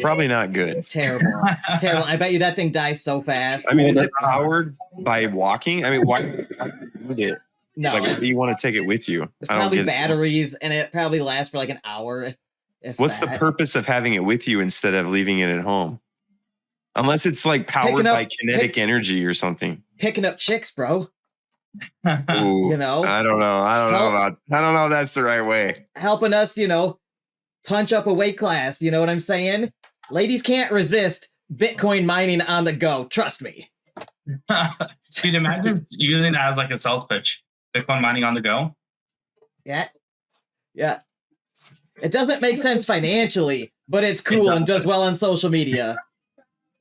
Probably not good. Terrible. I bet you that thing dies so fast. I mean, is it powered by walking? I mean, why would it? No, like, do you want to take it with you? It's probably batteries, and it probably lasts for like an hour. What's the purpose of having it with you instead of leaving it at home? Unless it's like powered by kinetic energy or something. Picking up chicks, bro. Ooh, I don't know if that's the right way. Helping us, punch up a weight class. You know what I'm saying? Ladies can't resist Bitcoin mining on the go. Trust me. Dude, imagine using it as like a sales pitch. Bitcoin mining on the go. Yeah. Yeah. It doesn't make sense financially, but it's cool and does well on social media.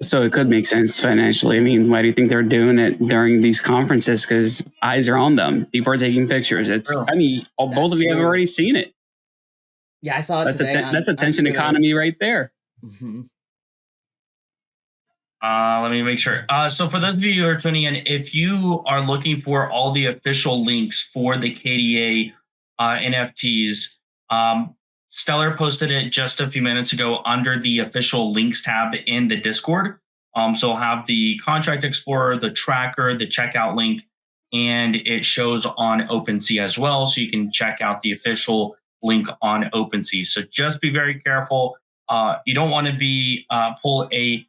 So it could make sense financially. I mean, why do you think they're doing it during these conferences? Because eyes are on them. People are taking pictures. I mean, both of you have already seen it. Yeah, I saw it today. That's attention economy right there. Mm-hmm. Let me make sure. So for those of you who are tuning in, if you are looking for all the official links for the KDA NFTs, Stellar posted it just a few minutes ago under the official links tab in the Discord. So I'll have the contract explorer, the tracker, the checkout link, and it shows on OpenSea as well. So you can check out the official link on OpenSea. So just be very careful. You don't want to be pull a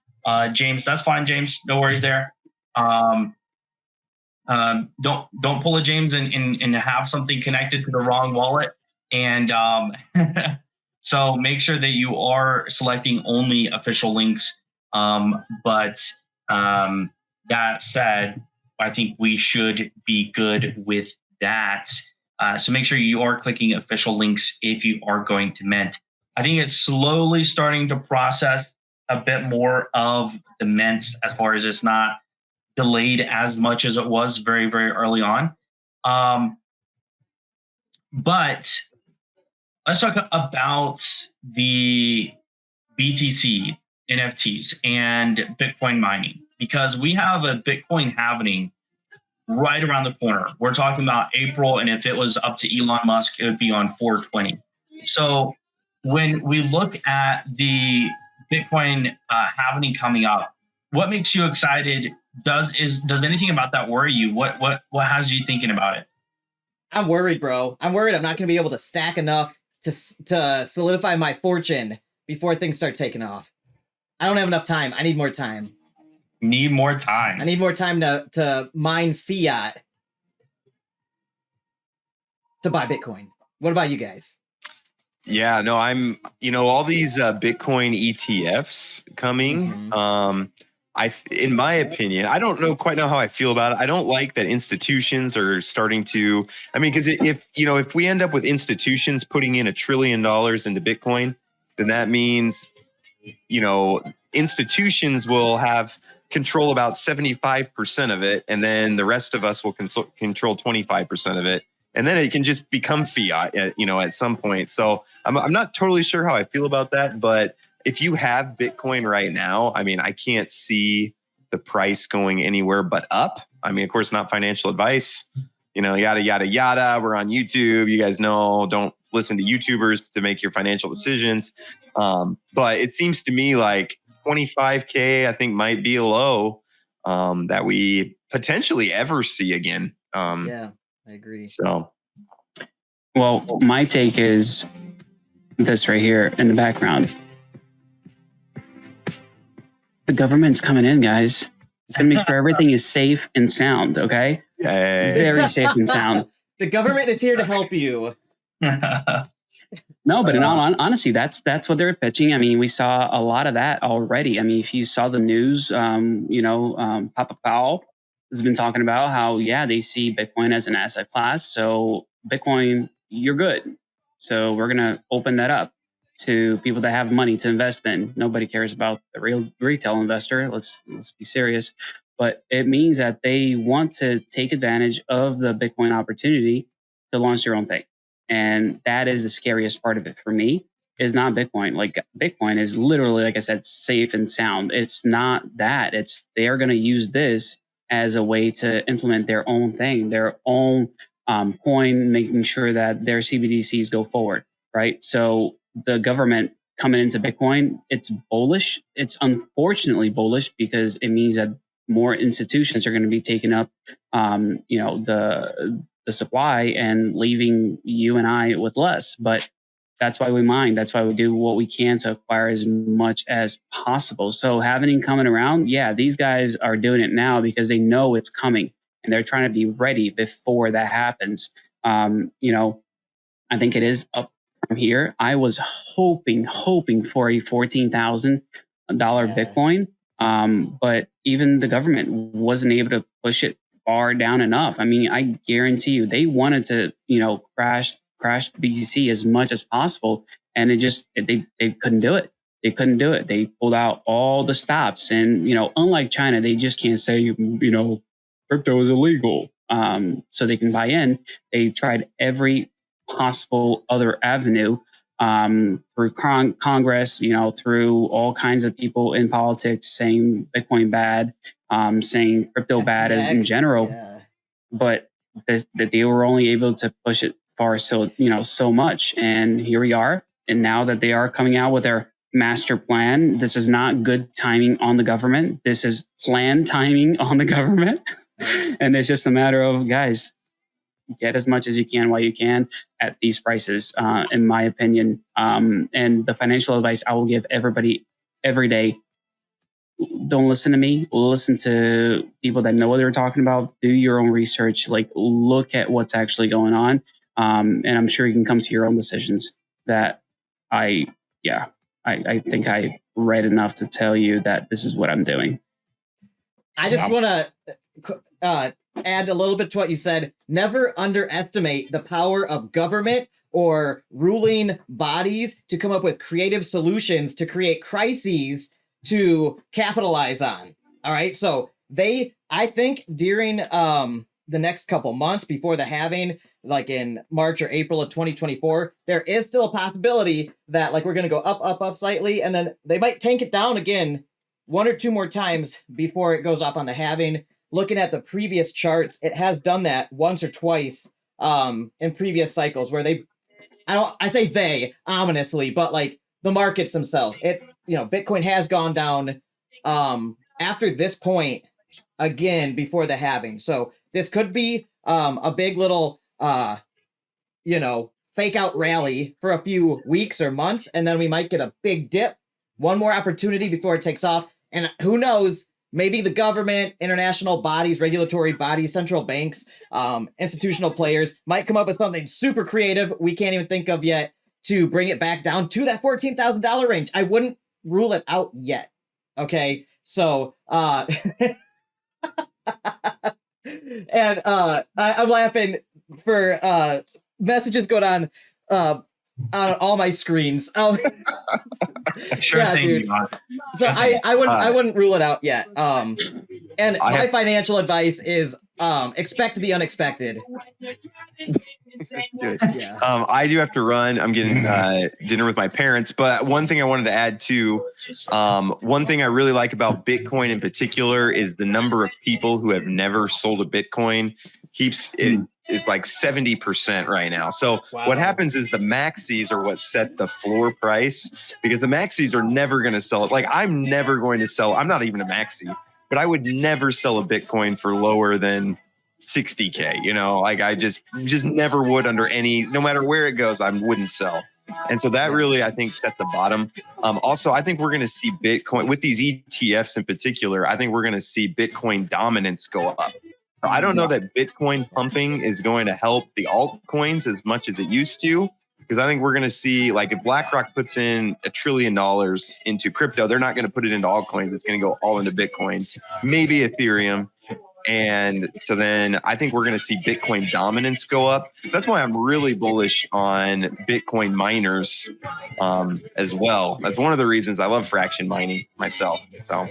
James. That's fine, James. No worries there. Don't pull a James and have something connected to the wrong wallet. And so make sure that you are selecting only official links. But that said, I think we should be good with that. So make sure you are clicking official links if you are going to mint. I think it's slowly starting to process a bit more of the mints as far as it's not delayed as much as it was very, very early on. But let's talk about the BTC NFTs and Bitcoin mining, because we have a Bitcoin halving right around the corner. We're talking about April, and if it was up to Elon Musk, it would be on 420. So when we look at the Bitcoin halving coming up, what makes you excited? Does anything about that worry you? What has you thinking about it? I'm worried, bro. I'm worried I'm not going to be able to stack enough to solidify my fortune before things start taking off. I don't have enough time. I need more time. Need more time. I need more time to mine fiat to buy Bitcoin. What about you guys? Yeah, no, I'm, all these Bitcoin ETFs coming. In my opinion, I don't quite know how I feel about it. I don't like that institutions are starting to, because if we end up with institutions putting in $1 trillion into Bitcoin, then that means, institutions will have control about 75% of it. And then the rest of us will control 25% of it. And then it can just become fiat, at some point. So I'm not totally sure how I feel about that. But if you have Bitcoin right now, I can't see the price going anywhere but up. Of course, not financial advice, yada, yada, yada. We're on YouTube. You guys know, don't listen to YouTubers to make your financial decisions. But it seems to me like 25K, I think, might be a low that we potentially ever see again. Yeah, I agree. So, well, my take is this right here in the background. The government's coming in, guys. It's going to make sure everything is safe and sound, okay? Yay. Very safe and sound. The government is here to help you. No, but in all honesty, that's what they're pitching. We saw a lot of that already. If you saw the news, Papa Powell has been talking about how, they see Bitcoin as an asset class. So Bitcoin, you're good. So we're going to open that up to people that have money to invest in. Nobody cares about the real retail investor. Let's be serious. But it means that they want to take advantage of the Bitcoin opportunity to launch their own thing. And that is the scariest part of it for me, is not Bitcoin. Like, Bitcoin is literally, like I said, safe and sound. It's not that. They're going to use this as a way to implement their own thing, their own coin, making sure that their CBDCs go forward, right? So the government coming into Bitcoin, it's bullish. It's unfortunately bullish because it means that more institutions are going to be taking up, the supply and leaving you and I with less. But that's why we mine. That's why we do what we can to acquire as much as possible. So having it coming around, these guys are doing it now because they know it's coming and they're trying to be ready before that happens. I think it is up from here. I was hoping for a $14,000 Bitcoin. But even the government wasn't able to push it far down enough. I guarantee you they wanted to, crash crash BTC as much as possible. And they couldn't do it. They couldn't do it. They pulled out all the stops. And, unlike China, they just can't say, crypto is illegal. So they can buy in. They tried every possible other avenue through Congress, through all kinds of people in politics saying Bitcoin bad, saying crypto bad as in general. Yeah. But that they were only able to push it far so much. And here we are. And now that they are coming out with their master plan, this is not good timing on the government. This is planned timing on the government. And it's just a matter of, guys, get as much as you can while you can at these prices, in my opinion. And the financial advice I will give everybody every day: don't listen to me. Listen to people that know what they're talking about. Do your own research. Look at what's actually going on. And I'm sure you can come to your own decisions. That I think I read enough to tell you that this is what I'm doing. I just want to add a little bit to what you said. Never underestimate the power of government or ruling bodies to come up with creative solutions to create crises to capitalize on. All right. So I think during the next couple months before the halving, like in March or April of 2024, there is still a possibility that we're going to go up slightly, and then they might tank it down again one or two more times before it goes up on the halving. Looking at the previous charts, it has done that once or twice in previous cycles where I say they ominously, but the markets themselves, Bitcoin has gone down after this point again before the halving. So this could be a big little fake out rally for a few weeks or months, and then we might get a big dip, one more opportunity before it takes off. And who knows, maybe the government, international bodies, regulatory bodies, central banks, institutional players might come up with something super creative we can't even think of yet to bring it back down to that $14,000 range. I wouldn't rule it out yet. Okay. So, and I'm laughing for messages going on all my screens. Sure yeah, thing. dude. So I wouldn't rule it out yet. And my financial advice is expect the unexpected. That's good. Yeah. I do have to run. I'm getting dinner with my parents. But one thing I wanted to add too, one thing I really like about Bitcoin in particular is the number of people who have never sold a Bitcoin keeps it. It's like 70% right now. So what happens is the maxis are what set the floor price, because the maxis are never going to sell it. I'm never going to sell. I'm not even a maxi, but I would never sell a Bitcoin for lower than 60K. I just never would under no matter where it goes, I wouldn't sell. And so that really, I think, sets a bottom. Also, I think we're going to see Bitcoin with these ETFs in particular. I think we're going to see Bitcoin dominance go up. I don't know that Bitcoin pumping is going to help the altcoins as much as it used to, because I think we're going to see, if BlackRock puts in $1 trillion into crypto, they're not going to put it into altcoins. It's going to go all into Bitcoin, maybe Ethereum. And so then I think we're going to see Bitcoin dominance go up. So that's why I'm really bullish on Bitcoin miners as well. That's one of the reasons I love fraction mining myself. So.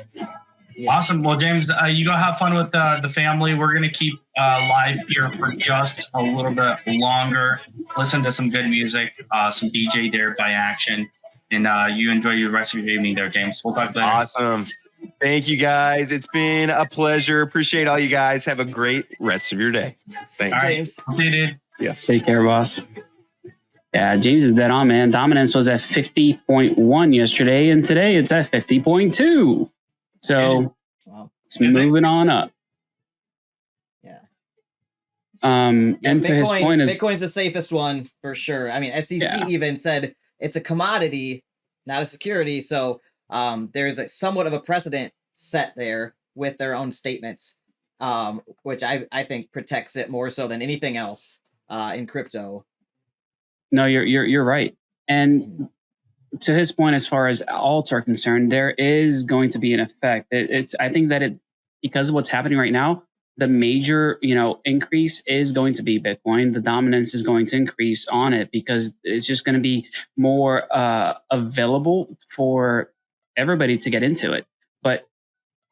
Yeah. Awesome. Well, James, you go have fun with the family. We're going to keep live here for just a little bit longer. Listen to some good music, some DJ there by Action. And you enjoy the rest of your evening there, James. We'll talk later. Awesome. Thank you, guys. It's been a pleasure. Appreciate all you guys. Have a great rest of your day. Thanks, James. Okay, dude. Yeah. Take care, boss. Yeah, James is dead on, man. Dominance was at 50.1 yesterday, and today it's at 50.2. So it's moving on up. Yeah. And to his point is Bitcoin's the safest one for sure. I mean, SEC even said it's a commodity, not a security. So there's somewhat of a precedent set there with their own statements, which I think protects it more so than anything else in crypto. No, you're right. And to his point, as far as alts are concerned, there is going to be an effect. I think that because of what's happening right now, the major, increase is going to be Bitcoin. The dominance is going to increase on it because it's just going to be more available for everybody to get into it. But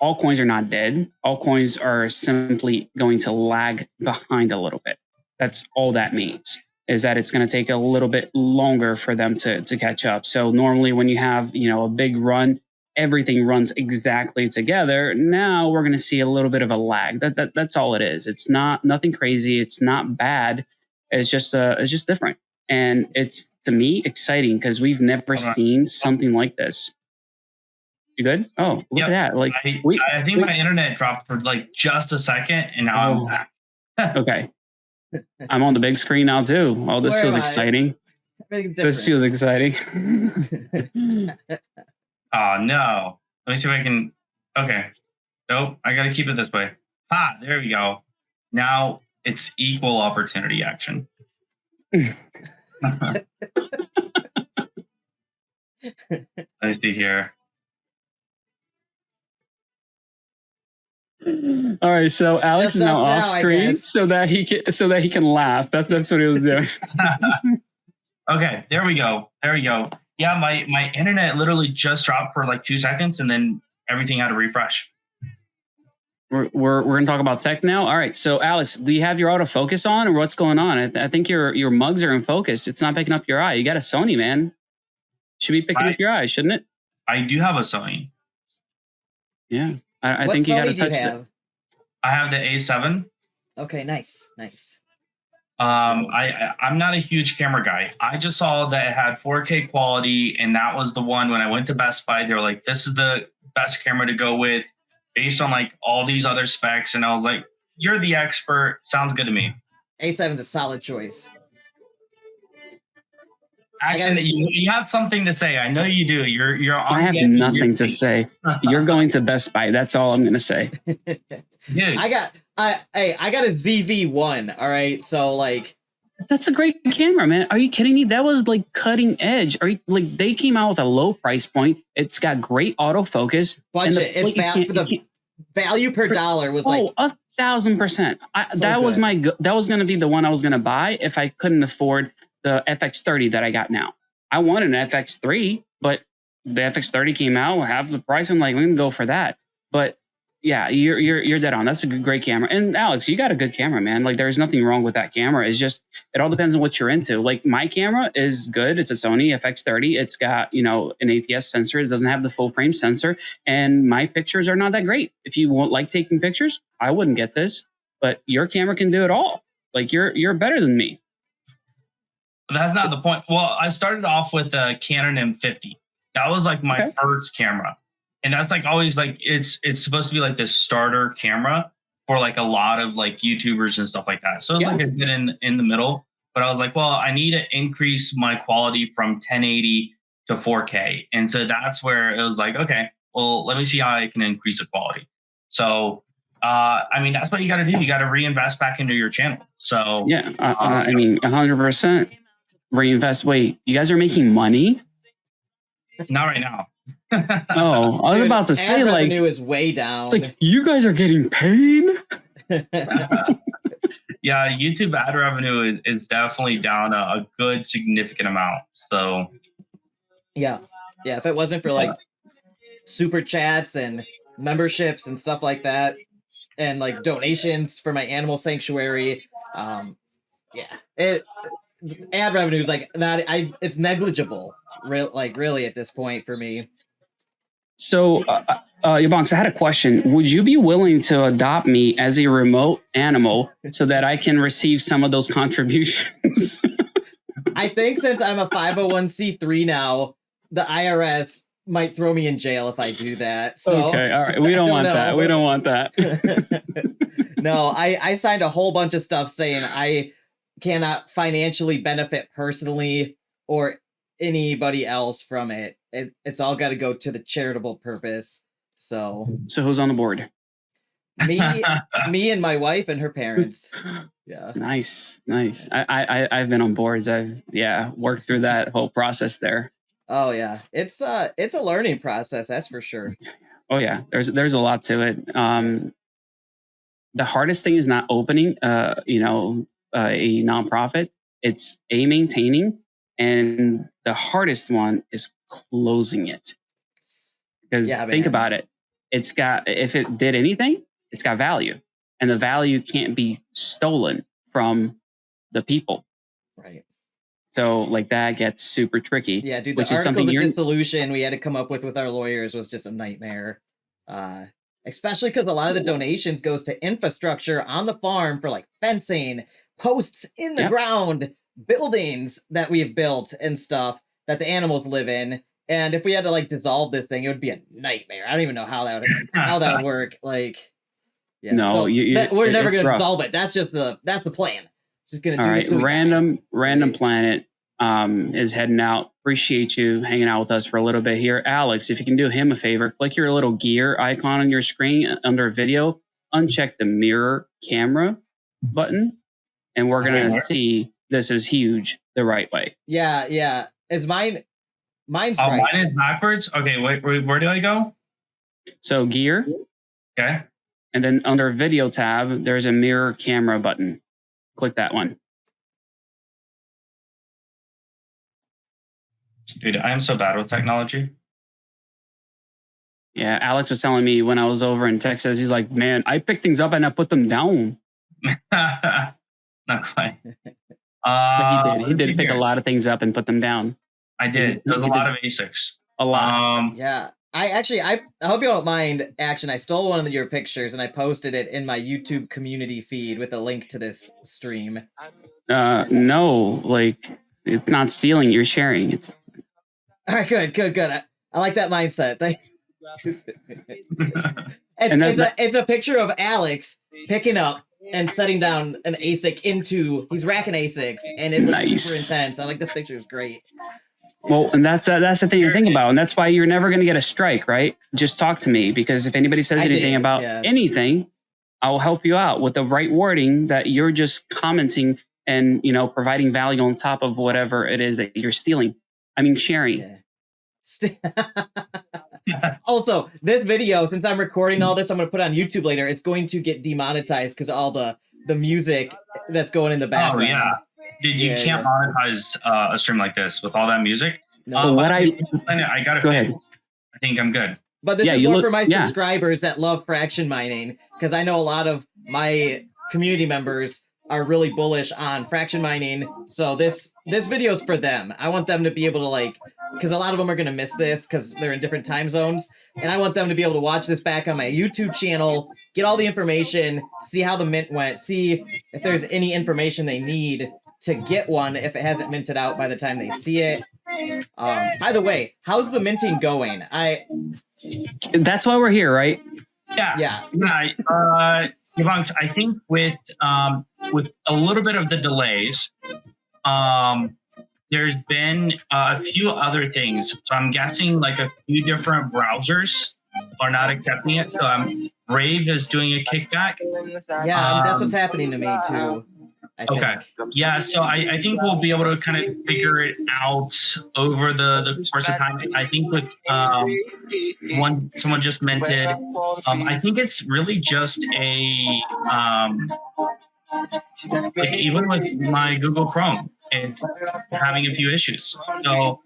altcoins are not dead. Altcoins are simply going to lag behind a little bit. That's all that means, is that it's going to take a little bit longer for them to catch up. So normally when you have, a big run, everything runs exactly together. Now we're going to see a little bit of a lag. That's all it is. It's nothing crazy. It's not bad. It's just different. And it's, to me, exciting because we've never seen something like this. You good? Oh, look at that. Like I think my internet dropped for like just a second and now I'm back. Okay. I'm on the big screen now too. Oh, this feels exciting. This feels exciting. Oh no. Let me see if I can. Okay. Nope. I got to keep it this way. There we go. Now it's equal opportunity action. Let me see here. All right, so Alex is now off screen so that he can laugh. That's what he was doing. Okay, there we go. Yeah, my internet literally just dropped for like 2 seconds, and then everything had to refresh. We're gonna talk about tech now. All right, so Alex, do you have your autofocus on, or what's going on? I think your mugs are in focus. It's not picking up your eye. You got a Sony, man. Should be picking up your eye, shouldn't it? I do have a Sony. Yeah. I think you got to touch it. I have the A7. Okay, nice. I'm not a huge camera guy. I just saw that it had 4K quality, and that was the one when I went to Best Buy. They were like, "This is the best camera to go with, based on like all these other specs." And I was like, "You're the expert. Sounds good to me." A7's a solid choice. Actually, you have something to say. I know you do. You're on. I have nothing to say. You're going to Best Buy. That's all I'm going to say. Dude. I got a ZV-1. All right, so like, that's a great camera, man. Are you kidding me? That was like cutting edge. They came out with a low price point. It's got great autofocus. Budget. The value per dollar was like 1,000%. That was going to be the one I was going to buy if I couldn't afford the FX30 that I got now. I wanted an FX3, but the FX30 came out, half the price. I'm like, we can go for that. But yeah, you're dead on. That's a great camera. And Alex, you got a good camera, man. Like, there's nothing wrong with that camera. It's just, it all depends on what you're into. Like, my camera is good. It's a Sony FX30. It's got, an APS sensor. It doesn't have the full frame sensor. And my pictures are not that great. If you like taking pictures, I wouldn't get this. But your camera can do it all. Like, you're better than me. That's not the point. Well, I started off with the Canon M50. That was like my first camera. And that's like always like, it's supposed to be like this starter camera for like a lot of like YouTubers and stuff like that. So it's like a bit in the middle. But I was like, well, I need to increase my quality from 1080 to 4K. And so that's where it was like, okay, well, let me see how I can increase the quality. So, that's what you got to do. You got to reinvest back into your channel. So, 100%. Reinvest. Wait, you guys are making money? Not right now. Oh, I was about to say, like, revenue is way down. It's like, you guys are getting paid? Yeah, YouTube ad revenue is definitely down a good significant amount. So yeah, if it wasn't for like super chats and memberships and stuff like that, and like donations for my animal sanctuary, ad revenue is like it's negligible, really at this point for me. So, YaBonks, I had a question. Would you be willing to adopt me as a remote animal so that I can receive some of those contributions? I think since I'm a 501c3 now, the IRS might throw me in jail if I do that. So okay, all right. We don't want that. We don't want that. No, I signed a whole bunch of stuff saying I cannot financially benefit personally or anybody else from it. It's all got to go to the charitable purpose. So who's on the board? Me and my wife and her parents. Yeah. Nice. I've been on boards. I've worked through that whole process there. Oh yeah. It's a learning process, that's for sure. Oh yeah. There's a lot to it. the hardest thing is not opening, a nonprofit. It's maintaining, and the hardest one is closing it. Because think about it, if it did anything, it's got value, and the value can't be stolen from the people. Right. So like that gets super tricky. Yeah, dude. The article of dissolution we had to come up with our lawyers was just a nightmare. Especially because a lot of the donations goes to infrastructure on the farm for like fencing, posts in the ground, buildings that we've built and stuff that the animals live in. And if we had to like dissolve this thing, it would be a nightmare. I don't even know how that would work. Like, yeah. No, so we're never going to dissolve it. That's the plan. Just going to do this. Random Planet is heading out. Appreciate you hanging out with us for a little bit here. Alex, if you can do him a favor, click your little gear icon on your screen under video, uncheck the mirror camera button, and we're going to see this is huge the right way. Yeah. Is mine's right? Mine is backwards. Okay, wait, where do I go? So gear. Okay. And then under video tab, there's a mirror camera button. Click that one. Dude, I'm so bad with technology. Yeah, Alex was telling me when I was over in Texas, he's like, man, I pick things up and I put them down. Not quite. But he did pick a lot of things up and put them down. I did. There's a lot of ASICs. A lot. Yeah. I hope you don't mind, Action. I stole one of your pictures and I posted it in my YouTube community feed with a link to this stream. No, like it's not stealing. You're sharing. It's all right. Good. I like that mindset. Thank you. It's a picture of Alex picking up and setting down an ASIC he's racking ASICs, and it looks super intense. I like this picture. Is great. Well, and that's the thing to think about, and that's why you're never going to get a strike, right? Just talk to me, because if anybody says anything about anything, I will help you out with the right wording that you're just commenting and providing value on top of whatever it is that you're stealing. I mean, sharing. Yeah. Also, this video, since I'm recording all this, I'm going to put on YouTube later. It's going to get demonetized because all the music that's going in the background. Oh yeah. Dude, you can't monetize a stream like this with all that music. No, I got it. Go ahead. I think I'm good. But this is more for my subscribers that love fraction mining, because I know a lot of my community members are really bullish on fraction mining. So this video is for them. I want them to be able to because a lot of them are going to miss this because they're in different time zones. And I want them to be able to watch this back on my YouTube channel, get all the information, see how the mint went, see if there's any information they need to get one if it hasn't minted out by the time they see it. By the way, how's the minting going? That's why we're here, right? Yeah. YaBonks, I think with a little bit of the delays, there's been a few other things. So I'm guessing like a few different browsers are not accepting it. So Brave is doing a kickback. Yeah, that's what's happening to me too. Okay. Yeah, so I think we'll be able to kind of figure it out over the course of time. I think with someone just minted, I think it's really just even with my Google Chrome, it's having a few issues. So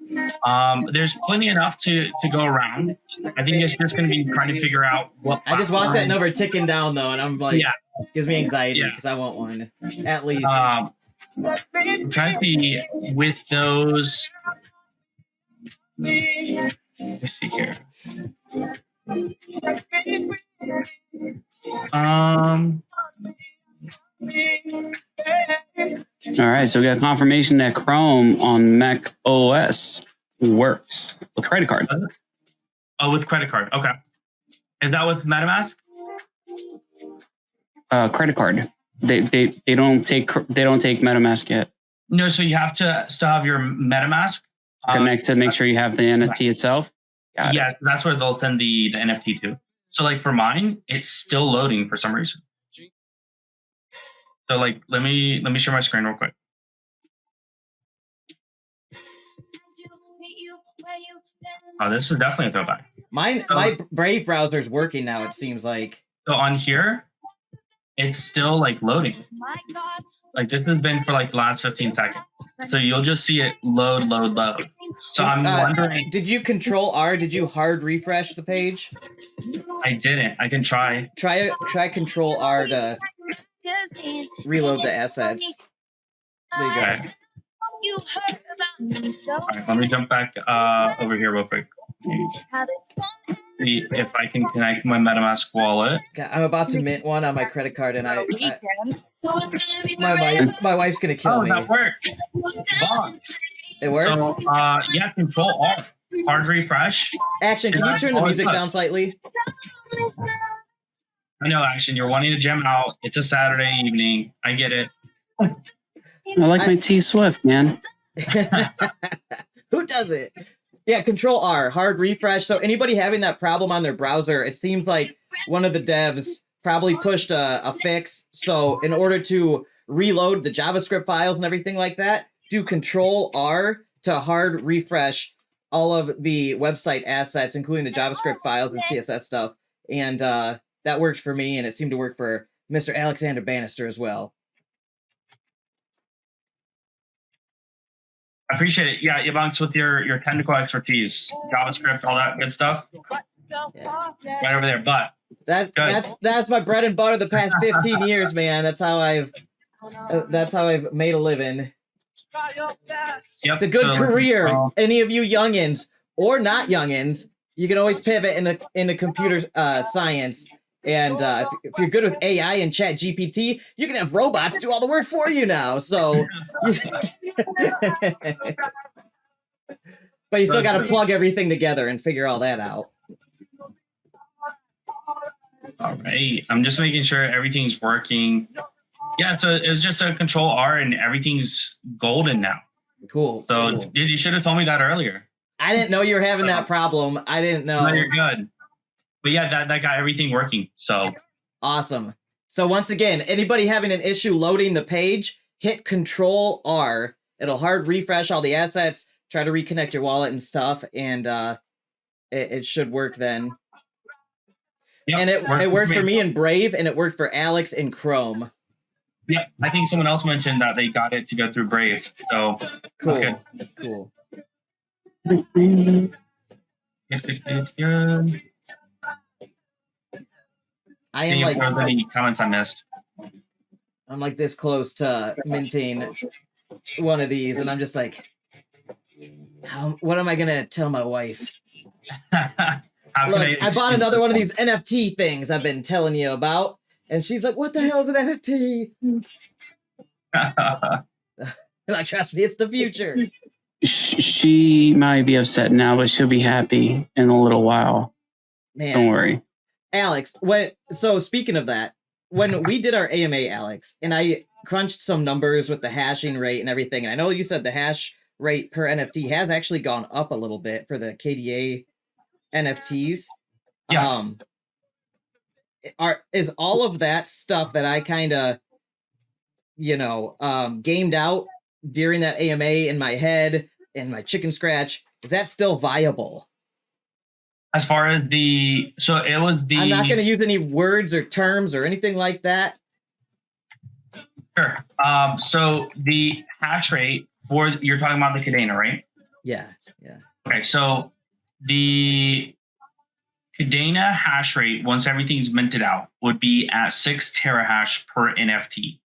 there's plenty enough to go around. I think it's just going to be trying to figure out what. I just watched that number ticking down though, and I'm like, gives me anxiety because I want one at least. I'm trying to see with those. Let's see here. All right, so we got confirmation that Chrome on Mac OS works with credit card. Oh, with credit card. Okay. Is that with MetaMask? Credit card. They don't take MetaMask yet. No, so you have to still have your MetaMask connect to make sure you have the NFT itself. Yes, that's where they'll send the NFT to. So like for mine, it's still loading for some reason. So like let me share my screen real quick. Oh, this is definitely a throwback. My Brave browser's working now, it seems like. So on here, it's still like loading. Like this has been for like the last 15 seconds. So you'll just see it load. So I'm wondering. Did you Control R? Did you hard refresh the page? I didn't. I can try. Try Control R to reload the assets. There you go. Okay. All right, let me jump back over here real quick. See if I can connect my MetaMask wallet. God, I'm about to mint one on my credit card, and my wife's gonna kill me. Oh, that worked. It works. So yeah, Control R, hard refresh. Action, can you turn the music down slightly? I know, Action. You're wanting to jam out. It's a Saturday evening. I get it. I like my T Swift, man. Who does it? Yeah, Control R, hard refresh. So anybody having that problem on their browser, it seems like one of the devs probably pushed a fix. So in order to reload the JavaScript files and everything like that, do Control R to hard refresh all of the website assets, including the JavaScript files and CSS stuff. And that worked for me, and it seemed to work for Mr. Alexander Bannister as well. I appreciate it. Yeah, YaBonks, with your technical expertise, JavaScript, all that good stuff. Yeah. Right over there. But that's my bread and butter the past 15 years, man. That's how I've made a living. yep, It's a good career. Any of you youngins or not youngins, you can always pivot into computer science. And if you're good with AI and Chat GPT, you can have robots do all the work for you now. So, but you still got to plug everything together and figure all that out. All right. I'm just making sure everything's working. Yeah, so it's just a Control R and everything's golden now. Cool. So, cool. Dude, you should have told me that earlier. I didn't know you were having that problem. I didn't know. No, you're good. But yeah, that got everything working. So awesome. So once again, anybody having an issue loading the page, hit Control R. It'll hard refresh all the assets, try to reconnect your wallet and stuff, and it should work then. Yep, and it worked for me in Brave, and it worked for Alex in Chrome. Yeah, I think someone else mentioned that they got it to go through Brave. So cool. Good. Cool. I am like, any comments I missed? I'm like this close to minting one of these, and I'm just like, what am I gonna tell my wife? Look, I bought another one of these NFT things I've been telling you about, and she's like, "What the hell is an NFT?" Like, trust me, it's the future. She might be upset now, but she'll be happy in a little while. Man, don't worry. Alex, so speaking of that, when we did our AMA, Alex, and I crunched some numbers with the hashing rate and everything, and I know you said the hash rate per NFT has actually gone up a little bit for the KDA NFTs. Yeah. Is all of that stuff that I kind of, gamed out during that AMA in my head and my chicken scratch, is that still viable? As far as it was the... I'm not going to use any words or terms or anything like that. Sure. So the hash rate you're talking about the KDA, right? Yeah. Yeah. Okay. So the KDA hash rate, once everything's minted out, would be at 6 terahash per NFT.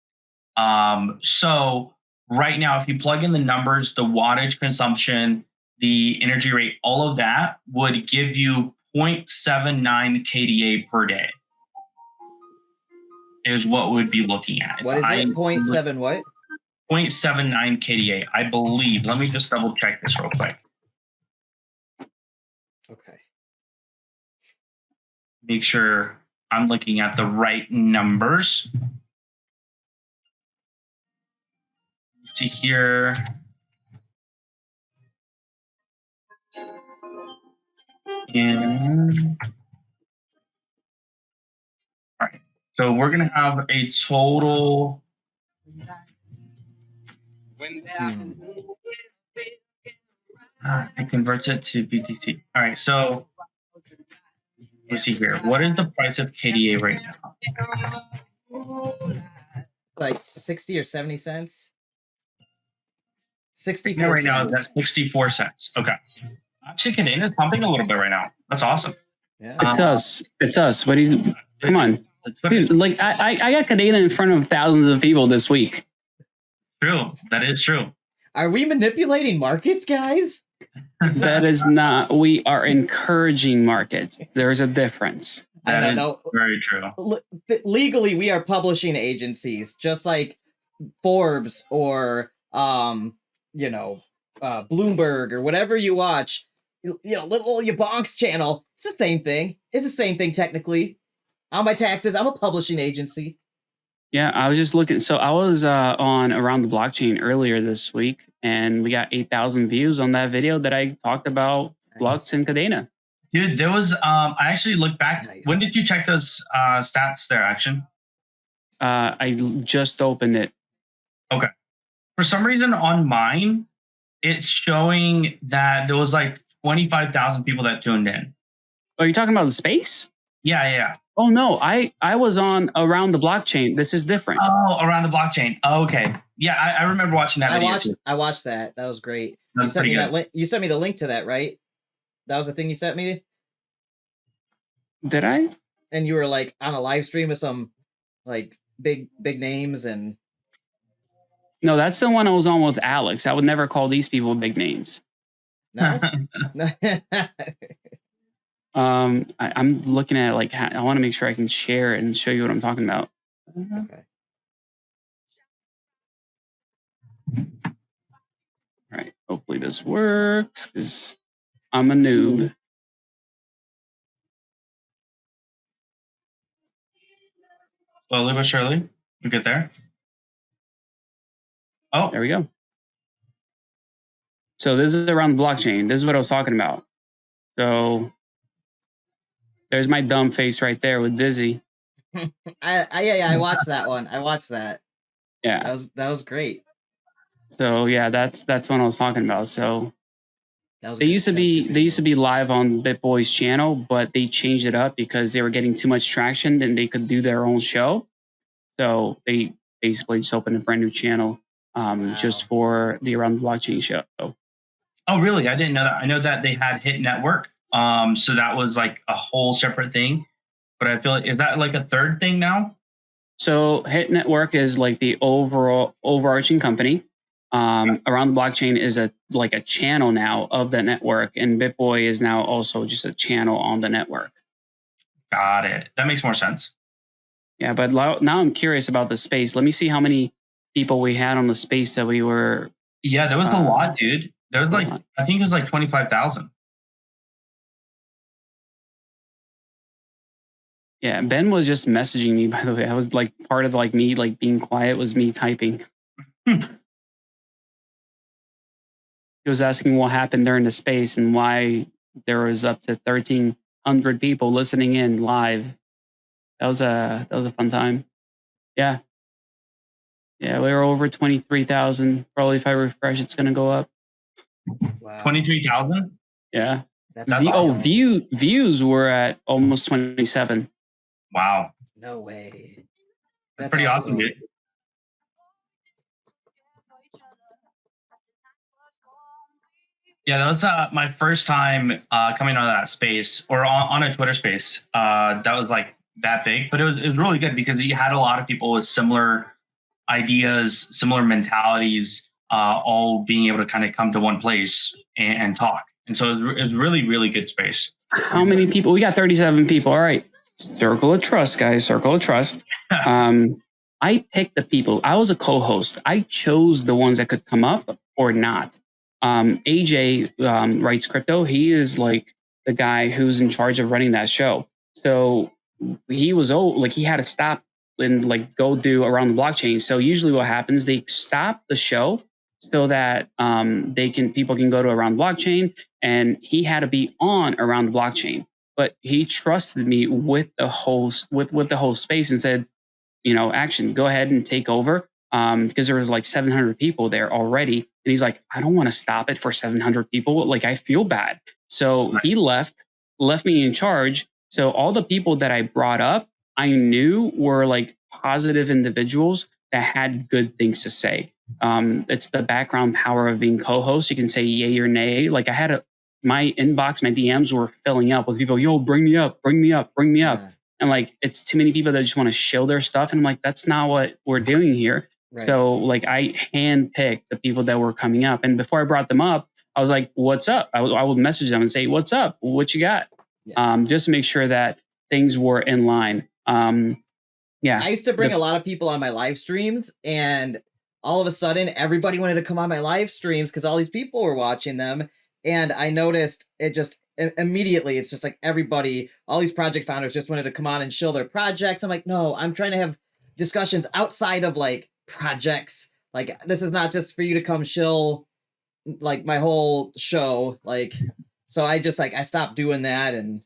So right now, if you plug in the numbers, the wattage consumption, the energy rate, all of that would give you 0.79 KDA per day is what we'd be looking at. What is it? 0.7 what? 0.79 KDA, I believe. Let me just double check this real quick. Okay. Make sure I'm looking at the right numbers. See here. And all right, so we're gonna have a total. It converts it to BTC. All right, so let's see here. What is the price of KDA right now? Like 60 or 70 cents. 64 Yeah, right now cents. that's 64 cents. Okay. Actually, Canadian's pumping a little bit right now. That's awesome. Yeah. It's us. It's us. What do you? Come on, dude. Like I got Canadian in front of thousands of people this week. True. That is true. Are we manipulating markets, guys? That is not. We are encouraging markets. There's a difference. I That don't is know. very true. Legally, we are publishing agencies, just like Forbes or Bloomberg or whatever you watch. Little YaBonks channel. It's the same thing. It's the same thing technically. On my taxes, I'm a publishing agency. Yeah, I was just looking. So I was on Around the Blockchain earlier this week, and we got 8,000 views on that video that I talked about Flux and Cadena. Dude, there was I actually looked back. Nice. When did you check those stats there, Action? I just opened it. Okay. For some reason on mine, it's showing that there was like 25,000 people that tuned in. Are you talking about the space? Yeah. Oh no, I was on Around the Blockchain. This is different. Oh, Around the Blockchain. Oh, okay. Yeah, I remember watching that video. I watched that. That was great. That was pretty good. Link. You sent me the link to that, right? That was the thing you sent me? Did I? And you were like on a live stream with some like big names and No, that's the one I was on with Alex. I would never call these people big names. no. I'm looking at like I want to make sure I can share it and show you what I'm talking about. Okay. All right. Hopefully this works because I'm a noob. Slowly but surely, we get there. Oh, There we go. So this is Around the Blockchain. This is what I was talking about. So there's my dumb face right there with Dizzy. I watched that one. I watched that. Yeah. That was great. So yeah, that's what I was talking about. So That was they good. used to That was be good. they used to be live on BitBoy's channel, but they changed it up because they were getting too much traction and they could do their own show. So they basically just opened a brand new channel just for the Around the Blockchain show. oh, really? I didn't know that. I know that they had Hit Network. So that was like a whole separate thing. But I feel like, is that like a third thing now? So Hit Network is like the overarching company. Around the Blockchain is a channel now of the network, and BitBoy is now also just a channel on the network. Got it. That makes more sense. Yeah, but now I'm curious about the space. Let me see how many people we had on the space that we were. Yeah, there was a lot, dude. There was like, I think it was like 25,000. Yeah, Ben was just messaging me, by the way. I was like, part of like me like being quiet was me typing. He was asking what happened during the space and why there was up to 1,300 people listening in live. That was a fun time. Yeah. Yeah, we were over 23,000. Probably if I refresh, it's gonna go up. Wow. 23,000? Yeah. That's awesome. Views were at almost 27. Wow. No way. That's pretty awesome, dude. Yeah, that was my first time coming out of that space or on a Twitter space. That was like that big, but it was really good because you had a lot of people with similar ideas, similar mentalities, all being able to kind of come to one place and talk. And so it was really, really good space. How many people? We got 37 people. All right. Circle of trust, guys. Circle of trust. I picked the people. I was a co-host. I chose the ones that could come up or not. AJ writes crypto. He is like the guy who's in charge of running that show. So he was he had to stop and like go do Around the Blockchain. So usually what happens, they stop the show so that people can go to Around the Blockchain, and he had to be on Around the Blockchain. But he trusted me with the whole space and said, Action, go ahead and take over. Because there was like 700 people there already. And he's like, I don't want to stop it for 700 people. Like, I feel bad. So he left me in charge. So all the people that I brought up, I knew were like positive individuals that had good things to say. It's the background power of being co-host. You can say yay or nay. Like I had my inbox, my DMs were filling up with people, yo, bring me up, bring me up, bring me up. And like, it's too many people that just want to show their stuff. And I'm like, that's not what we're doing here. Right. So like I handpicked the people that were coming up. And before I brought them up, I was like, what's up? I would message them and say, what's up? What you got? Yeah. Just to make sure that things were in line. Yeah. I used to bring a lot of people on my live streams, and all of a sudden everybody wanted to come on my live streams because all these people were watching them. And I noticed it just immediately, it's just like everybody, all these project founders just wanted to come on and show their projects. I'm like, no, I'm trying to have discussions outside of like projects. Like, this is not just for you to come shill like my whole show. Like, so I just like, I stopped doing that. And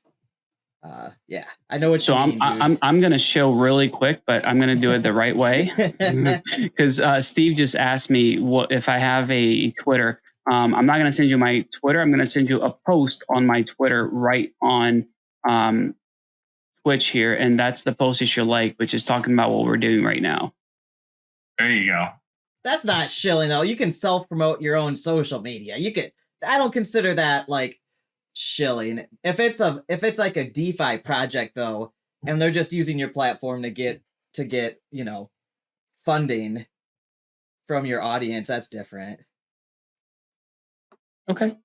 yeah, I know what you mean. So I'm going to show really quick, but I'm going to do it the right way. Because Steve just asked me what if I have a Twitter. I'm not going to send you my Twitter. I'm going to send you a post on my Twitter right on Twitch here. And that's the post you should like, which is talking about what we're doing right now. There you go. That's not shilling though. You can self-promote your own social media. I don't consider that like shilling. If it's like a DeFi project though, and they're just using your platform to get, you know, funding from your audience, that's different. Okay.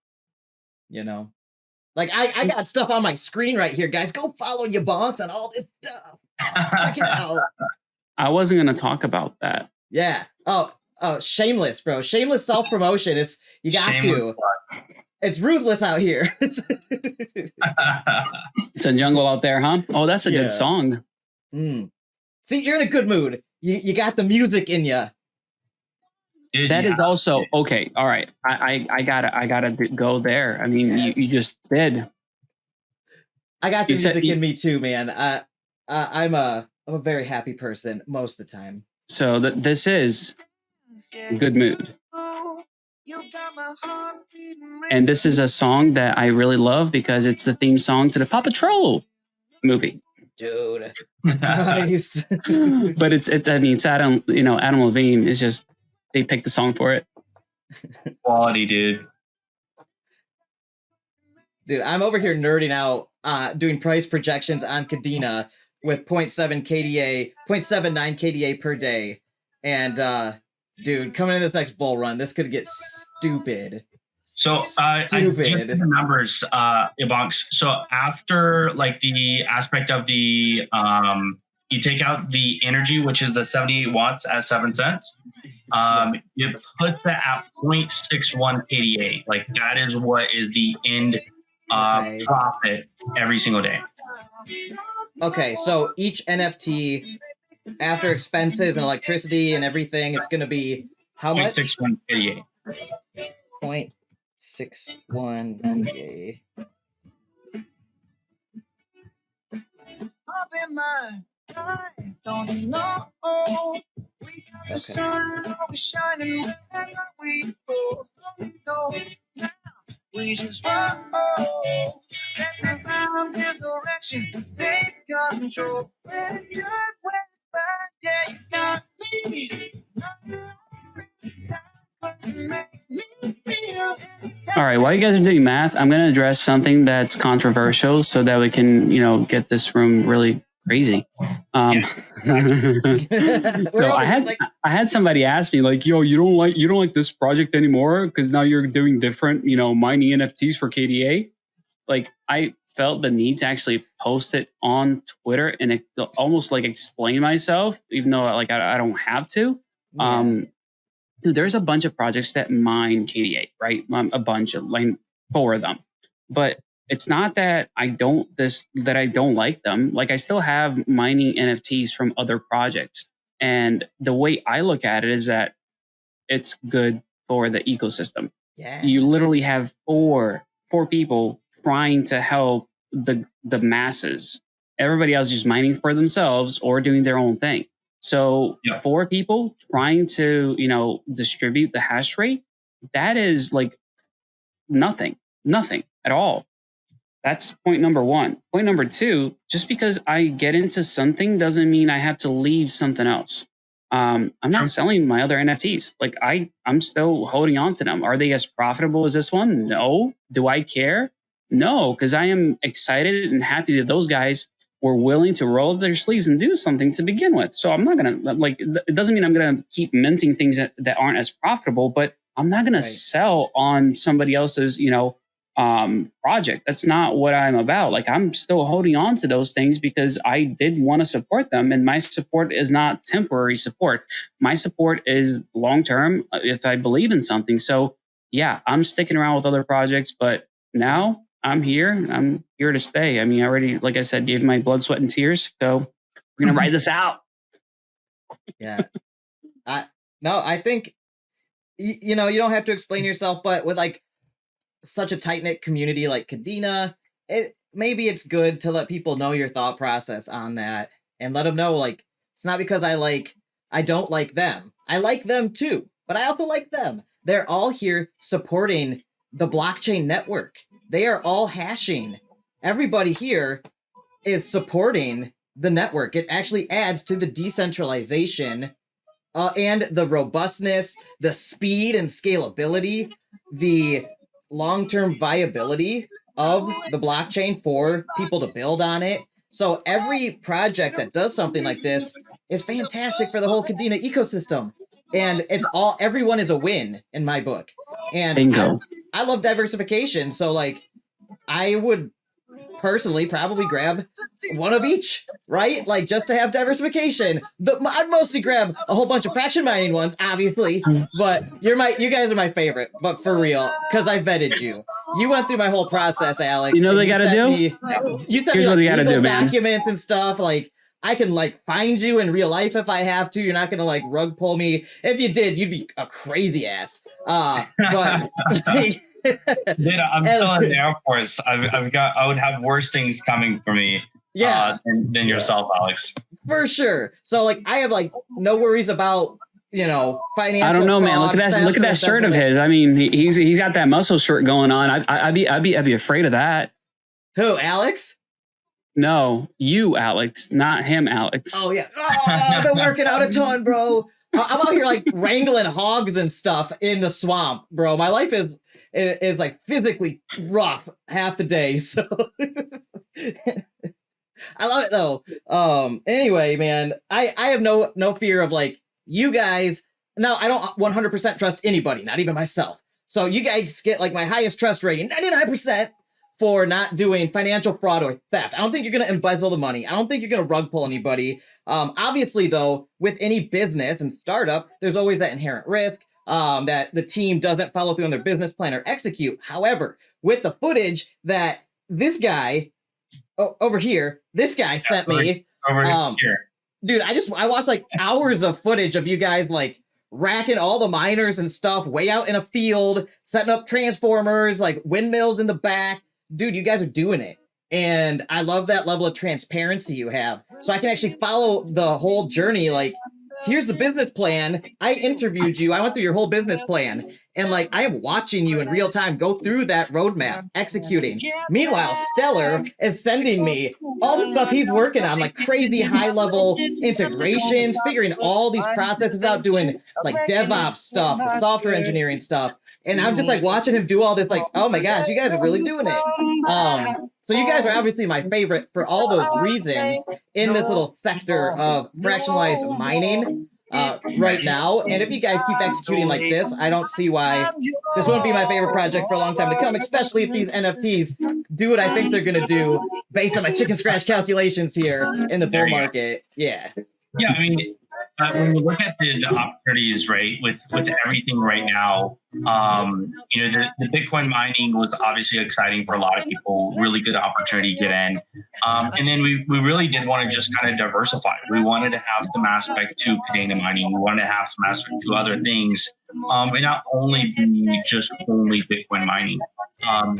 You know, like I got stuff on my screen right here, guys. Go follow YaBonks on all this stuff. Check it out. I wasn't going to talk about that. Yeah. Oh, shameless, bro. Shameless self-promotion is, you got shameless to. It's ruthless out here. It's a jungle out there, huh? Oh, that's a good song. See, you're in a good mood. You got the music in you. That is also okay. All right, I gotta go there. I mean, you just did. I got the music in me too, man. I'm a very happy person most of the time. So this is good mood, and this is a song that I really love because it's the theme song to the Paw Patrol movie. Dude, nice. But it's I mean, it's Adam Levine. It's just. They picked the song for it. Quality, dude. Dude, I'm over here nerding out, doing price projections on Kadena with 0.7 KDA, 0.79 KDA per day. And, dude, coming in this next bull run, this could get stupid. So, I checked the numbers, YaBonks. So after like the aspect of the, you take out the energy, which is the 78 watts at 7 cents. It puts it at 0.61 KDA. Like that is what is the end profit every single day. Okay, so each NFT after expenses and electricity and everything, it's going to be how much? 0.61 KDA. 0.61 KDA. All right, while you guys are doing math, I'm going to address something that's controversial so that we can, get this room really crazy. So I had somebody ask me like, yo, you don't like this project anymore because now you're doing different, mining NFTs for KDA. Like I felt the need to actually post it on Twitter and almost like explain myself, even though like I don't have to. Yeah. Dude, there's a bunch of projects that mine KDA, right? A bunch of like 4 of them, but it's not that I don't like them. Like I still have mining NFTs from other projects. And the way I look at it is that it's good for the ecosystem. Yeah. You literally have four people trying to help the masses. Everybody else just mining for themselves or doing their own thing. So 4 people trying to, distribute the hash rate, that is like nothing at all. That's point number one. Point number two, just because I get into something doesn't mean I have to leave something else. I'm not selling my other NFTs. Like I'm still holding on to them. Are they as profitable as this one? No. Do I care? No, because I am excited and happy that those guys were willing to roll up their sleeves and do something to begin with. So I'm not going to it doesn't mean I'm going to keep minting things that aren't as profitable, but I'm not going to sell on somebody else's, project. That's not what I'm about. Like I'm still holding on to those things because I did want to support them. And my support is not temporary support. My support is long-term if I believe in something. So yeah, I'm sticking around with other projects, but now I'm here. I'm here to stay. I mean, I already, like I said, gave my blood, sweat, and tears. So we're going to ride this out. Yeah. I think, you don't have to explain yourself, but with like such a tight-knit community like Kadena, maybe it's good to let people know your thought process on that and let them know, like, it's not because I don't like them. I like them too, but I also like them. They're all here supporting the blockchain network. They are all hashing. Everybody here is supporting the network. It actually adds to the decentralization and the robustness, the speed and scalability, the long-term viability of the blockchain for people to build on it. So every project that does something like this is fantastic for the whole Kadena ecosystem. And everyone is a win in my book. And Bingo. I love diversification. So like I would personally probably grab one of each, right? Like just to have diversification. I'd mostly grab a whole bunch of fraction mining ones, obviously, but you guys are my favorite, but for real, because I vetted you. You went through my whole process, Alex. You know what they gotta do? You sent me like legal documents and stuff. Like I can like find you in real life if I have to. You're not gonna like rug pull me. If you did, you'd be a crazy ass. But like, Dude, I'm still in the Air Force. I would have worse things coming for me. Yeah. Than yourself, Alex. For sure. So like I have like no worries about financial. I don't know, man. Look at that shirt of his. I mean, he's got that muscle shirt going on. I'd be afraid of that. Who, Alex? No, you, Alex, not him, Alex. Oh yeah. I've been working out a ton, bro. I'm out here like wrangling hogs and stuff in the swamp, bro. My life is like physically rough half the day. So I love it though. Anyway, man, I have no fear of like you guys. Now I don't 100% trust anybody, not even myself. So you guys get like my highest trust rating, 99%, for not doing financial fraud or theft. I don't think you're going to embezzle the money. I don't think you're going to rug pull anybody. Obviously though, with any business and startup, there's always that inherent risk. That the team doesn't follow through on their business plan or execute. However, with the footage that this guy over here, sent me, here. Dude, I watched like hours of footage of you guys like racking all the miners and stuff way out in a field, setting up transformers, like windmills in the back. Dude, you guys are doing it. And I love that level of transparency you have. So I can actually follow the whole journey. Like, here's the business plan. I interviewed you. I went through your whole business plan. And like, I am watching you in real time go through that roadmap, executing. Meanwhile, Stellar is sending me all the stuff he's working on, like crazy high level integrations, figuring all these processes out, doing like DevOps stuff, the software engineering stuff. And I'm just like watching him do all this, like, oh my gosh, you guys are really doing it. So you guys are obviously my favorite for all those reasons in this little sector of fractionalized mining right now. And if you guys keep executing like this, I don't see why this won't be my favorite project for a long time to come, especially if these NFTs do what I think they're going to do based on my chicken scratch calculations here in the bull market. Yeah. Yeah, I mean, when we look at the opportunities, right, with everything right now, the Bitcoin mining was obviously exciting for a lot of people, really good opportunity to get in. And then we really did want to just kind of diversify. We wanted to have some aspect to Kadena mining. We wanted to have some aspect to other things, and not only be just only Bitcoin mining.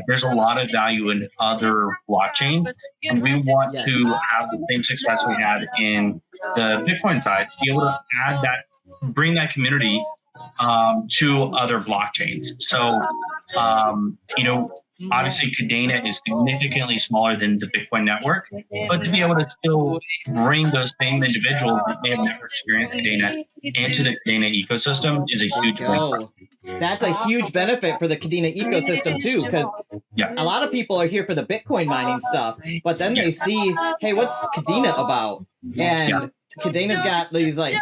There's a lot of value in other blockchains, and we want to have the same success we had in the Bitcoin side, to be able to add that, bring that community to other blockchains. So, Obviously, Kadena is significantly smaller than the Bitcoin network, but to be able to still bring those same individuals that may have never experienced Kadena into the Kadena ecosystem is a huge win. Go. That's a huge benefit for the Kadena ecosystem too, because a lot of people are here for the Bitcoin mining stuff, but then they see, hey, what's Kadena about? And Kadena's got these like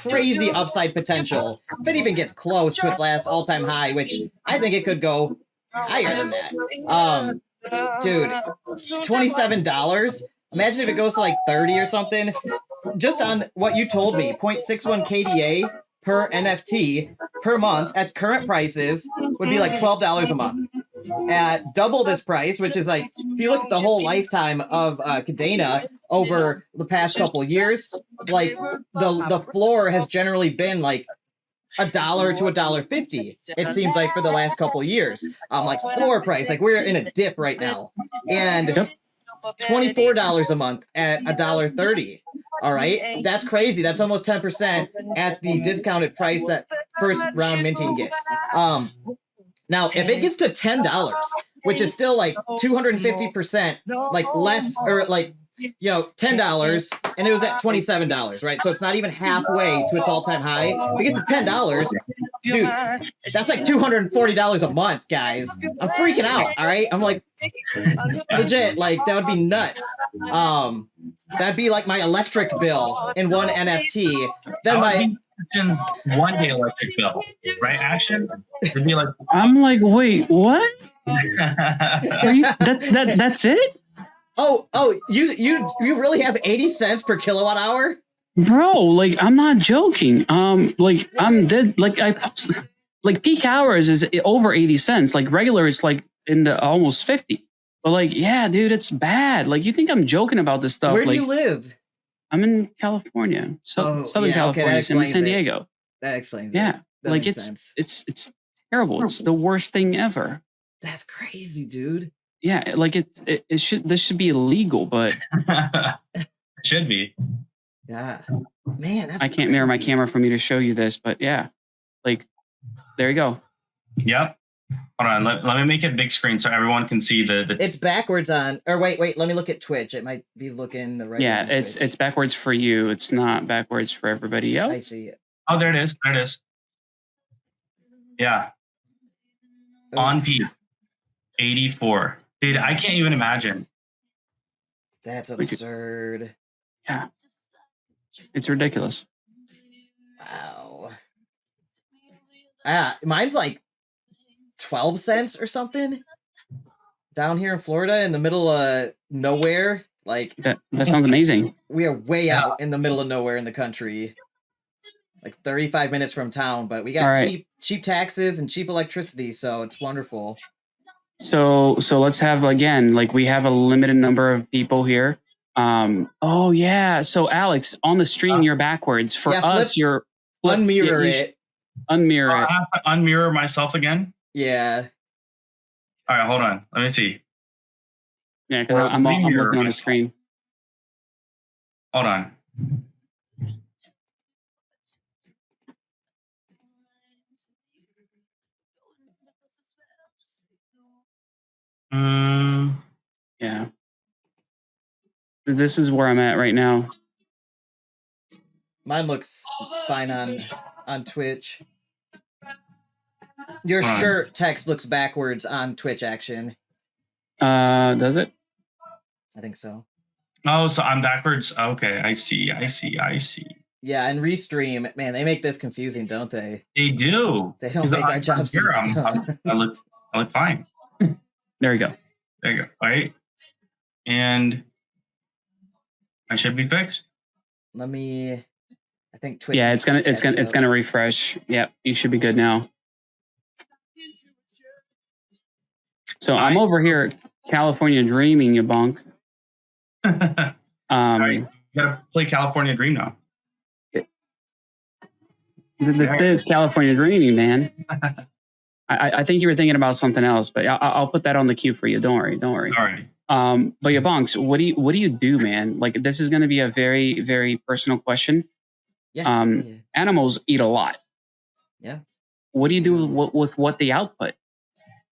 crazy upside potential. If it even gets close to its last all-time high, which I think it could go higher than that. Dude, $27. Imagine if it goes to like 30 or something. Just on what you told me, 0.61 KDA per NFT per month at current prices would be like $12 a month. At double this price, which is like, if you look at the whole lifetime of Kadena over the past couple of years, like the floor has generally been like $1 to $1.50. It seems like for the last couple of years, like floor price, like we're in a dip right now, and $24 a month at $1.30. All right, that's crazy. That's almost 10% at the discounted price that first round minting gets. Now, if it gets to $10, which is still like 250%, like less, or like, you know, $10, and it was at $27, right? So it's not even halfway to its all-time high. If it gets to $10, dude, that's like $240 a month, guys. I'm freaking out, all right? I'm like, legit, like, that would be nuts. That'd be like my electric bill in one NFT. Then my... one day electric bill, right? Action? It'd be like, I'm like, wait, what? That's it? Oh, you really have 80 cents per kilowatt hour? Bro, like, I'm not joking. Like, I'm dead. Like peak hours is over 80 cents. Like regular, it's like in the almost 50. But like, yeah, dude, it's bad. Like, you think I'm joking about this stuff? Where do like, you live? I'm in California, Southern California, in San Diego. That explains it. Yeah, That like makes sense. it's terrible. It's the worst thing ever. That's crazy, dude. Yeah, like this should be illegal, but it should be. Yeah, man, that's I can't mirror my camera for me to show you this, but yeah, like there you go. Yep. Hold on, let me make it big screen so everyone can see the. It's backwards on, or wait, let me look at Twitch. It might be looking the right. Yeah, it's backwards for you. It's not backwards for everybody else. I see it. Oh, there it is. There it is. Yeah. Oof. On peak, 84. Dude, I can't even imagine. That's absurd. Yeah, it's ridiculous. Wow. Mine's like 12 cents or something down here in Florida in the middle of nowhere. Like that sounds amazing. We are way out in the middle of nowhere in the country, like 35 minutes from town, but we got cheap taxes and cheap electricity, so it's wonderful. So let's have, again, like, we have a limited number of people here. Oh yeah. So Alex, on the stream, you're backwards. For us, you're unmirror it. Unmirror it. I have to unmirror myself again. Yeah. All right, hold on. Let me see. Yeah, because I'm looking on the screen. Hold on. Yeah. This is where I'm at right now. Mine looks fine on Twitch. Your shirt text looks backwards on Twitch action. Does it? I think so. Oh, so I'm backwards. Okay, I see. Yeah, and Restream, man, they make this confusing, don't they? They do. They don't make our jobs easy. I look fine. There you go. There you go. All right. And I should be fixed. I think Twitch. Yeah, it's gonna refresh. Yeah, you should be good now. So I'm over here, California dreaming, YaBonks. All right, you gotta play California Dream now. This is California dreaming, man. I think you were thinking about something else, but I'll put that on the queue for you. Don't worry. All right. But YaBonks, what do you do, man? Like, this is going to be a very, very personal question. Yeah. Animals eat a lot. Yeah. What do you do with what they output?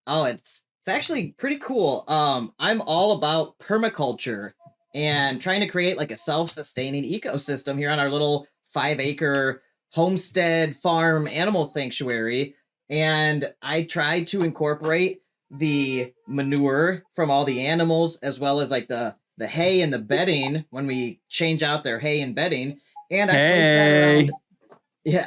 Oh, it's It's actually pretty cool. I'm all about permaculture and trying to create like a self-sustaining ecosystem here on our little 5-acre homestead farm animal sanctuary. And I try to incorporate the manure from all the animals as well as like the hay and the bedding when we change out their hay and bedding. And I place that around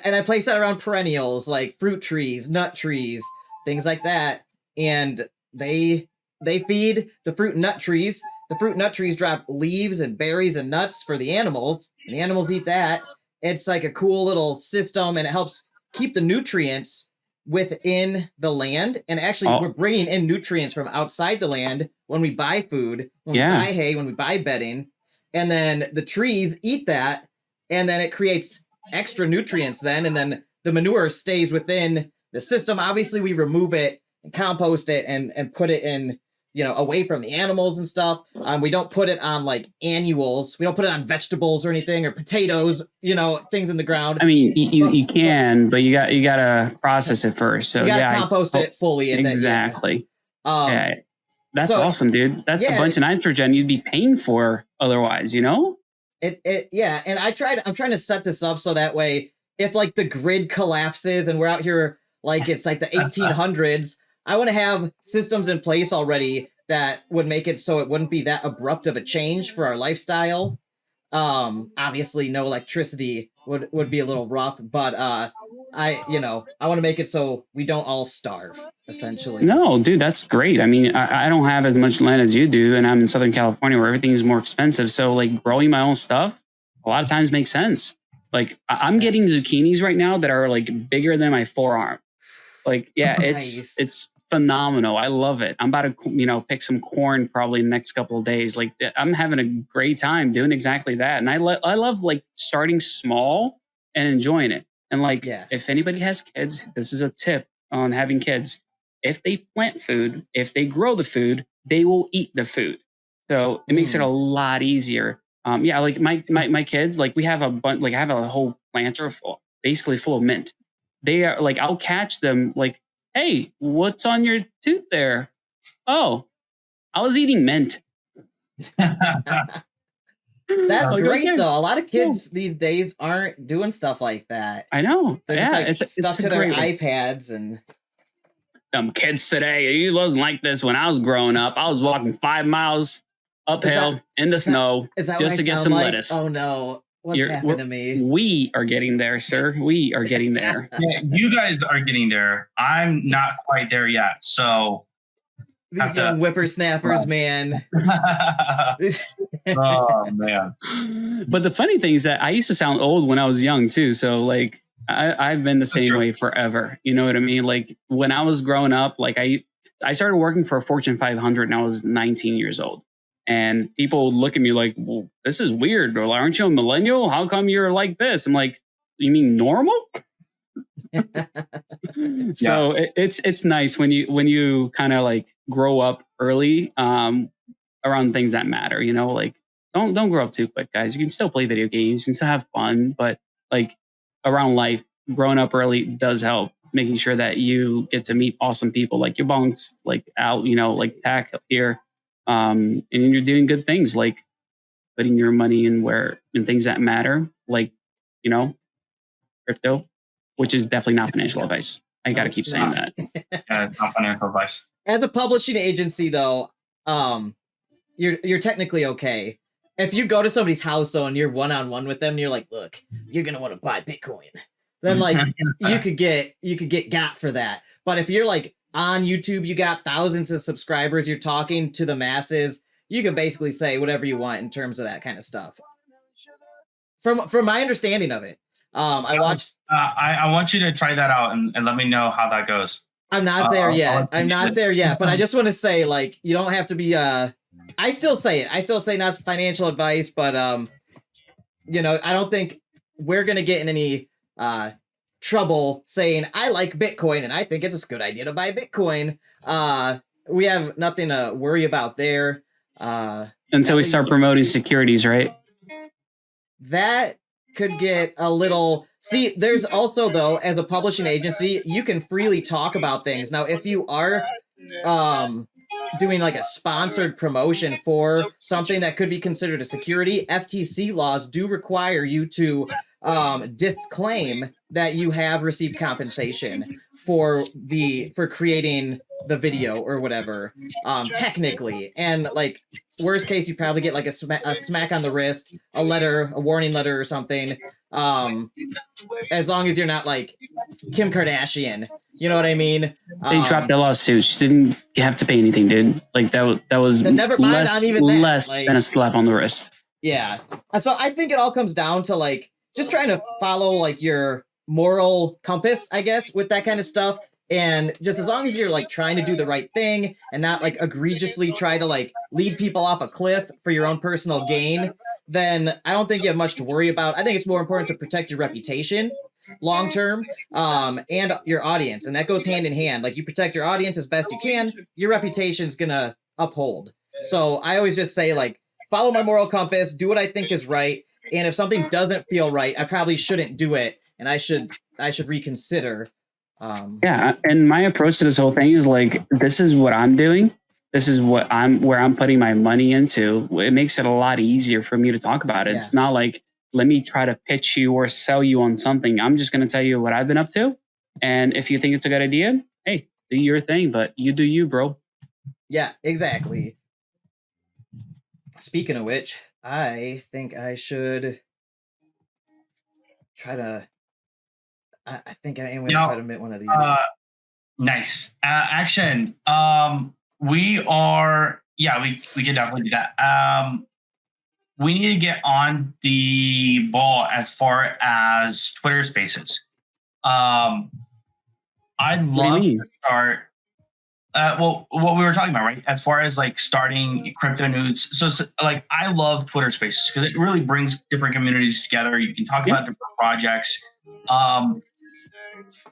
and I place that around perennials like fruit trees, nut trees, things like that. And they feed the fruit and nut trees. The fruit and nut trees drop leaves and berries and nuts for the animals. And the animals eat that. It's like a cool little system, and it helps keep the nutrients within the land. And actually, we're bringing in nutrients from outside the land when we buy food, when we buy hay, when we buy bedding. And then the trees eat that, and then it creates extra nutrients then. And then the manure stays within the system. Obviously, we remove it and compost it and put it in, away from the animals and stuff. We don't put it on like annuals. We don't put it on vegetables or anything, or potatoes, things in the ground. I mean, you can, but you gotta process it first. So you gotta compost it fully. Exactly. That's awesome, dude. That's a bunch of nitrogen you'd be paying for otherwise, And I'm trying to set this up so that way, if like the grid collapses and we're out here like it's like the 1800s, I want to have systems in place already that would make it so it wouldn't be that abrupt of a change for our lifestyle. Obviously no electricity would be a little rough, but I want to make it so we don't all starve, essentially. No, dude, that's great. I mean, I don't have as much land as you do, and I'm in Southern California where everything is more expensive. So like growing my own stuff a lot of times makes sense. Like I'm getting zucchinis right now that are like bigger than my forearm. Like, nice. It's phenomenal. I love it. I'm about to, pick some corn probably in the next couple of days. Like I'm having a great time doing exactly that. And I love like starting small and enjoying it. And like, if anybody has kids, this is a tip on having kids. If they plant food, if they grow the food, they will eat the food. So it makes it a lot easier. Like my kids, like we have a bunch, like I have a whole planter basically full of mint. They are like, I'll catch them like, hey, what's on your tooth there? Oh, I was eating mint. That's great, though. A lot of kids these days aren't doing stuff like that. I know. They're just like stuck to their iPads and. Some kids today, it wasn't like this when I was growing up. I was walking 5 miles uphill in the snow just to get some lettuce. Oh, no. What's happened to me? We are getting there, sir. We are getting there. Yeah, you guys are getting there. I'm not quite there yet. So these young whippersnappers, man. Oh man. But the funny thing is that I used to sound old when I was young too. So like I've been the same way forever. You know what I mean? Like when I was growing up, like I started working for a Fortune 500 and I was 19 years old. And people would look at me like, well, this is weird. Or aren't you a millennial? How come you're like this? I'm like, you mean normal? So it's nice when you kind of like grow up early around things that matter, like don't grow up too quick, guys. You can still play video games, you can still have fun, but like around life, growing up early does help, making sure that you get to meet awesome people like YaBonks, like Al, like Tack up here. And you're doing good things like putting your money in things that matter, like, crypto, which is definitely not financial advice. I got to keep saying that. Yeah, it's not financial advice. As a publishing agency, though, you're technically okay. If you go to somebody's house, though, and you're one-on-one with them, and you're like, look, you're going to want to buy Bitcoin. Then, like, you could get got for that. But if you're like, on YouTube, you got thousands of subscribers, you're talking to the masses, you can basically say whatever you want in terms of that kind of stuff. From my understanding of it. I watched... I want you to try that out and let me know how that goes. I'm not there yet. I'm not there yet, but I just want to say, like, you don't have to be... I still say it. I still say not financial advice, but, I don't think we're going to get in any... trouble saying I like Bitcoin and I think it's a good idea to buy Bitcoin. We have nothing to worry about there. Until we start promoting securities, right? That could get a little... See, there's also, though, as a publishing agency, you can freely talk about things. Now, if you are doing like a sponsored promotion for something that could be considered a security, FTC laws do require you to disclaim that you have received compensation for creating the video or whatever, technically. And like worst case, you probably get like a smack on the wrist, a warning letter or something. As long as you're not like Kim Kardashian, you know what I mean? They dropped the lawsuit. She didn't have to pay anything, dude. Like that was never mind, less, not even that. less Like, than a slap on the wrist. Yeah. So I think it all comes down to like just trying to follow like your moral compass, I guess, with that kind of stuff. And just as long as you're like trying to do the right thing and not like egregiously try to like lead people off a cliff for your own personal gain, then I don't think you have much to worry about. I think it's more important to protect your reputation long term, and your audience. And that goes hand in hand. Like you protect your audience as best you can, your reputation's gonna uphold. So I always just say like, follow my moral compass, do what I think is right. And if something doesn't feel right, I probably shouldn't do it. And I should reconsider. Yeah. And my approach to this whole thing is like, this is what I'm doing. This is where I'm putting my money into. It makes it a lot easier for me to talk about it. Yeah. It's not like, let me try to pitch you or sell you on something. I'm just going to tell you what I've been up to. And if you think it's a good idea, hey, do your thing, but you do you, bro. Yeah, exactly. Speaking of which, I think I should try to, I think I am going to try to mint one of these. Nice. Action. We can definitely do that. We need to get on the ball as far as Twitter Spaces. I'd love to start. What we were talking about, right? As far as like starting crypto news. So like, I love Twitter Spaces because it really brings different communities together. You can talk about different projects.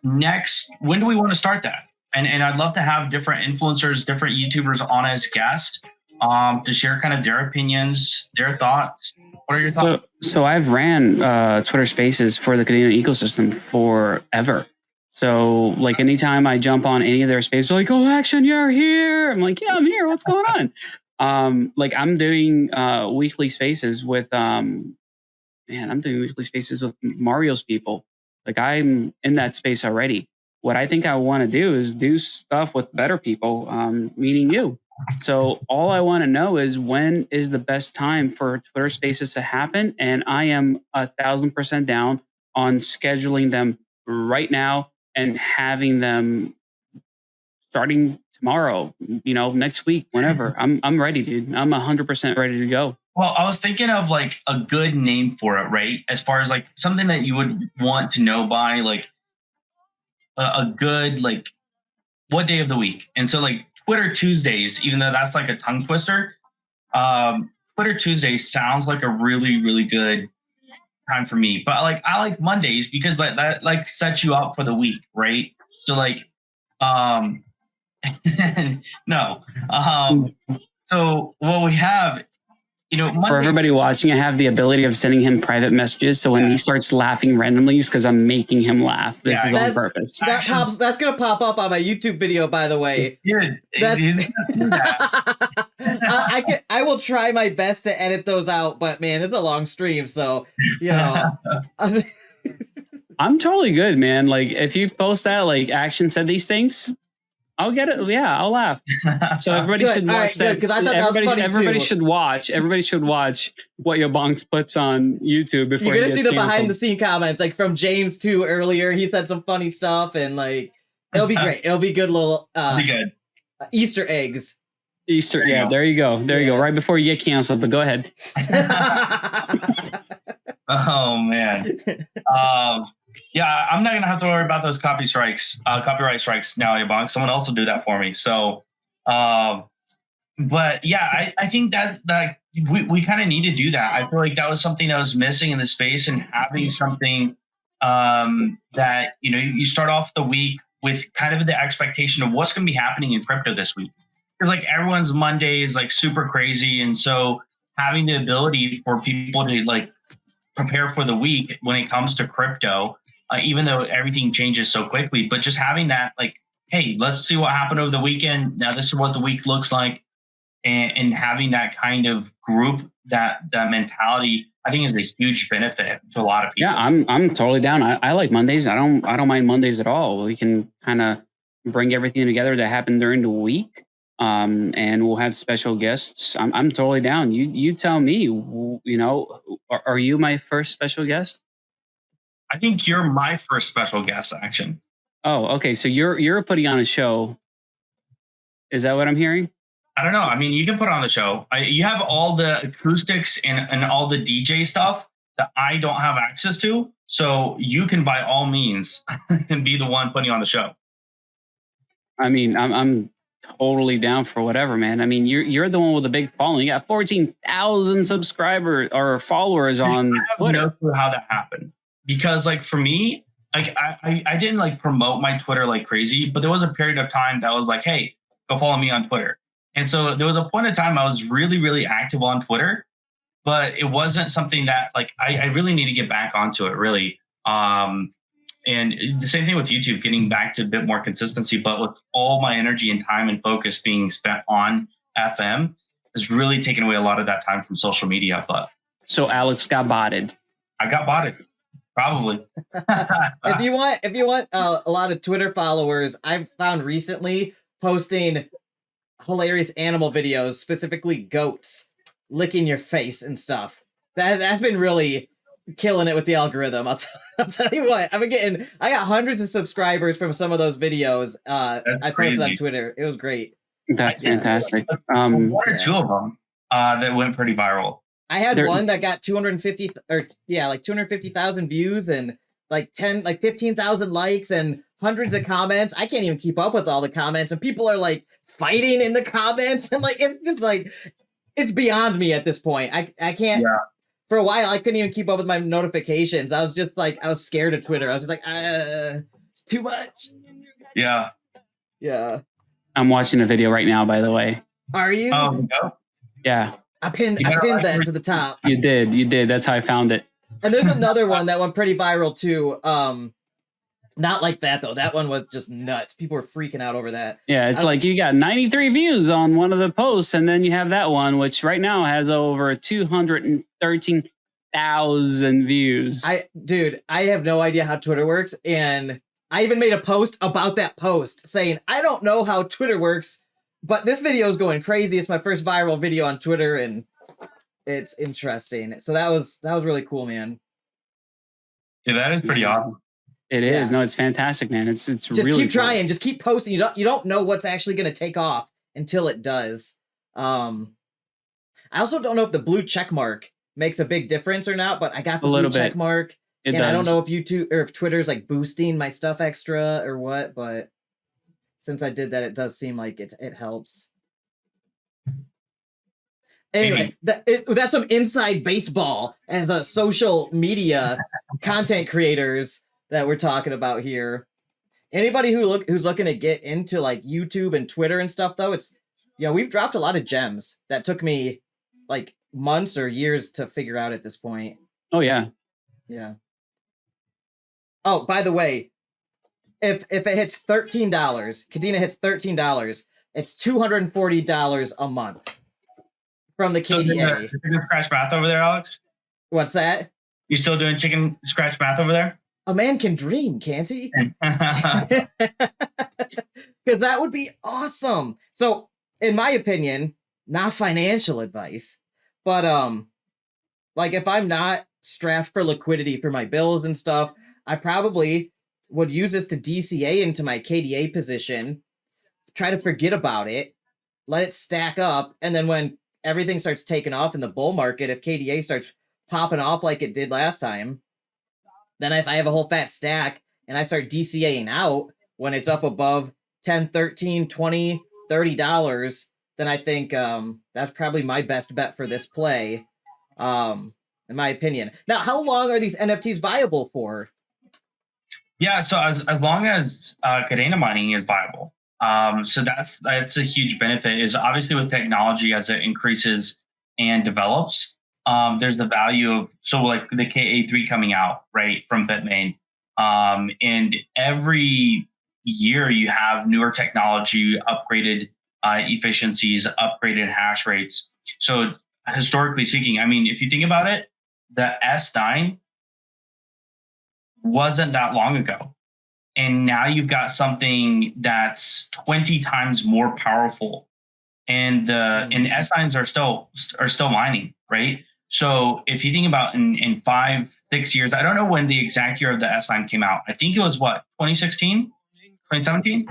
Next, when do we want to start that? And I'd love to have different influencers, different YouTubers on as guests to share kind of their opinions, their thoughts. What are your thoughts? So I've ran Twitter Spaces for the Canadian ecosystem forever. So like anytime I jump on any of their spaces, they're like, oh, Action, you're here. I'm like, yeah, I'm here. What's going on? Like I'm doing weekly spaces with, I'm doing weekly spaces with Mario's people. Like I'm in that space already. What I think I want to do is do stuff with better people, meaning you. So all I want to know is when is the best time for Twitter Spaces to happen? And I am 1,000% down on scheduling them right now and having them starting tomorrow, next week, whenever. I'm ready, dude. I'm 100% ready to go. Well, I was thinking of like a good name for it, right? As far as like something that you would want to know by, like a good, like what day of the week. And so like Twitter Tuesdays, even though that's like a tongue twister, Twitter Tuesdays sounds like a really, really good time for me. But like I like Mondays because that like sets you up for the week, right? So like no. So what we have, Monday, for everybody watching, I have the ability of sending him private messages. So when he starts laughing randomly, it's because I'm making him laugh. This is on purpose. That's going to pop up on my YouTube video, by the way. I will try my best to edit those out, but man, it's a long stream. So, I'm totally good, man. Like if you post that, like Action said these things, I'll get it. Yeah, I'll laugh. So everybody should watch that. Because I thought that was funny everybody too. Everybody should watch what YaBonks puts on YouTube before you're gonna see the behind the scene comments, like from James too earlier. He said some funny stuff, and like it'll be great. It'll be good little be good. Easter eggs. Yeah, there you go. There you go. Right before you get canceled, but go ahead. Oh man. Yeah, I'm not gonna have to worry about those copyright strikes now, YaBonks. Someone else will do that for me. So, but yeah, I think that we kind of need to do that. I feel like that was something that was missing in the space, and having something that you start off the week with kind of the expectation of what's going to be happening in crypto this week. Because like everyone's Monday is like super crazy, and so having the ability for people to like prepare for the week when it comes to crypto, even though everything changes so quickly, but just having that like hey, let's see what happened over the weekend. Now this is what the week looks like. And having that kind of group, that mentality, I think is a huge benefit to a lot of people. Yeah, I'm totally down. I like Mondays. I don't mind Mondays at all. We can kind of bring everything together that happened during the week. And we'll have special guests. I'm totally down. You tell me, you know, are you my first special guest? I think you're my first special guest, Action. Oh, okay. So you're putting on a show. Is that what I'm hearing? I don't know. I mean, you can put on the show. You have all the acoustics and all the DJ stuff that I don't have access to. So you can, by all means, and be the one putting on the show. I mean, I'm totally down for whatever, man. I mean, you're the one with a big following. You got 14,000 subscribers or followers on Twitter. I have no clue how that happened, because like for me, like I didn't like promote my Twitter like crazy, but there was a period of time that was like, hey, go follow me on Twitter. And so there was a point in time I was really, really active on Twitter, but it wasn't something that like I really need to get back onto it, really. And the same thing with YouTube, getting back to a bit more consistency, but with all my energy and time and focus being spent on FM has really taken away a lot of that time from social media. But so Alex got botted. I got botted, probably. If you want a lot of Twitter followers, I've found recently posting hilarious animal videos, specifically goats licking your face and stuff. That's been really killing it with the algorithm. I'll tell you what, I got hundreds of subscribers from some of those videos. I posted on Twitter. It was great. That's fantastic. One or two of them that went pretty viral. I had one that got 250,000 views and like 15,000 likes and hundreds of comments. I can't even keep up with all the comments, and people are like fighting in the comments, and like it's just like it's beyond me at this point. I can't. Yeah. For a while, I couldn't even keep up with my notifications. I was just like, I was scared of Twitter. I was just like, it's too much. Yeah. Yeah. I'm watching a video right now, by the way. Are you? Oh, no. Yeah. I pinned that to the top. You did. That's how I found it. And there's another one that went pretty viral too. Not like that though. That one was just nuts. People were freaking out over that. Yeah, it's like you got 93 views on one of the posts, and then you have that one, which right now has over 213,000 views. I have no idea how Twitter works, and I even made a post about that post saying I don't know how Twitter works, but this video is going crazy. It's my first viral video on Twitter, and it's interesting. So that was really cool, man. Yeah, that is pretty awesome. It is. No, it's fantastic, man. It's just really keep trying. Just keep posting. You don't know what's actually going to take off until it does. I also don't know if the blue check mark makes a big difference or not, but I got the blue check mark. And I don't know if YouTube or if Twitter's like boosting my stuff extra or what, but since I did that, it does seem like it helps. Anyway, that's some inside baseball as a social media content creators that we're talking about here. Anybody who's looking to get into like YouTube and Twitter and stuff, though, it's we've dropped a lot of gems that took me like months or years to figure out at this point. Oh yeah. Yeah. Oh, by the way, if it hits $13, Kadena hits $13, it's $240 a month from the KDA. So chicken scratch math over there, Alex? What's that? You still doing chicken scratch math over there? A man can dream, can't he? Because that would be awesome. So, in my opinion, not financial advice, but like if I'm not strapped for liquidity for my bills and stuff, I probably would use this to DCA into my KDA position, try to forget about it, let it stack up, and then when everything starts taking off in the bull market, if KDA starts popping off like it did last time, then if I have a whole fat stack and I start DCAing out when it's up above $10, $13, $20, $30, then I think that's probably my best bet for this play, in my opinion. Now, how long are these NFTs viable for? Yeah, so as long as Kadena mining is viable. So that's a huge benefit, is obviously with technology as it increases and develops, there's the value of, so like the KA3 coming out, right, from Bitmain. And every year you have newer technology, upgraded efficiencies, upgraded hash rates. So historically speaking, I mean, if you think about it, the S9 wasn't that long ago. And now you've got something that's 20 times more powerful. And S9s are still mining, right? So if you think about in 5-6 years, I don't know when the exact year of the S9 came out. I think it was 2016, 2017? You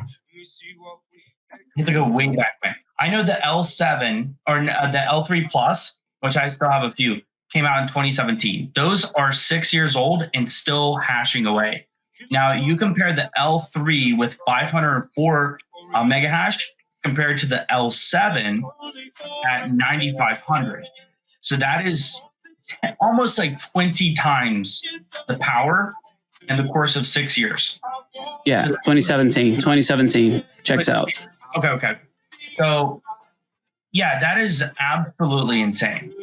have to go way back when. I know the L7 or the L3 Plus, which I still have a few, came out in 2017. Those are 6 years old and still hashing away. Now you compare the L3 with 504 mega hash compared to the L7 at 9,500. So that is almost like 20 times the power in the course of 6 years. Yeah, 2017. Checks out. Okay. So, yeah, that is absolutely insane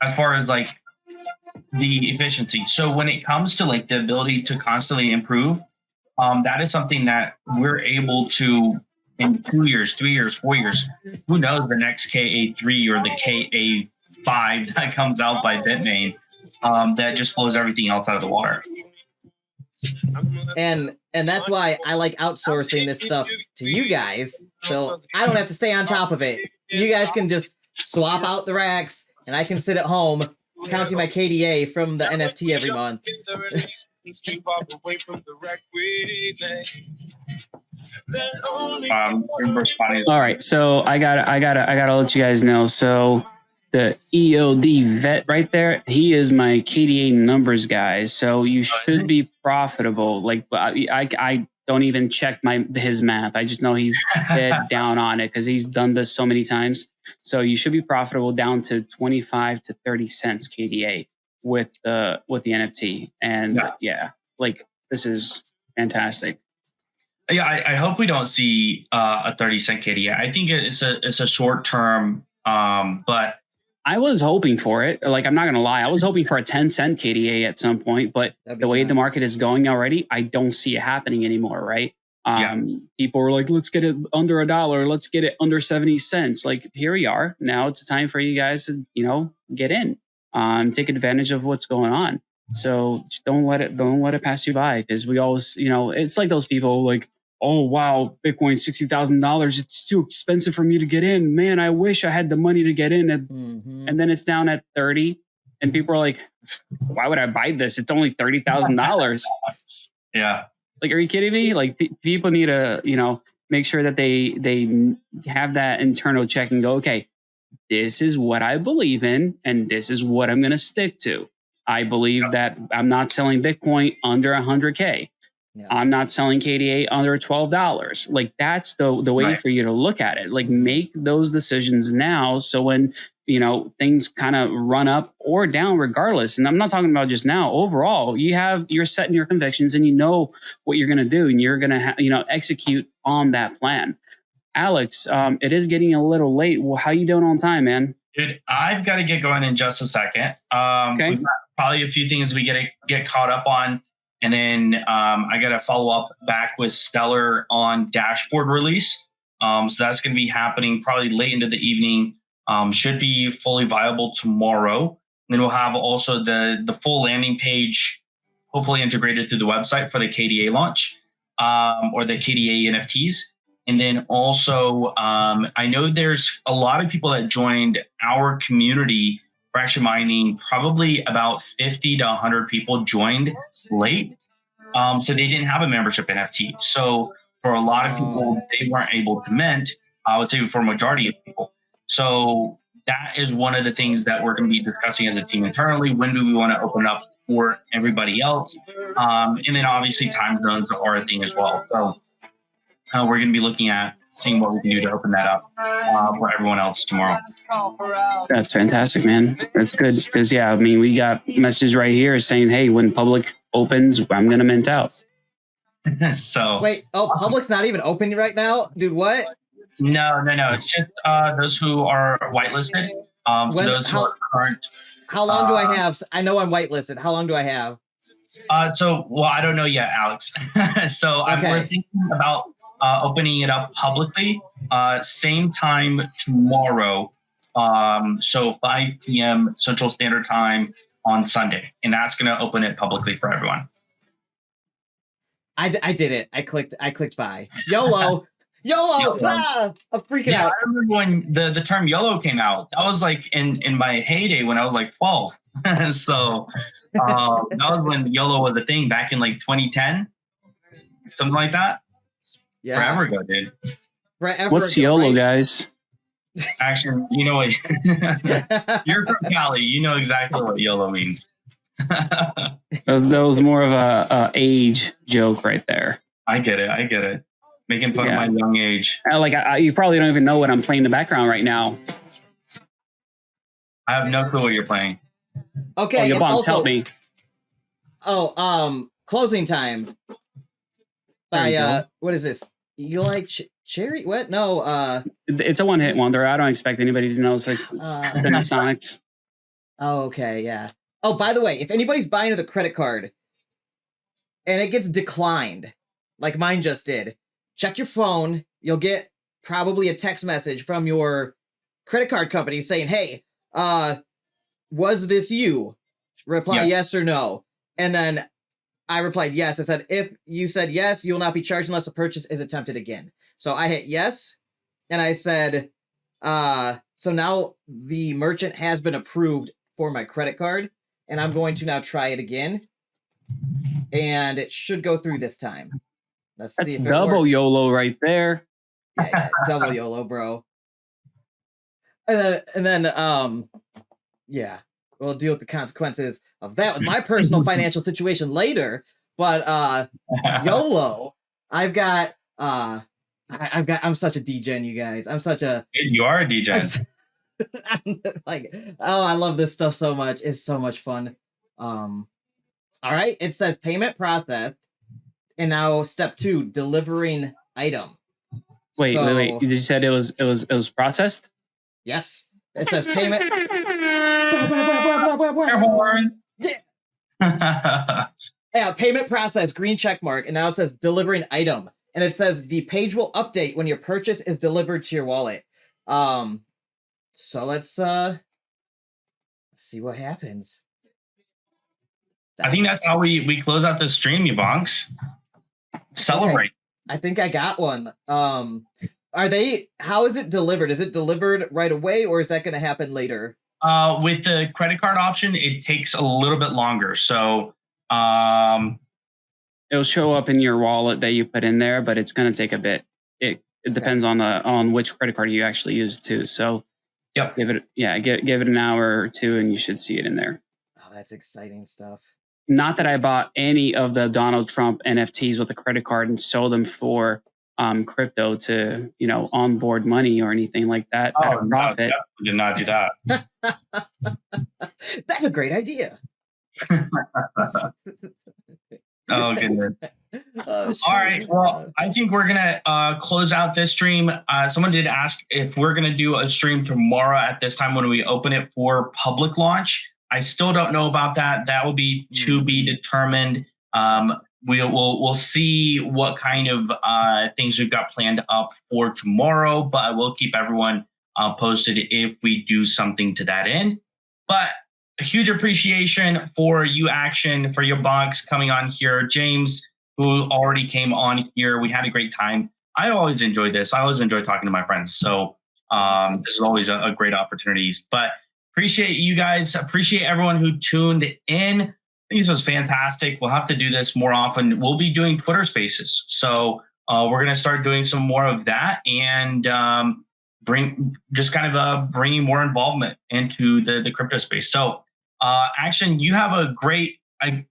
as far as like the efficiency. So when it comes to like the ability to constantly improve, that is something that we're able to in 2 years, 3 years, 4 years. Who knows the next KA3 or the KA5 that comes out by Bitmain that just blows everything else out of the water. And that's why I like outsourcing this stuff to you guys, so I don't have to stay on top of it. You guys can just swap out the racks, and I can sit at home counting my KDA from the NFT every month. All right, so I gotta let you guys know. So the EOD vet right there, he is my KDA numbers guy. So you should be profitable. Like I don't even check his math. I just know he's dead down on it because he's done this so many times. So you should be profitable down to 25 to 30 cents KDA with the NFT. And yeah, like this is fantastic. Yeah, I hope we don't see a 30-cent KDA. I think it's a short term, but I was hoping for it. Like, I'm not going to lie. I was hoping for a 10-cent KDA at some point, but the way the market is going already, I don't see it happening anymore, right? People were like, let's get it under $1. Let's get it under 70 cents. Like, here we are. Now it's a time for you guys to, get in, take advantage of what's going on. So just don't let it pass you by, because we always, it's like those people like, oh, wow, Bitcoin, $60,000. It's too expensive for me to get in. Man, I wish I had the money to get in. And then it's down at 30. And people are like, why would I buy this? It's only $30,000. Yeah. Like, are you kidding me? Like, people need to, make sure that they have that internal check and go, okay, this is what I believe in, and this is what I'm going to stick to. I believe that I'm not selling Bitcoin under 100K. Yeah. I'm not selling KDA under $12. Like, that's the way for you to look at it. Like, make those decisions now. So when, things kind of run up or down regardless. And I'm not talking about just now, overall, you're setting your convictions and you know what you're going to do, and you're going to, execute on that plan. Alex, it is getting a little late. Well, how you doing on time, man? Dude, I've got to get going in just a second. Okay. We've got probably a few things we got to get caught up on. And then I got to follow up back with Stellar on dashboard release. So that's going to be happening probably late into the evening. Should be fully viable tomorrow. And then we'll have also the full landing page, hopefully integrated through the website for the KDA launch or the KDA NFTs. And then also, I know there's a lot of people that joined our community for Action Mining. Probably about 50 to 100 people joined late. So they didn't have a membership NFT. So for a lot of people, they weren't able to mint, I would say for a majority of people. So that is one of the things that we're going to be discussing as a team internally. When do we want to open up for everybody else? And then obviously time zones are a thing as well. So we're going to be looking at seeing what we can do to open that up for everyone else tomorrow. That's fantastic, man. That's good. Because, we got messages right here saying, hey, when public opens, I'm going to mint out. So wait, public's not even open right now? Dude, what? No. It's just those who are whitelisted. So those who are current. How long do I have? I know I'm whitelisted. How long do I have? Well, I don't know yet, Alex. We're thinking about opening it up publicly. Same time tomorrow. 5 p.m. Central Standard Time on Sunday, and that's going to open it publicly for everyone. I did it. I clicked buy. YOLO. YOLO. I'm freaking out. I remember when the term YOLO came out. That was like in my heyday when I was like 12. So that was when YOLO was a thing back in like 2010, something like that. Yeah. Forever ago, dude. What's YOLO, guys? Actually, you know what? You're from Cali. You know exactly what YOLO means. that was more of a age joke right there. I get it. Making fun of my young age. You probably don't even know what I'm playing in the background right now. I have no clue what you're playing. Okay, YaBonks, help me. Closing time. By what is this? You like Cherry? What? No. It's a one-hit wonder. I don't expect anybody to know it's Sonics. Oh, okay, yeah. Oh, by the way, if anybody's buying with a credit card and it gets declined, like mine just did, check your phone. You'll get probably a text message from your credit card company saying, "Hey, was this you?" Reply yes or no. And then I replied yes. I said, if you said yes, you will not be charged unless the purchase is attempted again. So I hit yes. And I said, so now the merchant has been approved for my credit card. And I'm going to now try it again. And it should go through this time. Let's see if it double works. YOLO right there. Yeah, double YOLO, bro. And then, we'll deal with the consequences of that with my personal financial situation later. But YOLO, I'm such a degen, you guys. You are a degen. I love this stuff so much. It's so much fun. All right, it says payment processed, and now step 2, delivering item. Wait. You said it was processed? Yes, it says payment. Yeah, payment process, green check mark, and now it says delivering item, and it says the page will update when your purchase is delivered to your wallet. So let's see what happens. I think that's how we close out the stream, YaBonks. Celebrate. I think I got one. How is it delivered? Is it delivered right away, or is that going to happen later? With the credit card option, it takes a little bit longer. So it'll show up in your wallet that you put in there, but it's going to take a bit. It depends on which credit card you actually use too. So give it an hour or two, and you should see it in there. Oh, that's exciting stuff. Not that I bought any of the Donald Trump NFTs with a credit card and sold them for crypto to onboard money or anything like that. Oh, no, profit. Did not do that. That's a great idea. Oh, goodness. All right. Well, I think we're going to close out this stream. Someone did ask if we're going to do a stream tomorrow at this time when we open it for public launch. I still don't know about that. That will be to be determined. We'll see what kind of things we've got planned up for tomorrow, but I will keep everyone posted if we do something to that end. But a huge appreciation for you, Action, for YaBonks coming on here. James, who already came on here. We had a great time. I always enjoy this. I always enjoy talking to my friends. So this is always a great opportunity. But appreciate you guys. Appreciate everyone who tuned in. I think this was fantastic. We'll have to do this more often. We'll be doing Twitter Spaces. So we're going to start doing some more of that and bringing more involvement into the crypto space. So Action, you have a great,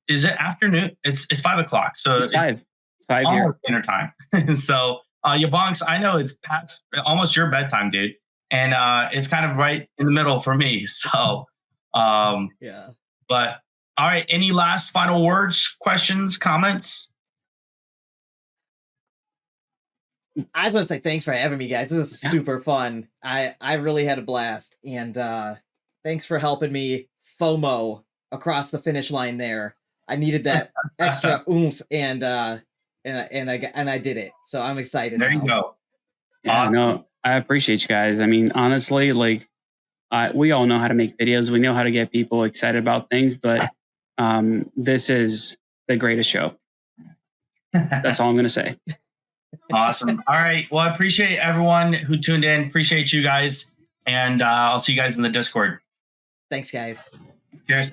is it afternoon? It's 5 o'clock. So it's 5 here. Dinner time. So YaBonks, I know it's past almost your bedtime, dude. And it's kind of right in the middle for me. So, yeah. But all right, any last final words, questions, comments? I just want to say thanks for having me, guys. This was super fun. I really had a blast. And thanks for helping me FOMO across the finish line there. I needed that extra oomph, and I did it. So I'm excited. There now. you go. Yeah, no, I appreciate you guys. I mean, honestly, like we all know how to make videos. We know how to get people excited about things, but this is the greatest show. That's all I'm going to say. Awesome. All right. Well, I appreciate everyone who tuned in. Appreciate you guys. And I'll see you guys in the Discord. Thanks, guys. Cheers.